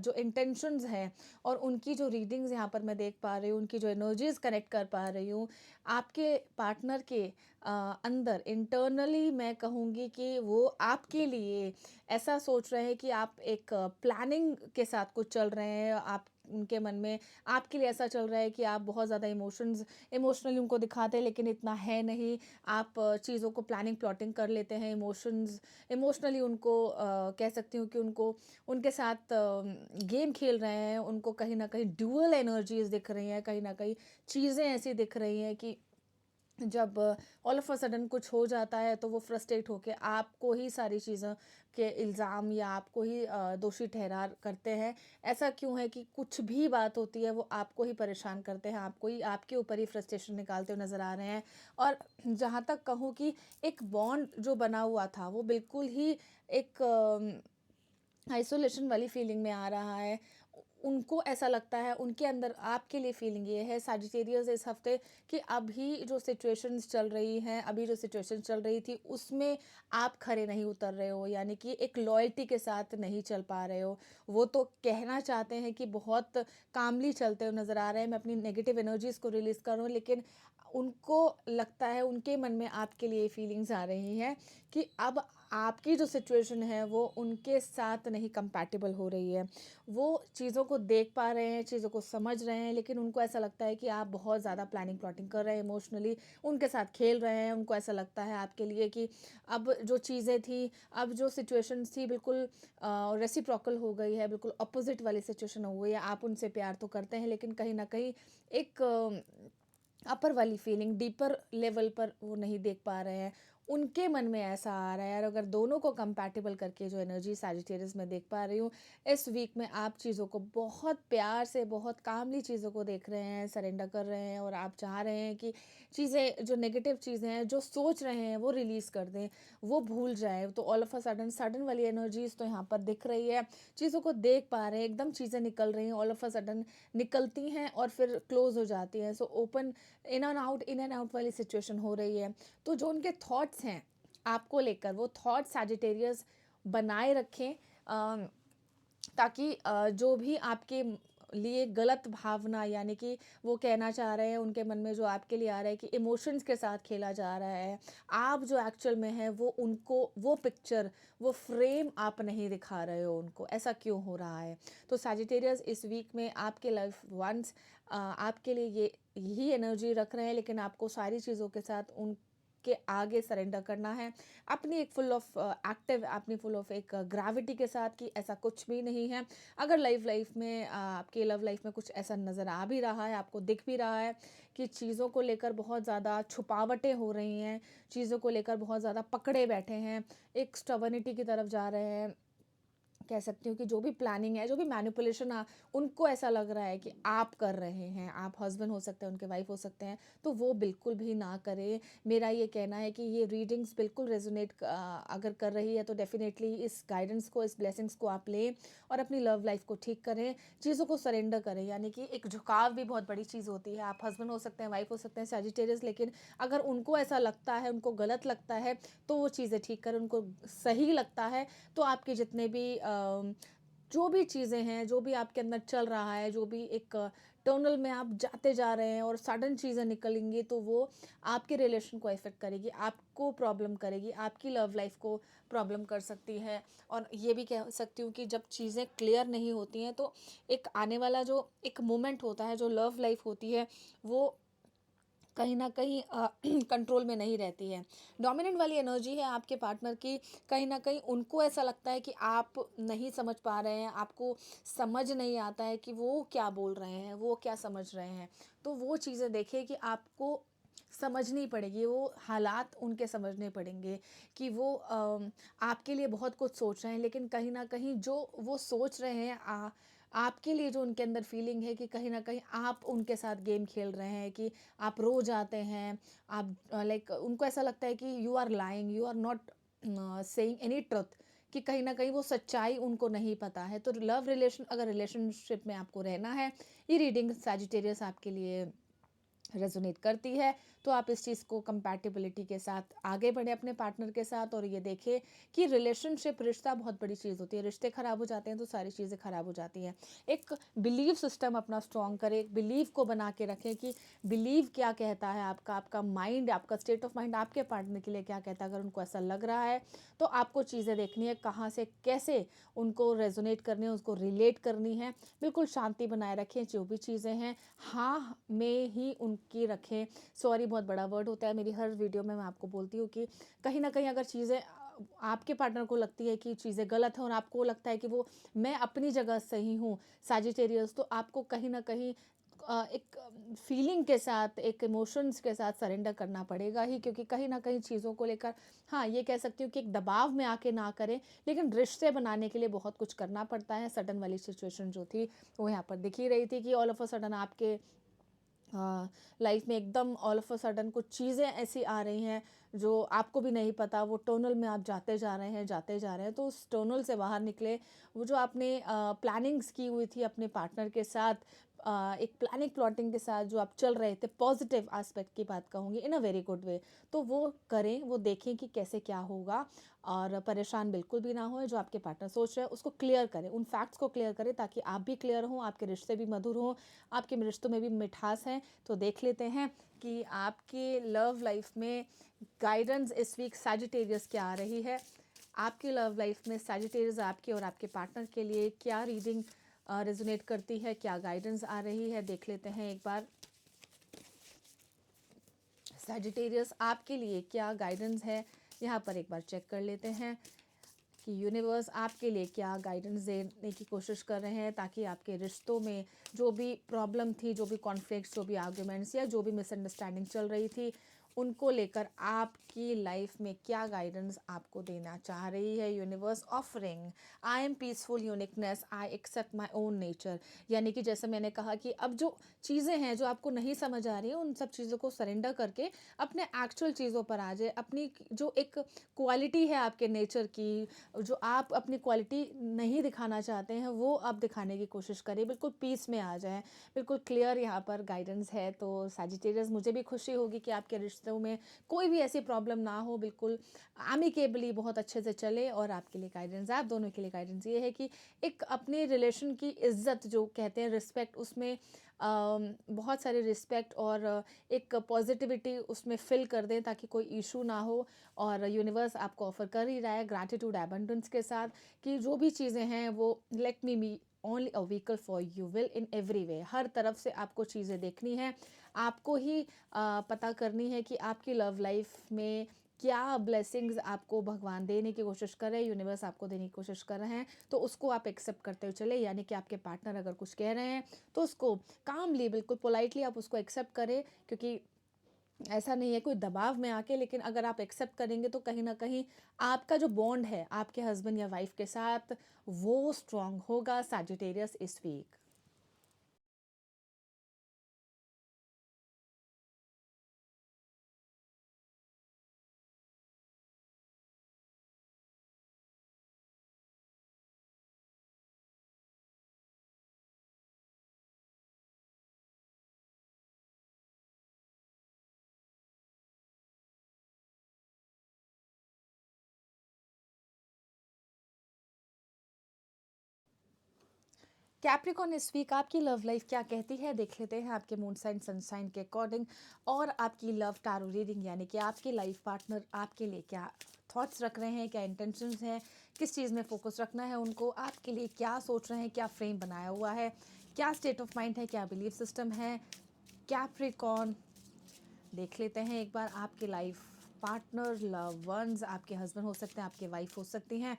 जो इंटेंशंस हैं और उनकी जो रीडिंग्स यहाँ पर मैं देख पा रही हूँ, उनकी जो एनर्जीज कनेक्ट कर पा रही हूँ, आपके पार्टनर के अंदर इंटरनली मैं कहूँगी कि वो आपके लिए ऐसा सोच रहे हैं कि आप एक प्लानिंग के साथ कुछ चल रहे हैं। आप उनके मन में आपके लिए ऐसा चल रहा है कि आप बहुत ज़्यादा इमोशनली उनको दिखाते हैं, लेकिन इतना है नहीं। आप चीज़ों को प्लानिंग प्लॉटिंग कर लेते हैं, इमोशनली उनको कह सकती हूँ कि उनको उनके साथ गेम खेल रहे हैं, उनको कहीं न कहीं ड्यूअल एनर्जीज़ दिख रही हैं, कहीं न कहीं चीज़ें ऐसी दिख रही हैं कि जब ऑल ऑफ अ सडन कुछ हो जाता है तो वो फ्रस्ट्रेट होके आपको ही सारी चीज़ों के इल्ज़ाम या आपको ही दोषी ठहरा करते हैं। ऐसा क्यों है कि कुछ भी बात होती है वो आपको ही परेशान करते हैं, आपको ही आपके ऊपर ही फ्रस्ट्रेशन निकालते हुए नज़र आ रहे हैं। और जहाँ तक कहूँ कि एक बॉन्ड जो बना हुआ था वो बिल्कुल ही एक आइसोलेशन वाली फीलिंग में आ रहा है। उनको ऐसा लगता है, उनके अंदर आपके लिए फीलिंग ये है सजिटेरियस इस हफ्ते कि अभी जो सिचुएशंस चल रही हैं, अभी जो सिचुएशन चल रही थी उसमें आप खरे नहीं उतर रहे हो, यानी कि एक लॉयल्टी के साथ नहीं चल पा रहे हो। वो तो कहना चाहते हैं कि बहुत कामली चलते हुए नज़र आ रहे हैं, मैं अपनी नेगेटिव एनर्जीज़ को रिलीज़ कर रहा हूँ, लेकिन उनको लगता है, उनके मन में आपके लिए फीलिंग्स आ रही हैं कि अब आपकी जो सिचुएशन है वो उनके साथ नहीं कंपैटिबल हो रही है। वो चीज़ों को देख पा रहे हैं, चीज़ों को समझ रहे हैं, लेकिन उनको ऐसा लगता है कि आप बहुत ज़्यादा प्लानिंग प्लॉटिंग कर रहे हैं, इमोशनली उनके साथ खेल रहे हैं। उनको ऐसा लगता है आपके लिए कि अब जो चीज़ें थी, अब जो सिचुएशंस थी बिल्कुल रेसिप्रोकल हो गई है, बिल्कुल अपोज़िट वाली सिचुएशन हो गई है। आप उनसे प्यार तो करते हैं, लेकिन कहीं न कहीं एक अपर वाली फीलिंग डीपर लेवल पर वो नहीं देख पा रहे हैं। उनके मन में ऐसा आ रहा है। और अगर दोनों को कंपैटिबल करके जो एनर्जी सैजिटेरियस में देख पा रही हूँ, इस वीक में आप चीज़ों को बहुत प्यार से, बहुत कामली चीज़ों को देख रहे हैं, सरेंडर कर रहे हैं, और आप चाह रहे हैं कि चीज़ें जो नेगेटिव चीज़ें हैं, जो सोच रहे हैं वो रिलीज़ कर दें, वो भूल जाएँ। तो all of a sudden sudden वाली एनर्जीज़ तो यहाँ पर दिख रही है, चीज़ों को देख पा रहे हैं, एकदम चीज़ें निकल रही हैं, ऑल ऑफ अ सडन निकलती हैं और फिर क्लोज़ हो जाती हैं। So open in and out वाली सिचुएशन हो रही है। तो जो उनके थॉट्स हैं आपको लेकर, वो थॉट्स सजिटेरियस बनाए रखें, ताकि जो भी आपके लिए गलत भावना, यानी कि वो कहना चाह रहे हैं, उनके मन में जो आपके लिए आ रहा है कि इमोशंस के साथ खेला जा रहा है, आप जो एक्चुअल में है वो उनको वो पिक्चर, वो फ्रेम आप नहीं दिखा रहे हो उनको, ऐसा क्यों हो रहा है। तो सजिटेरियस इस वीक में आपके लाइफ वंस आपके लिए ये यही एनर्जी रख रहे हैं, लेकिन आपको सारी चीज़ों के साथ उनके आगे सरेंडर करना है, अपनी एक फुल ऑफ एक्टिव, अपनी फुल ऑफ एक ग्रेविटी के साथ, कि ऐसा कुछ भी नहीं है। अगर लाइफ में आपके लव लाइफ में कुछ ऐसा नज़र आ भी रहा है, आपको दिख भी रहा है कि चीज़ों को लेकर बहुत ज़्यादा छुपावटें हो रही हैं, चीज़ों को लेकर बहुत ज़्यादा पकड़े बैठे हैं, एक स्टबर्निटी की तरफ जा रहे हैं, कह सकती हूँ कि जो भी प्लानिंग है, जो भी मैनिपुलेशन उनको ऐसा लग रहा है कि आप कर रहे हैं, आप हस्बैंड हो सकते हैं, उनके वाइफ हो सकते हैं, तो वो बिल्कुल भी ना करें। मेरा ये कहना है कि ये रीडिंग्स बिल्कुल रेजोनेट अगर कर रही है तो डेफिनेटली इस गाइडेंस को, इस ब्लेसिंग्स को आप लें और अपनी लव लाइफ को ठीक करें, चीज़ों को सरेंडर करें। यानी कि एक झुकाव भी बहुत बड़ी चीज़ होती है। आप हस्बैंड हो सकते हैं, वाइफ हो सकते हैं, सजिटेरियस, लेकिन अगर उनको ऐसा लगता है, उनको गलत लगता है, तो वो चीज़ें ठीक करें। उनको सही लगता है तो आपके जितने भी जो भी चीज़ें हैं, जो भी आपके अंदर चल रहा है, जो भी एक टनल में आप जाते जा रहे हैं और सडन चीज़ें निकलेंगी, तो वो आपके रिलेशन को इफ़ेक्ट करेगी, आपको प्रॉब्लम करेगी, आपकी लव लाइफ को प्रॉब्लम कर सकती है। और ये भी कह सकती हूँ कि जब चीज़ें क्लियर नहीं होती हैं तो एक आने वाला जो एक मोमेंट होता है, जो लव लाइफ होती है, वो कहीं न कहीं कंट्रोल में नहीं रहती है। डोमिनेंट वाली एनर्जी है आपके पार्टनर की, कहीं न कहीं उनको ऐसा लगता है कि आप नहीं समझ पा रहे हैं, आपको समझ नहीं आता है कि वो क्या बोल रहे हैं, वो क्या समझ रहे हैं। तो वो चीज़ें देखिए कि आपको समझनी पड़ेगी, वो हालात उनके समझने पड़ेंगे कि वो आपके लिए बहुत कुछ सोच रहे हैं, लेकिन कहीं न कहीं जो वो सोच रहे हैं आपके लिए जो उनके अंदर फीलिंग है कि कहीं न कहीं आप उनके साथ गेम खेल रहे हैं, कि आप रो जाते हैं, आप लाइक उनको ऐसा लगता है कि you are lying, you are not saying any truth, कि कहीं न कहीं वो सच्चाई उनको नहीं पता है। तो लव रिलेशन अगर रिलेशनशिप में आपको रहना है, ये रीडिंग सैजिटेरियस आपके लिए रेजोनेट करती है, तो आप इस चीज़ को कंपैटिबिलिटी के साथ आगे बढ़े अपने पार्टनर के साथ, और ये देखें कि रिलेशनशिप रिश्ता बहुत बड़ी चीज़ होती है। रिश्ते खराब हो जाते हैं तो सारी चीज़ें खराब हो जाती हैं। एक बिलीव सिस्टम अपना स्ट्रॉन्ग करें, एक बिलीव को बना के रखें कि बिलीव क्या कहता है आपका, आपका माइंड, आपका स्टेट ऑफ माइंड आपके पार्टनर के लिए क्या कहता है। अगर उनको ऐसा लग रहा है तो आपको चीज़ें देखनी है, कहाँ से कैसे उनको रेजोनेट करनी है, उसको रिलेट करनी है। बिल्कुल शांति बनाए रखें, जो भी चीज़ें हैं हाँ में ही उनकी रखें। सॉरी बहुत बड़ा वर्ड होता है, मेरी हर वीडियो में मैं आपको बोलती हूँ कि कहीं ना कहीं अगर चीज़ें आपके पार्टनर को लगती है कि चीज़ें गलत हैं और आपको लगता है कि वो मैं अपनी जगह सही हूँ सैजिटेरियस, तो आपको कहीं ना कहीं एक फीलिंग के साथ, एक इमोशंस के साथ सरेंडर करना पड़ेगा ही, क्योंकि कहीं ना कहीं चीज़ों को लेकर हाँ ये कह सकती हूँ कि एक दबाव में आके ना करें, लेकिन रिश्ते बनाने के लिए बहुत कुछ करना पड़ता है। सडन वाली सिचुएशन जो थी वो यहाँ पर दिख ही रही थी कि ऑल ऑफ अ सडन आपके लाइफ में एकदम ऑल ऑफ अ सडन कुछ चीज़ें ऐसी आ रही हैं जो आपको भी नहीं पता, वो टनल में आप जाते जा रहे हैं, जाते जा रहे हैं। तो उस टनल से बाहर निकले, वो जो आपने प्लानिंग्स की हुई थी अपने पार्टनर के साथ, एक प्लानिंग प्लॉटिंग के साथ जो आप चल रहे थे, पॉजिटिव एस्पेक्ट की बात कहूँगी, इन अ वेरी गुड वे, तो वो करें, वो देखें कि कैसे क्या होगा, और परेशान बिल्कुल भी ना हो। जो आपके पार्टनर सोच रहे हैं उसको क्लियर करें, उन फैक्ट्स को क्लियर करें, ताकि आप भी क्लियर हों, आपके रिश्ते भी मधुर हों, आपके रिश्तों में भी मिठास है। तो देख लेते हैं कि आपके लव लाइफ में गाइडेंस इस वीक सैजिटेरियस क्या आ रही है। आपकी लव लाइफ में सैजिटेरियस आपके और आपके पार्टनर के लिए क्या रीडिंग रेजोनेट करती है, क्या गाइडेंस आ रही है, देख लेते हैं एक बार। सैजिटेरियस आपके लिए क्या गाइडेंस है, यहाँ पर एक बार चेक कर लेते हैं कि यूनिवर्स आपके लिए क्या गाइडेंस देने की कोशिश कर रहे हैं, ताकि आपके रिश्तों में जो भी प्रॉब्लम थी, जो भी कॉन्फ्लिक्ट्स, जो भी आर्ग्यूमेंट्स या जो भी मिसअंडरस्टैंडिंग चल रही थी, उनको लेकर आपकी लाइफ में क्या गाइडेंस आपको देना चाह रही है universe. Offering I am peaceful uniqueness, I accept my own nature. यानी कि जैसे मैंने कहा कि अब जो चीज़ें हैं जो आपको नहीं समझ आ रही हैं, उन सब चीज़ों को सरेंडर करके अपने एक्चुअल चीज़ों पर आ जाए। अपनी जो एक क्वालिटी है आपके नेचर की, जो आप अपनी क्वालिटी नहीं दिखाना चाहते हैं, वो आप दिखाने की कोशिश करिए, बिल्कुल पीस में आ जाएं। बिल्कुल क्लियर यहाँ पर गाइडेंस है। तो सैजिटेरियस, मुझे भी खुशी होगी कि आपके रिश्तों में कोई भी ऐसी प्रॉब्लम ना हो, बिल्कुल एमिकेबली बहुत अच्छे से चले। और आपके लिए गाइडेंस, आप दोनों के लिए गाइडेंस ये है कि एक अपने रिलेशन की इज्जत जो कहते हैं, रिस्पेक्ट, उसमें बहुत सारे रिस्पेक्ट और एक पॉजिटिविटी उसमें फिल कर दें, ताकि कोई इशू ना हो। और यूनिवर्स आपको ऑफर कर ही रहा है ग्रैटिट्यूड एबंडेंस के साथ, कि जो भी चीज़ें हैं वो let me only a vehicle for you will in every way. हर तरफ से आपको चीज़ें देखनी है, आपको ही पता करनी है कि आपकी लव लाइफ में क्या ब्लेसिंग्स आपको भगवान देने की कोशिश कर रहे हैं, यूनिवर्स आपको देने की कोशिश कर रहे हैं। तो उसको आप एक्सेप्ट करते हुए चले, यानी कि आपके पार्टनर अगर कुछ कह रहे हैं तो उसको कामली, बिल्कुल पोलाइटली आप उसको एक्सेप्ट करें, क्योंकि ऐसा नहीं है कोई दबाव में आके, लेकिन अगर आप एक्सेप्ट करेंगे तो कहीं ना कहीं आपका जो बॉन्ड है आपके हस्बैंड या वाइफ के साथ, वो स्ट्रांग होगा सैजिटेरियस इस वीक। कैप्रिकॉन, इस वीक आपकी लव लाइफ क्या कहती है, देख लेते हैं आपके मून साइन सन साइन के अकॉर्डिंग। और आपकी लव टारो रीडिंग, यानी कि आपके लाइफ पार्टनर आपके लिए क्या थॉट्स रख रहे हैं, क्या इंटेंशंस हैं, किस चीज़ में फोकस रखना है उनको, आपके लिए क्या सोच रहे हैं, क्या फ्रेम बनाया हुआ है, क्या स्टेट ऑफ माइंड है, क्या बिलीफ सिस्टम है। कैप्रिकॉन, देख लेते हैं एक बार आपके लाइफ पार्टनर, लव वंस, आपके हस्बैंड हो सकते हैं, आपके वाइफ हो सकती हैं।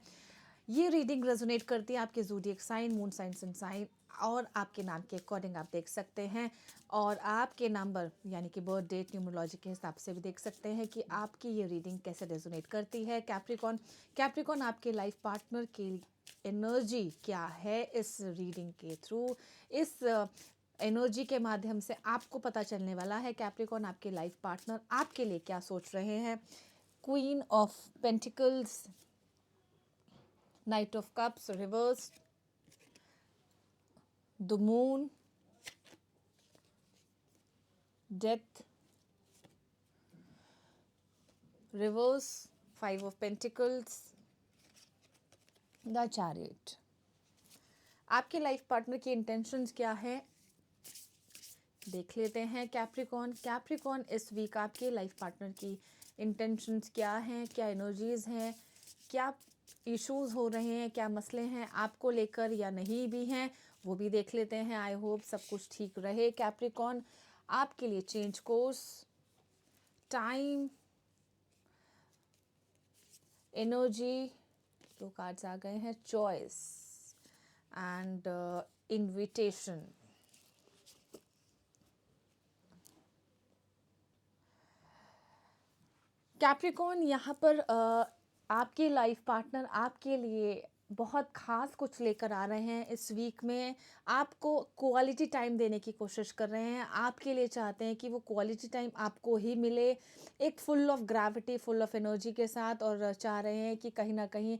ये रीडिंग रेजोनेट करती है आपके zodiac sign, moon sign, sun sign और आपके नाम के अकॉर्डिंग आप देख सकते हैं। और आपके नंबर यानी कि बर्थ डेट न्यूमरोलॉजी के हिसाब से भी देख सकते हैं कि आपकी ये रीडिंग कैसे रेजोनेट करती है। कैप्रिकॉन, कैप्रिकॉन आपके लाइफ पार्टनर के एनर्जी क्या है इस रीडिंग के थ्रू, इस एनर्जी के माध्यम से आपको पता चलने वाला है कैप्रिकॉर्न आपके लाइफ पार्टनर आपके लिए क्या सोच रहे हैं। Queen of pentacles, night of cups reverse, the moon, death reverse, five of pentacles, the chariot. आपके लाइफ पार्टनर की इंटेंशंस क्या है देख लेते हैं। कैप्रिकॉर्न इस वीक आपके लाइफ पार्टनर की इंटेंशंस क्या हैं, क्या एनर्जीज हैं, क्या इश्यूज हो रहे हैं, क्या मसले हैं आपको लेकर या नहीं भी हैं, वो भी देख लेते हैं। आई होप सब कुछ ठीक रहे। कैप्रिकॉर्न आपके लिए चेंज कोर्स, टाइम, एनर्जी, दो कार्ड्स आ गए हैं, चॉइस एंड इनविटेशन। कैप्रिकॉर्न यहाँ पर आपके लाइफ पार्टनर आपके लिए बहुत ख़ास कुछ लेकर आ रहे हैं इस वीक में। आपको क्वालिटी टाइम देने की कोशिश कर रहे हैं, आपके लिए चाहते हैं कि वो क्वालिटी टाइम आपको ही मिले, एक full of gravity, full of energy के साथ। और चाह रहे हैं कि कहीं ना कहीं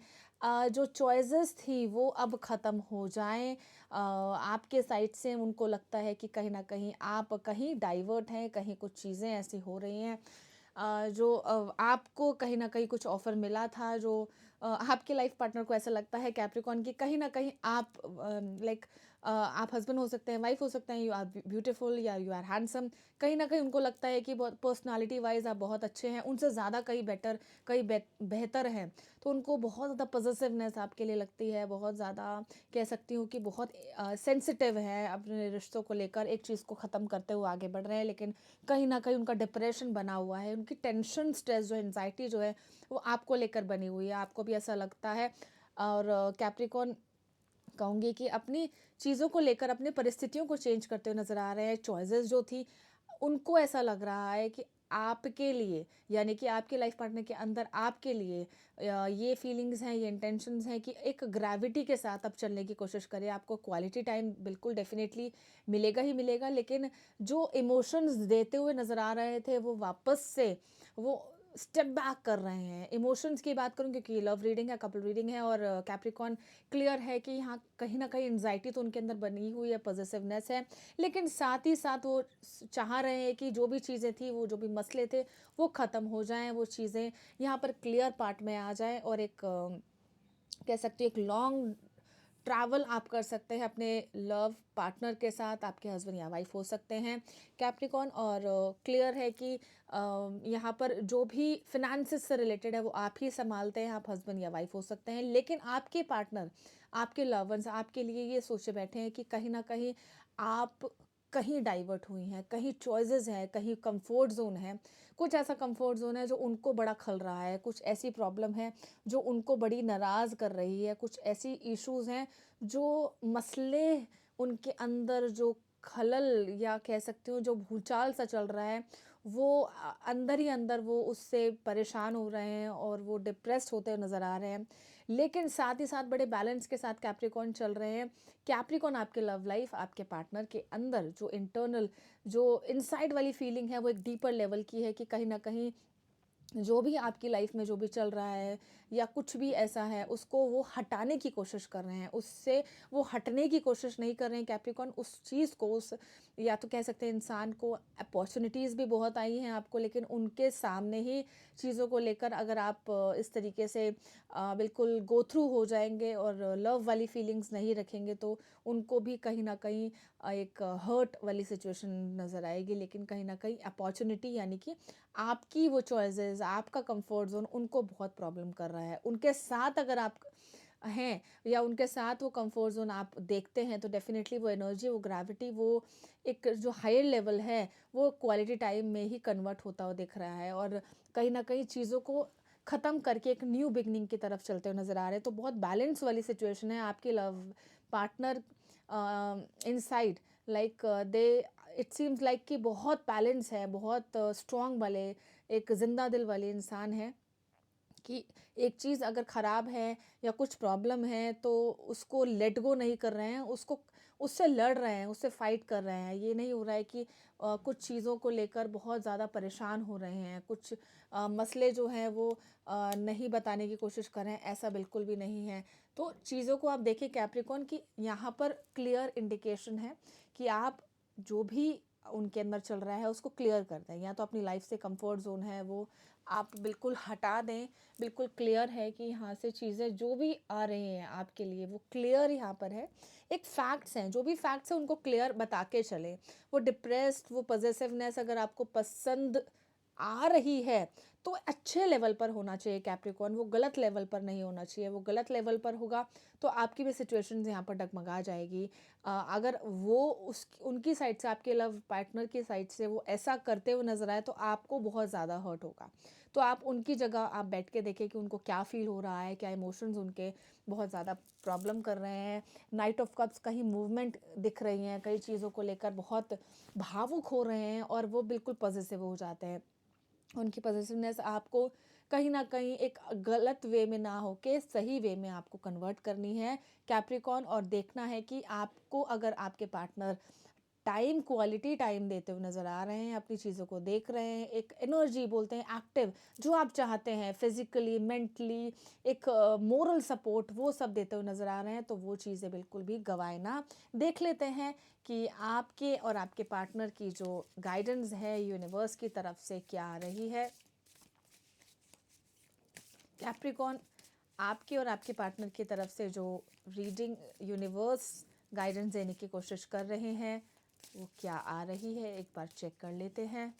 जो चॉइसेस थी वो अब ख़त्म हो जाएं। आपके साइड से उनको लगता है कि कहीं ना कहीं आप कहीं डाइवर्ट हैं, कहीं कुछ चीज़ें ऐसी हो रही हैं जो आपको कहीं ना कहीं कुछ ऑफ़र मिला था, जो आपके लाइफ पार्टनर को ऐसा लगता है कैप्रिकॉर्न की कहीं ना कहीं आप लाइक आप हस्बैंड हो सकते हैं, वाइफ हो सकते हैं, यू आर ब्यूटीफुल या यू आर हैंडसम। कहीं ना कहीं उनको लगता है कि बहुत पर्सनालिटी वाइज आप बहुत अच्छे हैं, उनसे ज़्यादा कहीं बेटर, कहीं बेहतर हैं। तो उनको बहुत ज़्यादा पॉजिटिवनेस आपके लिए लगती है, बहुत ज़्यादा कह सकती हूँ कि बहुत सेंसिटिव है अपने रिश्तों को लेकर, एक चीज़ को ख़त्म करते हुए आगे बढ़ रहे हैं। लेकिन कहीं ना कहीं उनका डिप्रेशन बना हुआ है, उनकी टेंशन, स्ट्रेस, जो एंजाइटी जो है वो आपको लेकर बनी हुई है, आपको भी ऐसा लगता है। और कैप्रिकॉर्न कहूँगी कि अपनी चीज़ों को लेकर, अपनी परिस्थितियों को चेंज करते हुए नज़र आ रहे हैं। चॉइसेस जो थी उनको ऐसा लग रहा है कि आपके लिए, यानी कि आपके लाइफ पार्टनर के अंदर आपके लिए ये फीलिंग्स हैं, ये इंटेंशंस हैं कि एक ग्रेविटी के साथ अब चलने की कोशिश करें। आपको क्वालिटी टाइम बिल्कुल डेफिनेटली मिलेगा ही मिलेगा, लेकिन जो इमोशंस देते हुए नज़र आ रहे थे वो वापस से वो स्टेप बैक कर रहे हैं। इमोशंस की बात करूं क्योंकि लव रीडिंग है, कपल रीडिंग है, और कैप्रिकॉर्न क्लियर है कि यहाँ कहीं ना कहीं एंजाइटी तो उनके अंदर बनी हुई है, पॉजिटिवनेस है, लेकिन साथ ही साथ वो चाह रहे हैं कि जो भी चीज़ें थी, वो जो भी मसले थे वो ख़त्म हो जाएं, वो चीज़ें यहाँ पर क्लियर पार्ट में आ जाएं, और एक कह सकती हूँ एक लॉन्ग ट्रैवल आप कर सकते हैं अपने लव पार्टनर के साथ। आपके हस्बैंड या वाइफ हो सकते हैं कैप्रिकॉर्न। और क्लियर है कि यहाँ पर जो भी फिनेंसेस से रिलेटेड है वो आप ही संभालते हैं, आप हस्बैंड या वाइफ हो सकते हैं। लेकिन आपके पार्टनर, आपके लवर्स आपके लिए ये सोचे बैठे हैं कि कहीं ना कहीं आप कहीं डाइवर्ट हुई हैं, कहीं चॉइसेस हैं, कहीं कंफर्ट जोन है, कुछ ऐसा कंफर्ट जोन है जो उनको बड़ा खल रहा है, कुछ ऐसी प्रॉब्लम है जो उनको बड़ी नाराज़ कर रही है, कुछ ऐसी इश्यूज हैं जो मसले उनके अंदर, जो खलल या कह सकती हूँ जो भूचाल सा चल रहा है, वो अंदर ही अंदर वो उससे परेशान हो रहे हैं और वो डिप्रेस्ड होते हुए नज़र आ रहे हैं। लेकिन साथ ही साथ बड़े बैलेंस के साथ कैप्रिकॉर्न चल रहे हैं। कैप्रिकॉर्न आपके लव लाइफ, आपके पार्टनर के अंदर जो इंटरनल, जो इनसाइड वाली फीलिंग है वो एक डीपर लेवल की है कि कहीं ना कहीं जो भी आपकी लाइफ में जो भी चल रहा है या कुछ भी ऐसा है उसको वो हटाने की कोशिश कर रहे हैं, उससे वो हटने की कोशिश नहीं कर रहे हैं कैप्रिकॉर्न। उस चीज़ को, उस या तो कह सकते हैं इंसान को अपॉर्चुनिटीज़ भी बहुत आई हैं आपको, लेकिन उनके सामने ही चीज़ों को लेकर अगर आप इस तरीके से बिल्कुल गो थ्रू हो जाएंगे और लव वाली फीलिंग्स नहीं रखेंगे तो उनको भी कहीं ना कहीं एक हर्ट वाली सिचुएशन नज़र आएगी। लेकिन कहीं ना कहीं अपॉर्चुनिटी, यानी कि आपकी वो चॉइसेस, आपका कंफर्ट जोन उनको बहुत प्रॉब्लम कर रहा है। उनके साथ अगर आप हैं या उनके साथ वो कंफर्ट जोन आप देखते हैं तो डेफिनेटली वो एनर्जी, वो ग्रेविटी, वो एक जो हायर लेवल है वो क्वालिटी टाइम में ही कन्वर्ट होता हुआ दिख रहा है, और कहीं ना कहीं चीज़ों को ख़त्म करके एक न्यू बिगनिंग की तरफ चलते हुए नज़र आ रहे हैं। तो बहुत बैलेंस वाली सिचुएशन है आपके love partner inside, like they, it seems like कि बहुत बैलेंस है, बहुत स्ट्रॉन्ग वाले, एक जिंदा दिल वाले इंसान है कि एक चीज़ अगर ख़राब है या कुछ प्रॉब्लम है तो उसको लेट गो नहीं कर रहे हैं, उसको उससे लड़ रहे हैं, उससे फाइट कर रहे हैं। ये नहीं हो रहा है कि कुछ चीज़ों को लेकर बहुत ज़्यादा परेशान हो रहे हैं, कुछ मसले जो हैं वो नहीं बताने की कोशिश कर रहे हैं, ऐसा बिल्कुल भी नहीं है। तो चीज़ों को आप देखिए कैप्रिकॉर्न की यहाँ पर क्लियर इंडिकेशन है कि आप जो भी उनके अंदर चल रहा है उसको क्लियर कर दें, या तो अपनी लाइफ से कंफर्ट ज़ोन है वो आप बिल्कुल हटा दें। बिल्कुल क्लियर है कि यहाँ से चीज़ें जो भी आ रही हैं आपके लिए वो क्लियर यहाँ पर है। एक फैक्ट्स हैं, जो भी फैक्ट्स हैं उनको क्लियर बता के चलें। वो डिप्रेस्ड, वो पॉसेसिवनेस अगर आपको पसंद आ रही है तो अच्छे लेवल पर होना चाहिए कैप्रिकॉर्न, वो गलत लेवल पर नहीं होना चाहिए। वो गलत लेवल पर होगा तो आपकी भी सिचुएशंस यहाँ पर डगमगा जाएगी। अगर वो उस उनकी साइड से, आपके लव पार्टनर की साइड से वो ऐसा करते हुए नजर आए तो आपको बहुत ज़्यादा हर्ट होगा। तो आप उनकी जगह आप बैठ के देखें कि उनको क्या फ़ील हो रहा है, क्या इमोशंस उनके बहुत ज़्यादा प्रॉब्लम कर रहे हैं। नाइट ऑफ कप्स, कहीं मूवमेंट दिख रही हैं, कई चीज़ों को लेकर बहुत भावुक हो रहे हैं और वो बिल्कुल पॉसेसिव हो जाते हैं। उनकी पॉसेसिवनेस आपको कहीं न कहीं एक गलत वे में ना होके सही वे में आपको कन्वर्ट करनी है कैप्रिकॉर्न, और देखना है कि आपको अगर आपके पार्टनर टाइम, क्वालिटी टाइम देते हुए नज़र आ रहे हैं, अपनी चीज़ों को देख रहे हैं, एक एनर्जी बोलते हैं एक्टिव, जो आप चाहते हैं फिज़िकली, मेंटली, एक मोरल सपोर्ट, वो सब देते हुए नज़र आ रहे हैं, तो वो चीज़ें बिल्कुल भी गँवाए ना। देख लेते हैं कि आपके और आपके पार्टनर की जो गाइडेंस है यूनिवर्स की तरफ से क्या आ रही है। कैप्रिकॉर्न, आपके और आपके पार्टनर की तरफ से जो रीडिंग यूनिवर्स गाइडेंस देने की कोशिश कर रहे हैं वो क्या आ रही है, एक बार चेक कर लेते हैं।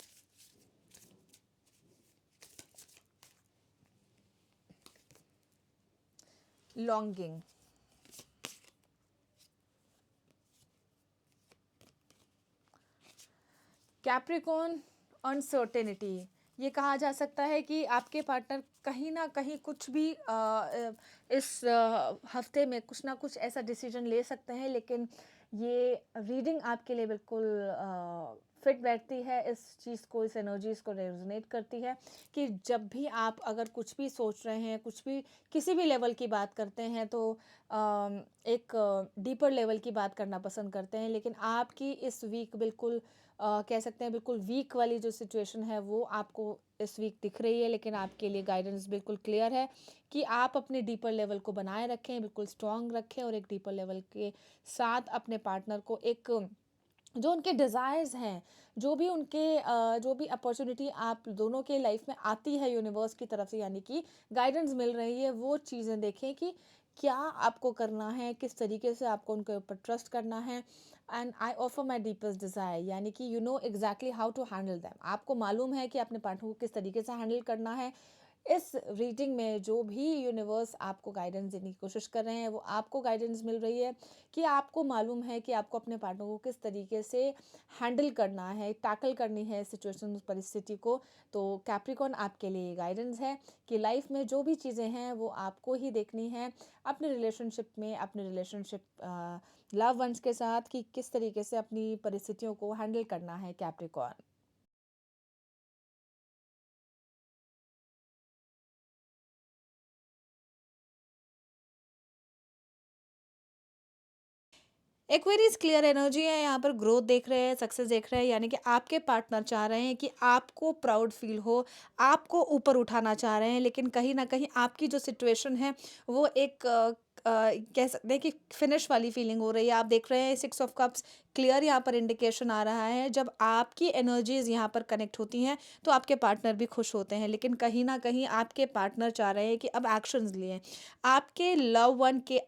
Longing, Capricorn, uncertainty. ये कहा जा सकता है कि आपके पार्टनर कहीं ना कहीं कुछ भी इस हफ्ते में कुछ ना कुछ ऐसा डिसीजन ले सकते हैं, लेकिन ये रीडिंग आपके लिए बिल्कुल फिट बैठती है इस चीज़ को, इस एनर्जीज को रेजोनेट करती है कि जब भी आप अगर कुछ भी सोच रहे हैं, कुछ भी किसी भी लेवल की बात करते हैं तो एक डीपर लेवल की बात करना पसंद करते हैं, लेकिन आपकी इस वीक बिल्कुल कह सकते हैं बिल्कुल वीक वाली जो सिचुएशन है वो आपको इस वीक दिख रही है, लेकिन आपके लिए गाइडेंस बिल्कुल क्लियर है कि आप अपने डीपर लेवल को बनाए रखें, बिल्कुल स्ट्रांग रखें और एक डीपर लेवल के साथ अपने पार्टनर को एक जो उनके डिज़ायर्स हैं, जो भी उनके जो भी अपॉर्चुनिटी आप दोनों के लाइफ में आती है यूनिवर्स की तरफ से, यानी कि गाइडेंस मिल रही है, वो चीज़ें देखें कि क्या आपको करना है, किस तरीके से आपको उनके ऊपर ट्रस्ट करना है। And I offer my deepest desire, यानी कि you know exactly how to handle them. आपको मालूम है कि अपने पार्टनर को किस तरीके से हैंडल करना है। इस रीडिंग में जो भी यूनिवर्स आपको गाइडेंस देने की कोशिश कर रहे हैं वो आपको गाइडेंस मिल रही है कि आपको मालूम है कि आपको अपने पार्टनर को किस तरीके से हैंडल करना है, टैकल करनी है सिचुएशन, उस परिस्थिति को। तो कैप्रिकॉर्न, आपके लिए गाइडेंस है कि लाइफ में जो भी चीज़ें हैं वो आपको ही देखनी है अपने रिलेशनशिप में, अपने रिलेशनशिप लव वंस के साथ, कि किस तरीके से अपनी परिस्थितियों को हैंडल करना है कैप्रिकॉर्न। एक्वेरियस क्लियर एनर्जी है, यहाँ पर ग्रोथ देख रहे हैं, सक्सेस देख रहे हैं, यानी कि आपके पार्टनर चाह रहे हैं कि आपको प्राउड फील हो, आपको ऊपर उठाना चाह रहे हैं, लेकिन कहीं ना कहीं आपकी जो सिचुएशन है वो एक कह सकते हैं कि फिनिश वाली फीलिंग हो रही है। आप देख रहे हैं 6 ऑफ कप्स, क्लियर यहाँ पर इंडिकेशन आ रहा है, जब आपकी एनर्जीज यहाँ पर कनेक्ट होती हैं तो आपके पार्टनर भी खुश होते हैं, लेकिन कहीं ना कहीं आपके पार्टनर चाह रहे हैं कि अब एक्शंस लिए। आपके लव वन के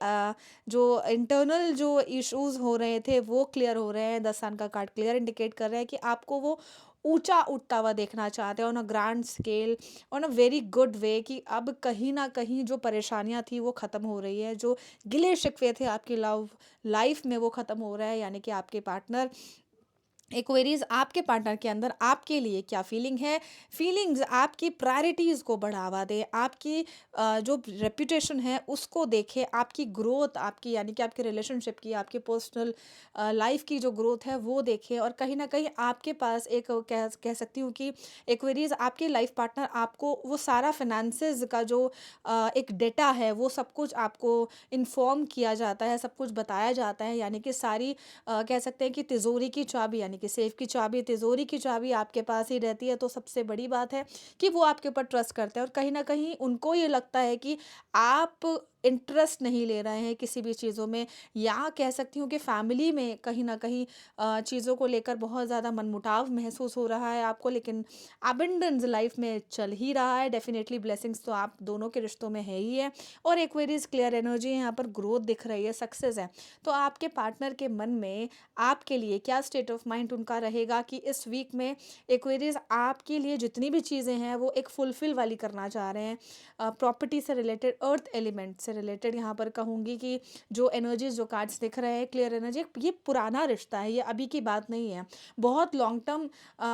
जो इंटरनल जो इश्यूज हो रहे थे वो क्लियर हो रहे हैं। 10 साल का कार्ड क्लियर इंडिकेट कर रहा है कि आपको वो ऊंचा उठता हुआ देखना चाहते हैं on a grand scale, on a very good वे, कि अब कहीं ना कहीं जो परेशानियां थी वो ख़त्म हो रही है, जो गिले शिकवे थे आपकी लव लाइफ में वो ख़त्म हो रहा है, यानी कि आपके पार्टनर एक्वेरियस आपके पार्टनर के अंदर आपके लिए क्या फीलिंग है, फीलिंग्स आपकी प्रायोरिटीज़ को बढ़ावा दे, आपकी जो रेपुटेशन है उसको देखे, आपकी ग्रोथ, आपकी यानी कि आपके रिलेशनशिप की, आपकी पर्सनल लाइफ की जो ग्रोथ है वो देखे, और कहीं ना कहीं आपके पास एक कह सकती हूँ कि एक्वेरियस आपके लाइफ पार्टनर आपको वो सारा फिनेंसेस का जो एक डेटा है वो सब कुछ आपको इन्फॉर्म किया जाता है, सब कुछ बताया जाता है, यानी कि सारी कह सकते हैं कि तिजोरी की चाबी, यानी कि सेफ की चाबी, तिजोरी की चाबी आपके पास ही रहती है। तो सबसे बड़ी बात है कि वो आपके ऊपर ट्रस्ट करते हैं, और कहीं ना कहीं उनको ये लगता है कि आप इंटरेस्ट नहीं ले रहे हैं किसी भी चीज़ों में, या कह सकती हूँ कि फैमिली में कहीं ना कहीं चीज़ों को लेकर बहुत ज़्यादा मनमुटाव महसूस हो रहा है आपको, लेकिन अबंडेंस लाइफ में चल ही रहा है। डेफिनेटली ब्लेसिंग्स तो आप दोनों के रिश्तों में है ही है, और एक्वेरियस क्लियर एनर्जी है, यहाँ पर ग्रोथ दिख रही है, सक्सेस है। तो आपके पार्टनर के मन में आपके लिए क्या स्टेट ऑफ माइंड उनका रहेगा कि इस वीक में एक्वेरियस आपके लिए जितनी भी चीज़ें हैं वो एक फुलफिल वाली करना चाह रहे हैं। प्रॉपर्टी से रिलेटेड, अर्थ एलिमेंट से रिलेटेड, यहाँ पर कहूँगी कि जो एनर्जीज, जो कार्ड्स दिख रहे हैं क्लियर एनर्जी, ये पुराना रिश्ता है, ये अभी की बात नहीं है। बहुत लॉन्ग टर्म,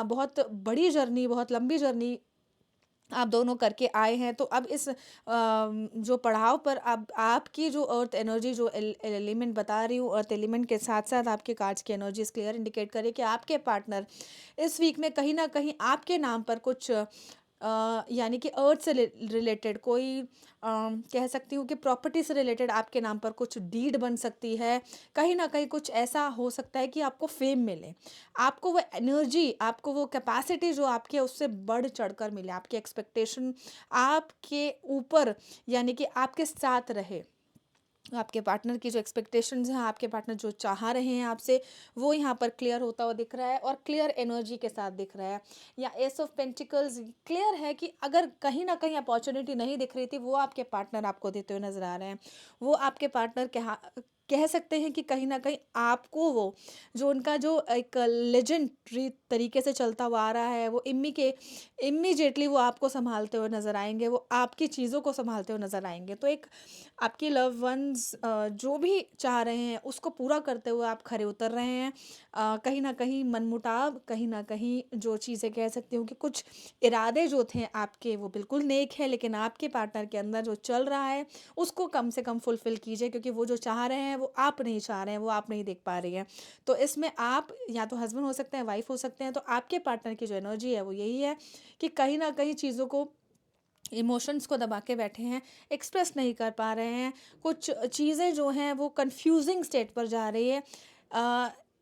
बहुत बड़ी जर्नी, बहुत लंबी जर्नी आप दोनों करके आए हैं। तो अब इस जो पड़ाव पर अब आपकी जो अर्थ एनर्जी, जो एलिमेंट बता रही हूँ, अर्थ एलिमेंट के साथ साथ आपके कार्ड्स की एनर्जीज क्लियर इंडिकेट करे कि आपके पार्टनर इस वीक में कहीं ना कहीं आपके नाम पर कुछ यानी कि अर्थ से रिलेटेड कोई कह सकती हूँ कि प्रॉपर्टी से रिलेटेड आपके नाम पर कुछ डीड बन सकती है। कहीं ना कहीं कुछ ऐसा हो सकता है कि आपको फेम मिले, आपको वो एनर्जी, आपको वो कैपेसिटी जो आपकी है उससे बढ़ चढ़कर मिले, आपकी एक्सपेक्टेशन आपके ऊपर यानी कि आपके साथ रहे। आपके पार्टनर की जो एक्सपेक्टेशंस हैं, आपके पार्टनर जो चाह रहे हैं आपसे, वो यहाँ पर क्लियर होता हुआ दिख रहा है, और क्लियर एनर्जी के साथ दिख रहा है। या एस ऑफ पेंटिकल्स क्लियर है कि अगर कहीं ना कहीं अपॉर्चुनिटी नहीं दिख रही थी, वो आपके पार्टनर आपको देते हुए नजर आ रहे हैं। वो आपके पार्टनर कह सकते हैं कि कहीं ना कहीं आपको वो जो उनका जो एक लेजेंडरी तरीके से चलता हुआ आ रहा है, वो इमीजिएटली वो आपको संभालते हुए नजर आएंगे, वो आपकी चीज़ों को संभालते हुए नजर आएंगे। तो एक आपके लव वंस जो भी चाह रहे हैं उसको पूरा करते हुए आप खरे उतर रहे हैं। कहीं ना कहीं मनमुटाव, कहीं ना कहीं जो चीज़ें कह सकती हूँ कि कुछ इरादे जो थे आपके वो बिल्कुल नेक है, लेकिन आपके पार्टनर के अंदर जो चल रहा है उसको कम से कम फुलफिल कीजिए, क्योंकि वो जो चाह रहे हैं वो आप नहीं चाह रहे हैं, वो आप नहीं देख पा रही हैं। तो इसमें आप या तो हस्बैंड हो सकते हैं, वाइफ हो सकते हैं। तो आपके पार्टनर की जो एनर्जी है वो यही है कि कहीं ना कहीं चीज़ों को, इमोशंस को दबा के बैठे हैं, एक्सप्रेस नहीं कर पा रहे हैं, कुछ चीज़ें जो हैं वो कंफ्यूजिंग स्टेट पर जा रही है,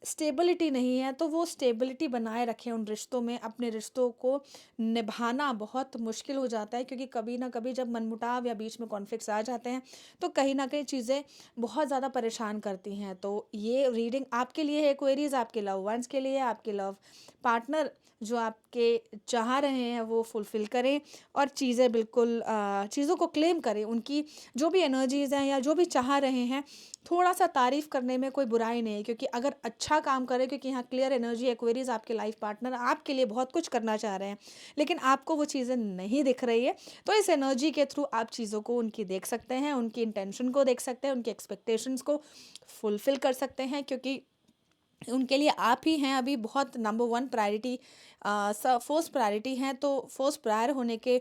स्टेबिलिटी नहीं है। तो वो स्टेबिलिटी बनाए रखें उन रिश्तों में। अपने रिश्तों को निभाना बहुत मुश्किल हो जाता है, क्योंकि कभी ना कभी जब मनमुटाव या बीच में कॉन्फ्लिक्ट्स आ जाते हैं तो कहीं ना कहीं चीज़ें बहुत ज़्यादा परेशान करती हैं। तो ये रीडिंग आपके लिए है क्वेरीज, आपके लव वंस के लिए, आपके लव पार्टनर जो आपके चाह रहे हैं वो फुलफ़िल करें, और चीज़ें बिल्कुल चीज़ों को क्लेम करें। उनकी जो भी एनर्जीज़ हैं या जो भी चाह रहे हैं, थोड़ा सा तारीफ़ करने में कोई बुराई नहीं है, क्योंकि अगर अच्छा काम करें, क्योंकि यहाँ क्लियर एनर्जी एक्वेरियज आपके लाइफ पार्टनर आपके लिए बहुत कुछ करना चाह रहे हैं, लेकिन आपको वो चीज़ें नहीं दिख रही है। तो इस एनर्जी के थ्रू आप चीज़ों को उनकी देख सकते हैं, उनकी इंटेंशन को देख सकते हैं, उनकी एक्सपेक्टेशंस को फुलफ़िल कर सकते हैं, क्योंकि उनके लिए आप ही हैं अभी बहुत number one priority, first priority हैं। तो फर्स्ट प्रायर होने के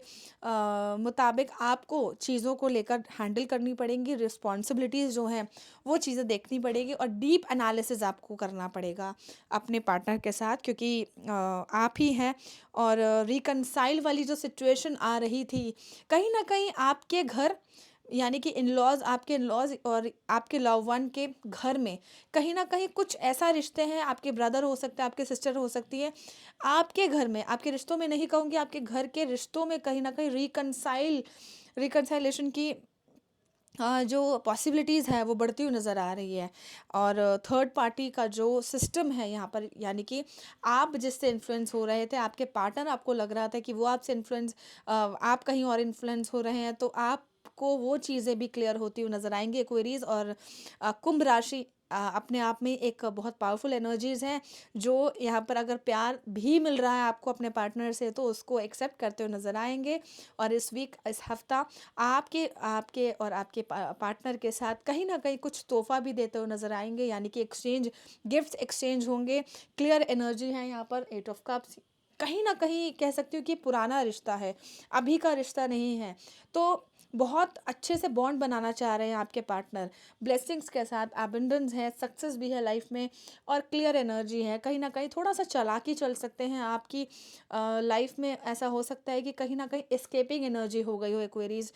मुताबिक आपको चीज़ों को लेकर हैंडल करनी पड़ेंगी, रिस्पॉन्सिबिलिटीज़ जो हैं वो चीज़ें देखनी पड़ेगी, और डीप एनालिसिस आपको करना पड़ेगा अपने पार्टनर के साथ, क्योंकि आप ही हैं। और रिकनसाइल वाली जो सिचुएशन आ रही थी, कहीं ना कहीं आपके घर यानी कि इन लॉज, आपके इन लॉज और आपके लव वन के घर में कहीं ना कहीं कुछ ऐसा रिश्ते हैं, आपके ब्रदर हो सकते हैं, आपके सिस्टर हो सकती है, आपके घर में, आपके रिश्तों में नहीं कहूँगी, आपके घर के रिश्तों में कहीं ना कहीं रिकनसाइलेशन की जो पॉसिबिलिटीज़ है वो बढ़ती हुई नज़र आ रही है। और थर्ड पार्टी का जो सिस्टम है यहाँ पर, यानी कि आप जिससे इन्फ्लुएंस हो रहे थे, आपके पार्टनर आपको लग रहा था कि वो आपसे इन्फ्लुएंस, आप कहीं और इन्फ्लुएंस हो रहे हैं, तो आप आपको वो चीज़ें भी क्लियर होती हुई नज़र आएंगी एक्वेरीज। और कुंभ राशि अपने आप में एक बहुत पावरफुल एनर्जीज हैं, जो यहाँ पर अगर प्यार भी मिल रहा है आपको अपने पार्टनर से तो उसको एक्सेप्ट करते हुए नज़र आएंगे। और इस वीक, इस हफ्ता आपके आपके और आपके पार्टनर के साथ कहीं ना कहीं कुछ तोहफा भी देते हुए नज़र आएंगे, यानी कि एक्सचेंज, गिफ्ट्स एक्सचेंज होंगे। क्लियर एनर्जी है यहाँ पर, 8 ऑफ कप्स। कहीं ना कहीं कह सकती हूँ कि पुराना रिश्ता है, अभी का रिश्ता नहीं है। तो बहुत अच्छे से बॉन्ड बनाना चाह रहे हैं आपके पार्टनर, ब्लेसिंग्स के साथ, एबंडेंस है, सक्सेस भी है लाइफ में, और क्लियर एनर्जी है। कहीं ना कहीं थोड़ा सा चालाकी चल सकते हैं आपकी लाइफ में। ऐसा हो सकता है कि कहीं ना कहीं एस्केपिंग एनर्जी हो गई हो एक्वेरीज,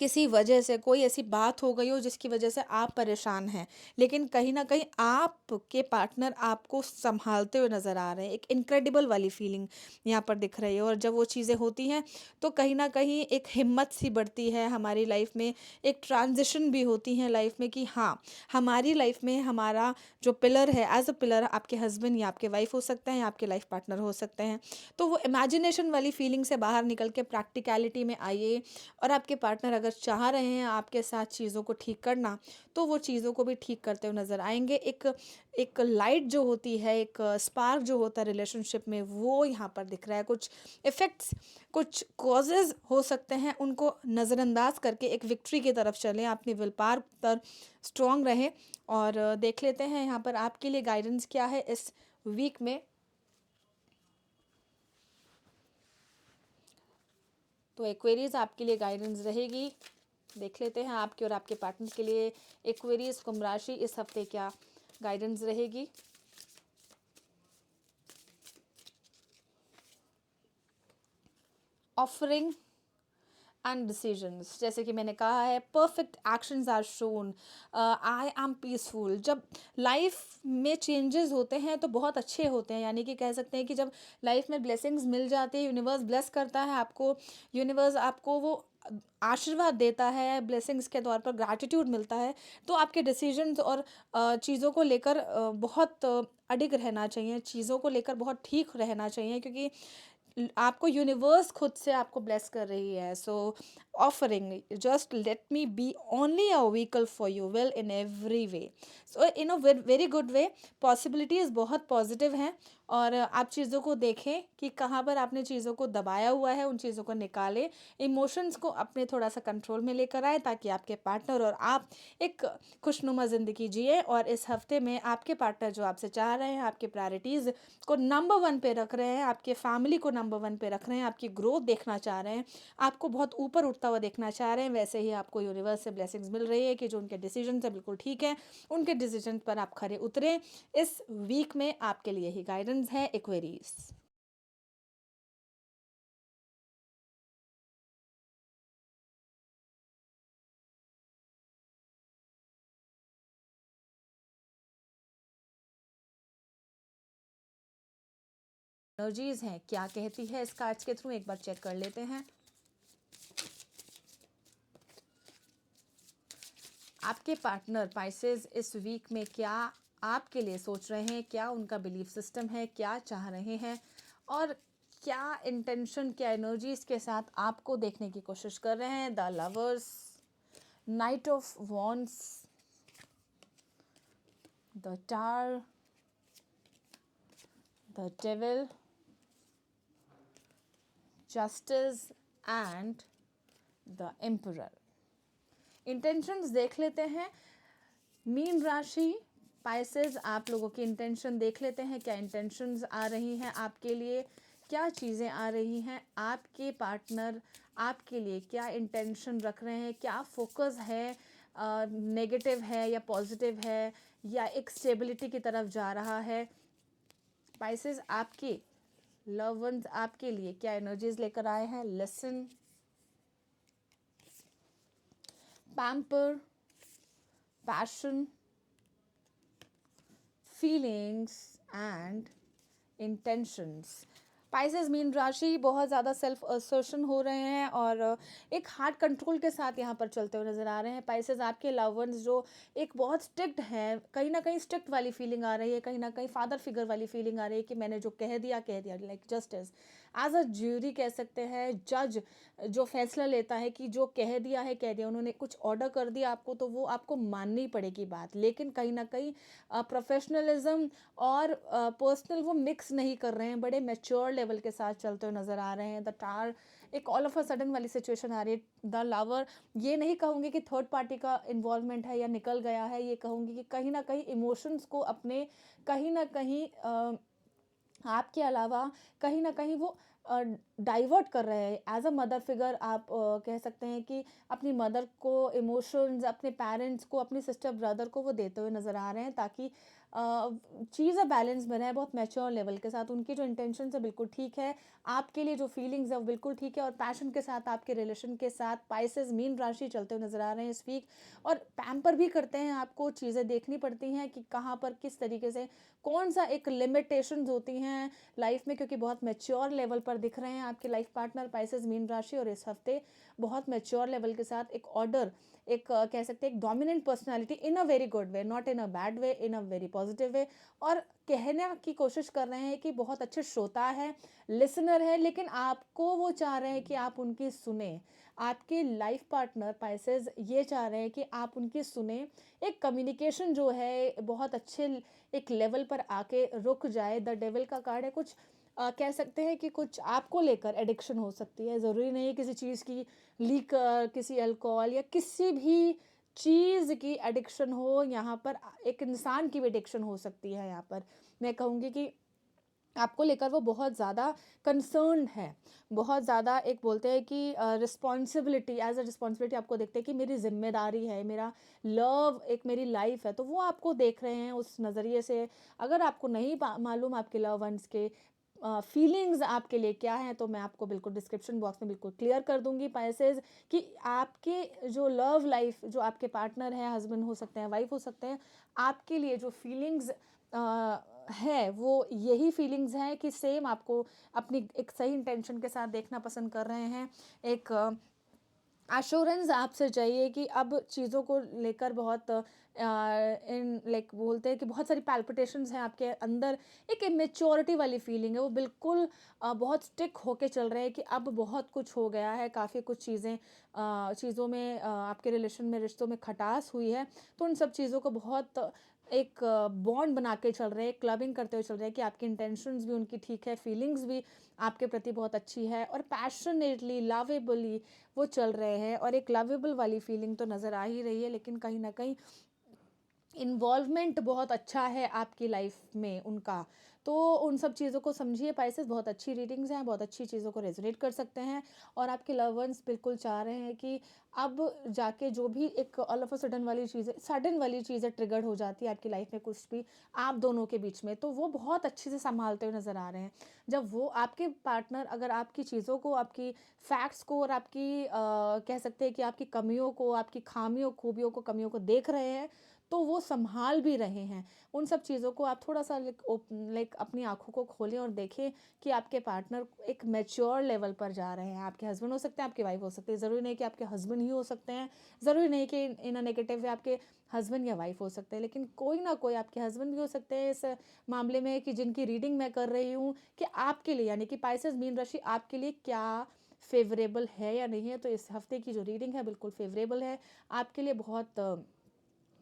किसी वजह से कोई ऐसी बात हो गई हो जिसकी वजह से आप परेशान हैं, लेकिन कहीं ना कहीं आपके पार्टनर आपको संभालते हुए नज़र आ रहे हैं। एक इनक्रेडिबल वाली फीलिंग यहाँ पर दिख रही है। और जब वो चीज़ें होती हैं तो कहीं ना कहीं एक हिम्मत सी बढ़ती है हमारी लाइफ में, एक ट्रांजिशन भी होती है लाइफ में कि हाँ, हमारी लाइफ में हमारा जो पिलर है, एज अ पिलर आपके हस्बैंड या आपके वाइफ हो सकते हैं या आपके लाइफ पार्टनर हो सकते हैं। तो वो इमेजिनेशन वाली फीलिंग से बाहर निकल के प्रैक्टिकलिटी में आइए। और आपके पार्टनर अगर चाह रहे हैं आपके साथ चीज़ों को ठीक करना, तो वो चीज़ों को भी ठीक करते हुए नज़र आएंगे। एक एक लाइट जो होती है, एक स्पार्क जो होता है रिलेशनशिप में, वो यहाँ पर दिख रहा है। कुछ इफ़ेक्ट्स, कुछ कॉजेज़ हो सकते हैं, उनको नज़रअंदाज करके एक विक्ट्री की तरफ चलें, अपनी विल पावर पर स्ट्रॉन्ग रहें। और देख लेते हैं यहाँ पर आपके लिए गाइडेंस क्या है इस वीक में। तो एक्वेरीज आपके लिए गाइडेंस रहेगी। देख लेते हैं आपके और आपके पार्टनर के लिए एक्वेरीज कुंभ राशि इस हफ्ते क्या गाइडेंस रहेगी। ऑफरिंग एंड डिसीजंस, जैसे कि मैंने कहा है, perfect actions are shown, I am peaceful. जब लाइफ में चेंजेस होते हैं तो बहुत अच्छे होते हैं, यानी कि कह सकते हैं कि जब लाइफ में ब्लेसिंग्स मिल जाती है, यूनिवर्स ब्लेस करता है आपको, यूनिवर्स आपको वो आशीर्वाद देता है, ब्लेसिंग्स के तौर पर ग्रैटिट्यूड मिलता है, तो आपके डिसीजंस और चीज़ों को लेकर बहुत अडिग रहना चाहिए, चीज़ों को लेकर बहुत ठीक रहना चाहिए, क्योंकि आपको यूनिवर्स खुद से आपको ब्लेस कर रही है। So offering, just let me be only a vehicle for you will in every way. So in a very good way, possibilities बहुत पॉजिटिव हैं। और आप चीज़ों को देखें कि कहाँ पर आपने चीज़ों को दबाया हुआ है, उन चीज़ों को निकालें, इमोशंस को अपने थोड़ा सा कंट्रोल में लेकर आए, ताकि आपके पार्टनर और आप एक खुशनुमा ज़िंदगी जिए। और इस हफ्ते में आपके पार्टनर जो आपसे चाह रहे हैं, आपके प्रायोरिटीज़ को नंबर वन पे रख रहे हैं, आपके फैमिली को नंबर वन पे रख रहे हैं, आपकी ग्रोथ देखना चाह रहे हैं, आपको बहुत ऊपर उठता हुआ देखना चाह रहे हैं, वैसे ही आपको यूनिवर्स से ब्लेसिंग्स मिल रही है कि जो उनके डिसीजन है बिल्कुल ठीक है, उनके डिसीजन पर आप खरे उतरें। इस वीक में आपके लिए ही गाइडेंस है एक्वेरीज। एनर्जीज हैं, क्या कहती है इस कार्ड्स के थ्रू, एक बार चेक कर लेते हैं। आपके पार्टनर पाइसेस इस वीक में क्या आपके लिए सोच रहे हैं, क्या उनका बिलीफ सिस्टम है, क्या चाह रहे हैं, और क्या इंटेंशन, क्या एनर्जीज के साथ आपको देखने की कोशिश कर रहे हैं। The lovers, night of wands, the tar, the devil, justice and the emperor. Intentions देख लेते हैं। मीन राशि पाइसेस, आप लोगों की इंटेंशन देख लेते हैं। क्या इंटेंशंस आ रही हैं आपके लिए, क्या चीज़ें आ रही हैं, आपके पार्टनर आपके लिए क्या इंटेंशन रख रहे हैं, क्या फोकस है, नेगेटिव है या पॉजिटिव है, या एक स्टेबिलिटी की तरफ जा रहा है। पाइसेस आपके लव वंस आपके लिए क्या एनर्जीज लेकर आए हैं। Listen, pamper, passion, feelings and intentions. Pisces mean राशि बहुत ज़्यादा सेल्फ असर्शन हो रहे हैं और एक हार्ट कंट्रोल के साथ यहाँ पर चलते हुए नज़र आ रहे हैं। पाइसेस आपके लव वंस जो एक बहुत स्ट्रिक्ट हैं, कहीं ना कहीं स्ट्रिक्ट वाली फीलिंग आ रही है, कहीं ना कहीं फादर फिगर वाली फीलिंग आ रही है कि मैंने जो कह दिया, like justice. As a jury कह सकते हैं, जज जो फैसला लेता है कि जो कह दिया है कह दिया, उन्होंने कुछ ऑर्डर कर दिया आपको तो वो आपको माननी पड़ेगी बात। लेकिन कहीं ना कहीं प्रोफेशनलिज्म और पर्सनल वो मिक्स नहीं कर रहे हैं, बड़े मैच्योर लेवल के साथ चलते हुए नजर आ रहे हैं। द टार एक ऑल ऑफ अ सडन वाली सिचुएशन आ रही है। द लवर, ये नहीं कहूँगी कि थर्ड पार्टी का इन्वॉल्वमेंट है या निकल गया है, ये कहूँगी कि कहीं ना कहीं इमोशंस को अपने कहीं ना कहीं आपके अलावा कहीं ना कहीं वो डाइवर्ट कर रहे हैं। एज अ मदर फिगर आप कह सकते हैं कि अपनी मदर को इमोशंस, अपने पेरेंट्स को, अपनी सिस्टर ब्रदर को वो देते हुए नज़र आ रहे हैं, ताकि चीज़ें बैलेंस में रहे, बहुत मैच्योर लेवल के साथ। उनकी जो इंटेंशन है बिल्कुल ठीक है, आपके लिए जो फीलिंग्स है वो बिल्कुल ठीक है, और पैशन के साथ आपके रिलेशन के साथ पाइसेस मीन राशि चलते हुए नजर आ रहे हैं इस वीक। और पैम्पर भी करते हैं, आपको चीज़ें देखनी पड़ती हैं कि कहाँ पर किस तरीके से कौन सा एक लिमिटेशंस होती हैं लाइफ में, क्योंकि बहुत मैच्योर लेवल पर दिख रहे हैं आपके लाइफ पार्टनर पाइसेस मीन राशि। और इस हफ्ते बहुत मैच्योर लेवल के साथ एक ऑर्डर, एक कह सकते हैं एक dominant personality in a very good way, not in a bad way, in a very positive way. और कहने की कोशिश कर रहे हैं कि बहुत अच्छे श्रोता है, लिसनर है, लेकिन आपको वो चाह रहे हैं कि आप उनकी सुने। आपके लाइफ पार्टनर पाइसेस ये चाह रहे हैं कि आप उनकी सुने, एक कम्युनिकेशन जो है बहुत अच्छे एक लेवल पर आके रुक जाए। द डेविल का कार्ड है, कुछ कह सकते हैं कि कुछ आपको लेकर एडिक्शन हो सकती है, ज़रूरी नहीं है किसी चीज़ की, लीकर, किसी अल्कोहल या किसी भी चीज़ की एडिक्शन हो। यहाँ पर एक इंसान की भी एडिक्शन हो सकती है। यहाँ पर मैं कहूँगी कि आपको लेकर वो बहुत ज़्यादा कंसर्न्ड है, बहुत ज़्यादा एक बोलते हैं कि रिस्पॉन्सिबिलिटी, एज अ रिस्पॉन्सिबिलिटी आपको देखते हैं कि मेरी जिम्मेदारी है, मेरा लव एक मेरी लाइफ है, तो वो आपको देख रहे हैं उस नज़रिए से। अगर आपको नहीं मालूम आपके लव वंस के फीलिंग्स आपके लिए क्या हैं, तो मैं आपको बिल्कुल डिस्क्रिप्शन बॉक्स में बिल्कुल क्लियर कर दूंगी पाइसेस, कि आपके जो लव लाइफ, जो आपके पार्टनर है, हस्बैंड हो सकते हैं, वाइफ हो सकते हैं, आपके लिए जो फीलिंग्स है वो यही फीलिंग्स हैं कि सेम आपको अपनी एक सही इंटेंशन के साथ देखना पसंद कर रहे हैं। एक एश्योरेंस आपसे चाहिए कि अब चीज़ों को लेकर बहुत इन लाइक बोलते हैं कि बहुत सारी पैल्पिटेशंस हैं आपके अंदर, एक इमेच्योरिटी वाली फीलिंग है, वो बिल्कुल बहुत स्टिक होके चल रहे हैं कि अब बहुत कुछ हो गया है, काफ़ी कुछ चीज़ें चीज़ों में आपके रिलेशन में, रिश्तों में खटास हुई है। तो उन सब चीज़ों को बहुत एक बॉन्ड बना के चल रहे हैं, क्लबिंग करते हुए चल रहे हैं कि आपकी इंटेंशंस भी उनकी ठीक है, फीलिंग्स भी आपके प्रति बहुत अच्छी है, और पैशनेटली लवेबली वो चल रहे हैं, और एक लवेबल वाली फीलिंग तो नज़र आ ही रही है। लेकिन कहीं ना कहीं इन्वॉल्वमेंट बहुत अच्छा है आपकी लाइफ में उनका। तो उन सब चीज़ों को समझिए पाइसेस, बहुत अच्छी रीडिंग्स हैं, बहुत अच्छी चीज़ों को रेजोनेट कर सकते हैं। और आपके लव वंस बिल्कुल चाह रहे हैं कि अब जाके जो भी एक ऑल ऑफ अ सडन वाली चीज़ें, सडन वाली चीज़ें ट्रिगर्ड हो जाती है आपकी लाइफ में कुछ भी आप दोनों के बीच में, तो वो बहुत अच्छे से संभालते हुए नज़र आ रहे हैं। जब वो आपके पार्टनर अगर आपकी चीज़ों को, आपकी फैक्ट्स को, और आपकी कह सकते हैं कि आपकी कमियों को, आपकी खामियों, खूबियों को, कमियों को देख रहे हैं, तो वो संभाल भी रहे हैं उन सब चीज़ों को। आप थोड़ा सा लाइक अपनी आंखों को खोलें और देखें कि आपके पार्टनर एक मैच्योर लेवल पर जा रहे हैं। आपके हस्बैंड हो सकते हैं, आपकी वाइफ हो सकती है, ज़रूरी नहीं कि आपके हस्बैंड ही हो सकते हैं, ज़रूरी नहीं कि इन अ नेगेटिव वे आपके हस्बैंड या वाइफ हो सकते हैं, लेकिन कोई ना कोई आपके हस्बैंड भी हो सकते हैं इस मामले में, कि जिनकी रीडिंग मैं कर रही हूँ कि आपके लिए, यानी कि पाइसेस मीन राशि आपके लिए क्या फेवरेबल है या नहीं है। तो इस हफ्ते की जो रीडिंग है बिल्कुल फेवरेबल है आपके लिए, बहुत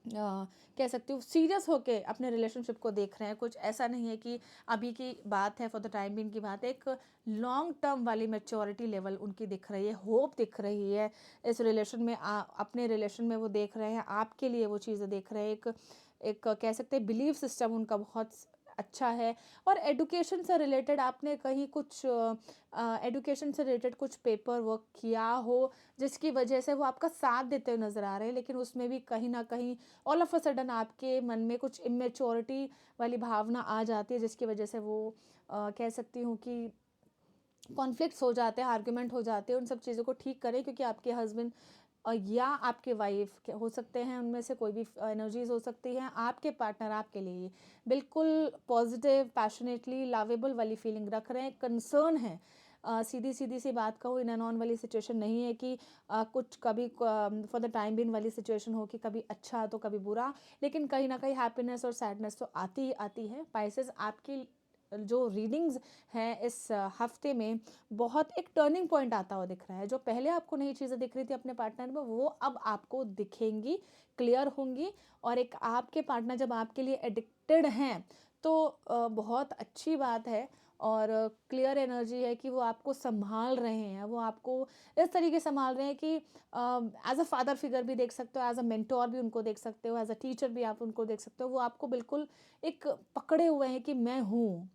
कह सकती हूँ सीरियस होके अपने रिलेशनशिप को देख रहे हैं। कुछ ऐसा नहीं है कि अभी की बात है, फॉर द टाइम बीइंग की बात है, एक लॉन्ग टर्म वाली मैच्योरिटी लेवल उनकी दिख रही है, होप दिख रही है इस रिलेशन में। अपने रिलेशन में वो देख रहे हैं, आपके लिए वो चीज़ें देख रहे हैं। एक एक कह सकते हैं बिलीव सिस्टम उनका बहुत अच्छा है। और एडुकेशन से रिलेटेड आपने कहीं कुछ एडुकेशन से रिलेटेड कुछ पेपर वर्क किया हो, जिसकी वजह से वो आपका साथ देते हुए नज़र आ रहे हैं, लेकिन उसमें भी कहीं ना कहीं ऑल ऑफ अ सडन आपके मन में कुछ इमेच्योरिटी वाली भावना आ जाती है, जिसकी वजह से वो कह सकती हूँ कि कॉन्फ्लिक्ट्स हो जाते हैं, आर्गुमेंट हो जाते हैं। उन सब चीज़ों को ठीक करें, क्योंकि आपके हस्बैंड या आपके वाइफ हो सकते हैं, उनमें से कोई भी एनर्जीज हो सकती हैं, आपके पार्टनर आपके लिए बिल्कुल पॉजिटिव, पैशनेटली लवेबल वाली फीलिंग रख रहे हैं, कंसर्न है। सीधी सीधी सी बात कहूँ, इन एंड ऑन वाली सिचुएशन नहीं है कि कुछ कभी फॉर द टाइम बिन वाली सिचुएशन हो कि कभी अच्छा तो कभी बुरा, लेकिन कहीं ना कहीं हैप्पीनेस और सैडनेस तो आती ही आती है। पाइसेस आपकी जो रीडिंग्स हैं इस हफ्ते में, बहुत एक टर्निंग पॉइंट आता हुआ दिख रहा है। जो पहले आपको नई चीज़ें दिख रही थी अपने पार्टनर में, वो अब आपको दिखेंगी, क्लियर होंगी। और एक आपके पार्टनर जब आपके लिए एडिक्टेड हैं तो बहुत अच्छी बात है। और क्लियर एनर्जी है कि वो आपको संभाल रहे हैं, वो आपको इस तरीके से संभाल रहे हैं कि एज अ फादर फिगर भी देख सकते हो, एज अ मेंटोर भी उनको देख सकते हो, एज अ टीचर भी आप उनको देख सकते हो। वो आपको बिल्कुल एक पकड़े हुए हैं कि मैं हूँ।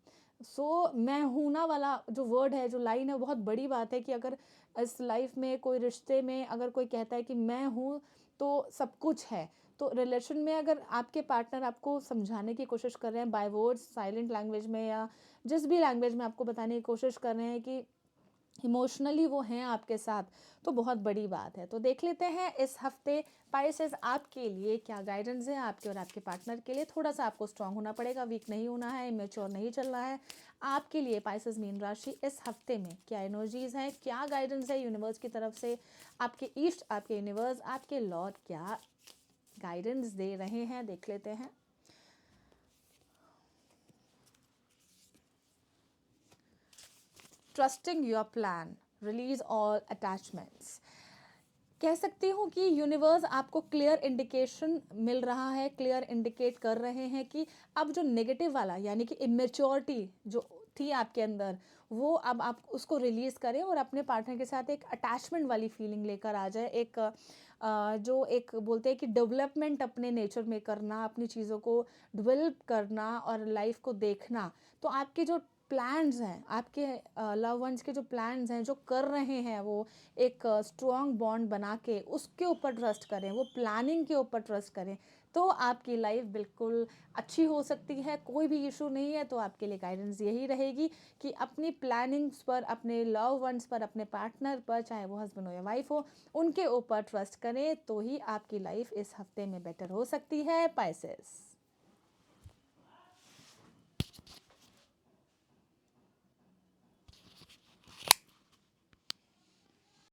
मैं हूँ ना वाला जो वर्ड है, जो लाइन है, बहुत बड़ी बात है कि अगर इस लाइफ में कोई रिश्ते में अगर कोई कहता है कि मैं हूँ तो सब कुछ है। तो रिलेशन में अगर आपके पार्टनर आपको समझाने की कोशिश कर रहे हैं बाय वर्ड्स, साइलेंट लैंग्वेज में, या जिस भी लैंग्वेज में आपको बताने की कोशिश कर रहे हैं कि इमोशनली वो हैं आपके साथ, तो बहुत बड़ी बात है। तो देख लेते हैं इस हफ्ते पाइसेस आपके लिए क्या गाइडेंस है, आपके और आपके पार्टनर के लिए। थोड़ा सा आपको स्ट्रांग होना पड़ेगा, वीक नहीं होना है, इमेच्योर नहीं चलना है। आपके लिए पाइसेस मीन राशि इस हफ्ते में क्या एनर्जीज हैं, क्या गाइडेंस है यूनिवर्स की तरफ से, आपके ईस्ट, आपके यूनिवर्स, आपके लॉर्ड क्या गाइडेंस दे रहे हैं, देख लेते हैं। Trusting your plan, release all attachments. कह सकती हूँ कि यूनिवर्स आपको क्लियर इंडिकेशन मिल रहा है, क्लियर इंडिकेट कर रहे हैं कि अब जो नेगेटिव वाला यानी कि इमेच्योरिटी जो थी आपके अंदर, वो अब आप उसको रिलीज़ करें और अपने पार्टनर के साथ एक अटैचमेंट वाली फीलिंग लेकर आ जाए। एक जो एक बोलते हैं कि डेवलपमेंट अपने नेचर में करना, अपनी चीज़ों को डेवलप करना और लाइफ को देखना। तो आपके जो प्लान्स हैं, आपके लव वंस के जो प्लान्स हैं, जो कर रहे हैं, वो एक स्ट्रॉन्ग बॉन्ड बना के उसके ऊपर ट्रस्ट करें, वो प्लानिंग के ऊपर ट्रस्ट करें, तो आपकी लाइफ बिल्कुल अच्छी हो सकती है। कोई भी इशू नहीं है। तो आपके लिए गाइडेंस यही रहेगी कि अपनी प्लानिंग्स पर, अपने लव वंस पर, अपने पार्टनर पर, चाहे वो हस्बैंड हो या वाइफ हो, उनके ऊपर ट्रस्ट करें, तो ही आपकी लाइफ इस हफ्ते में बेटर हो सकती है। पाइसेस।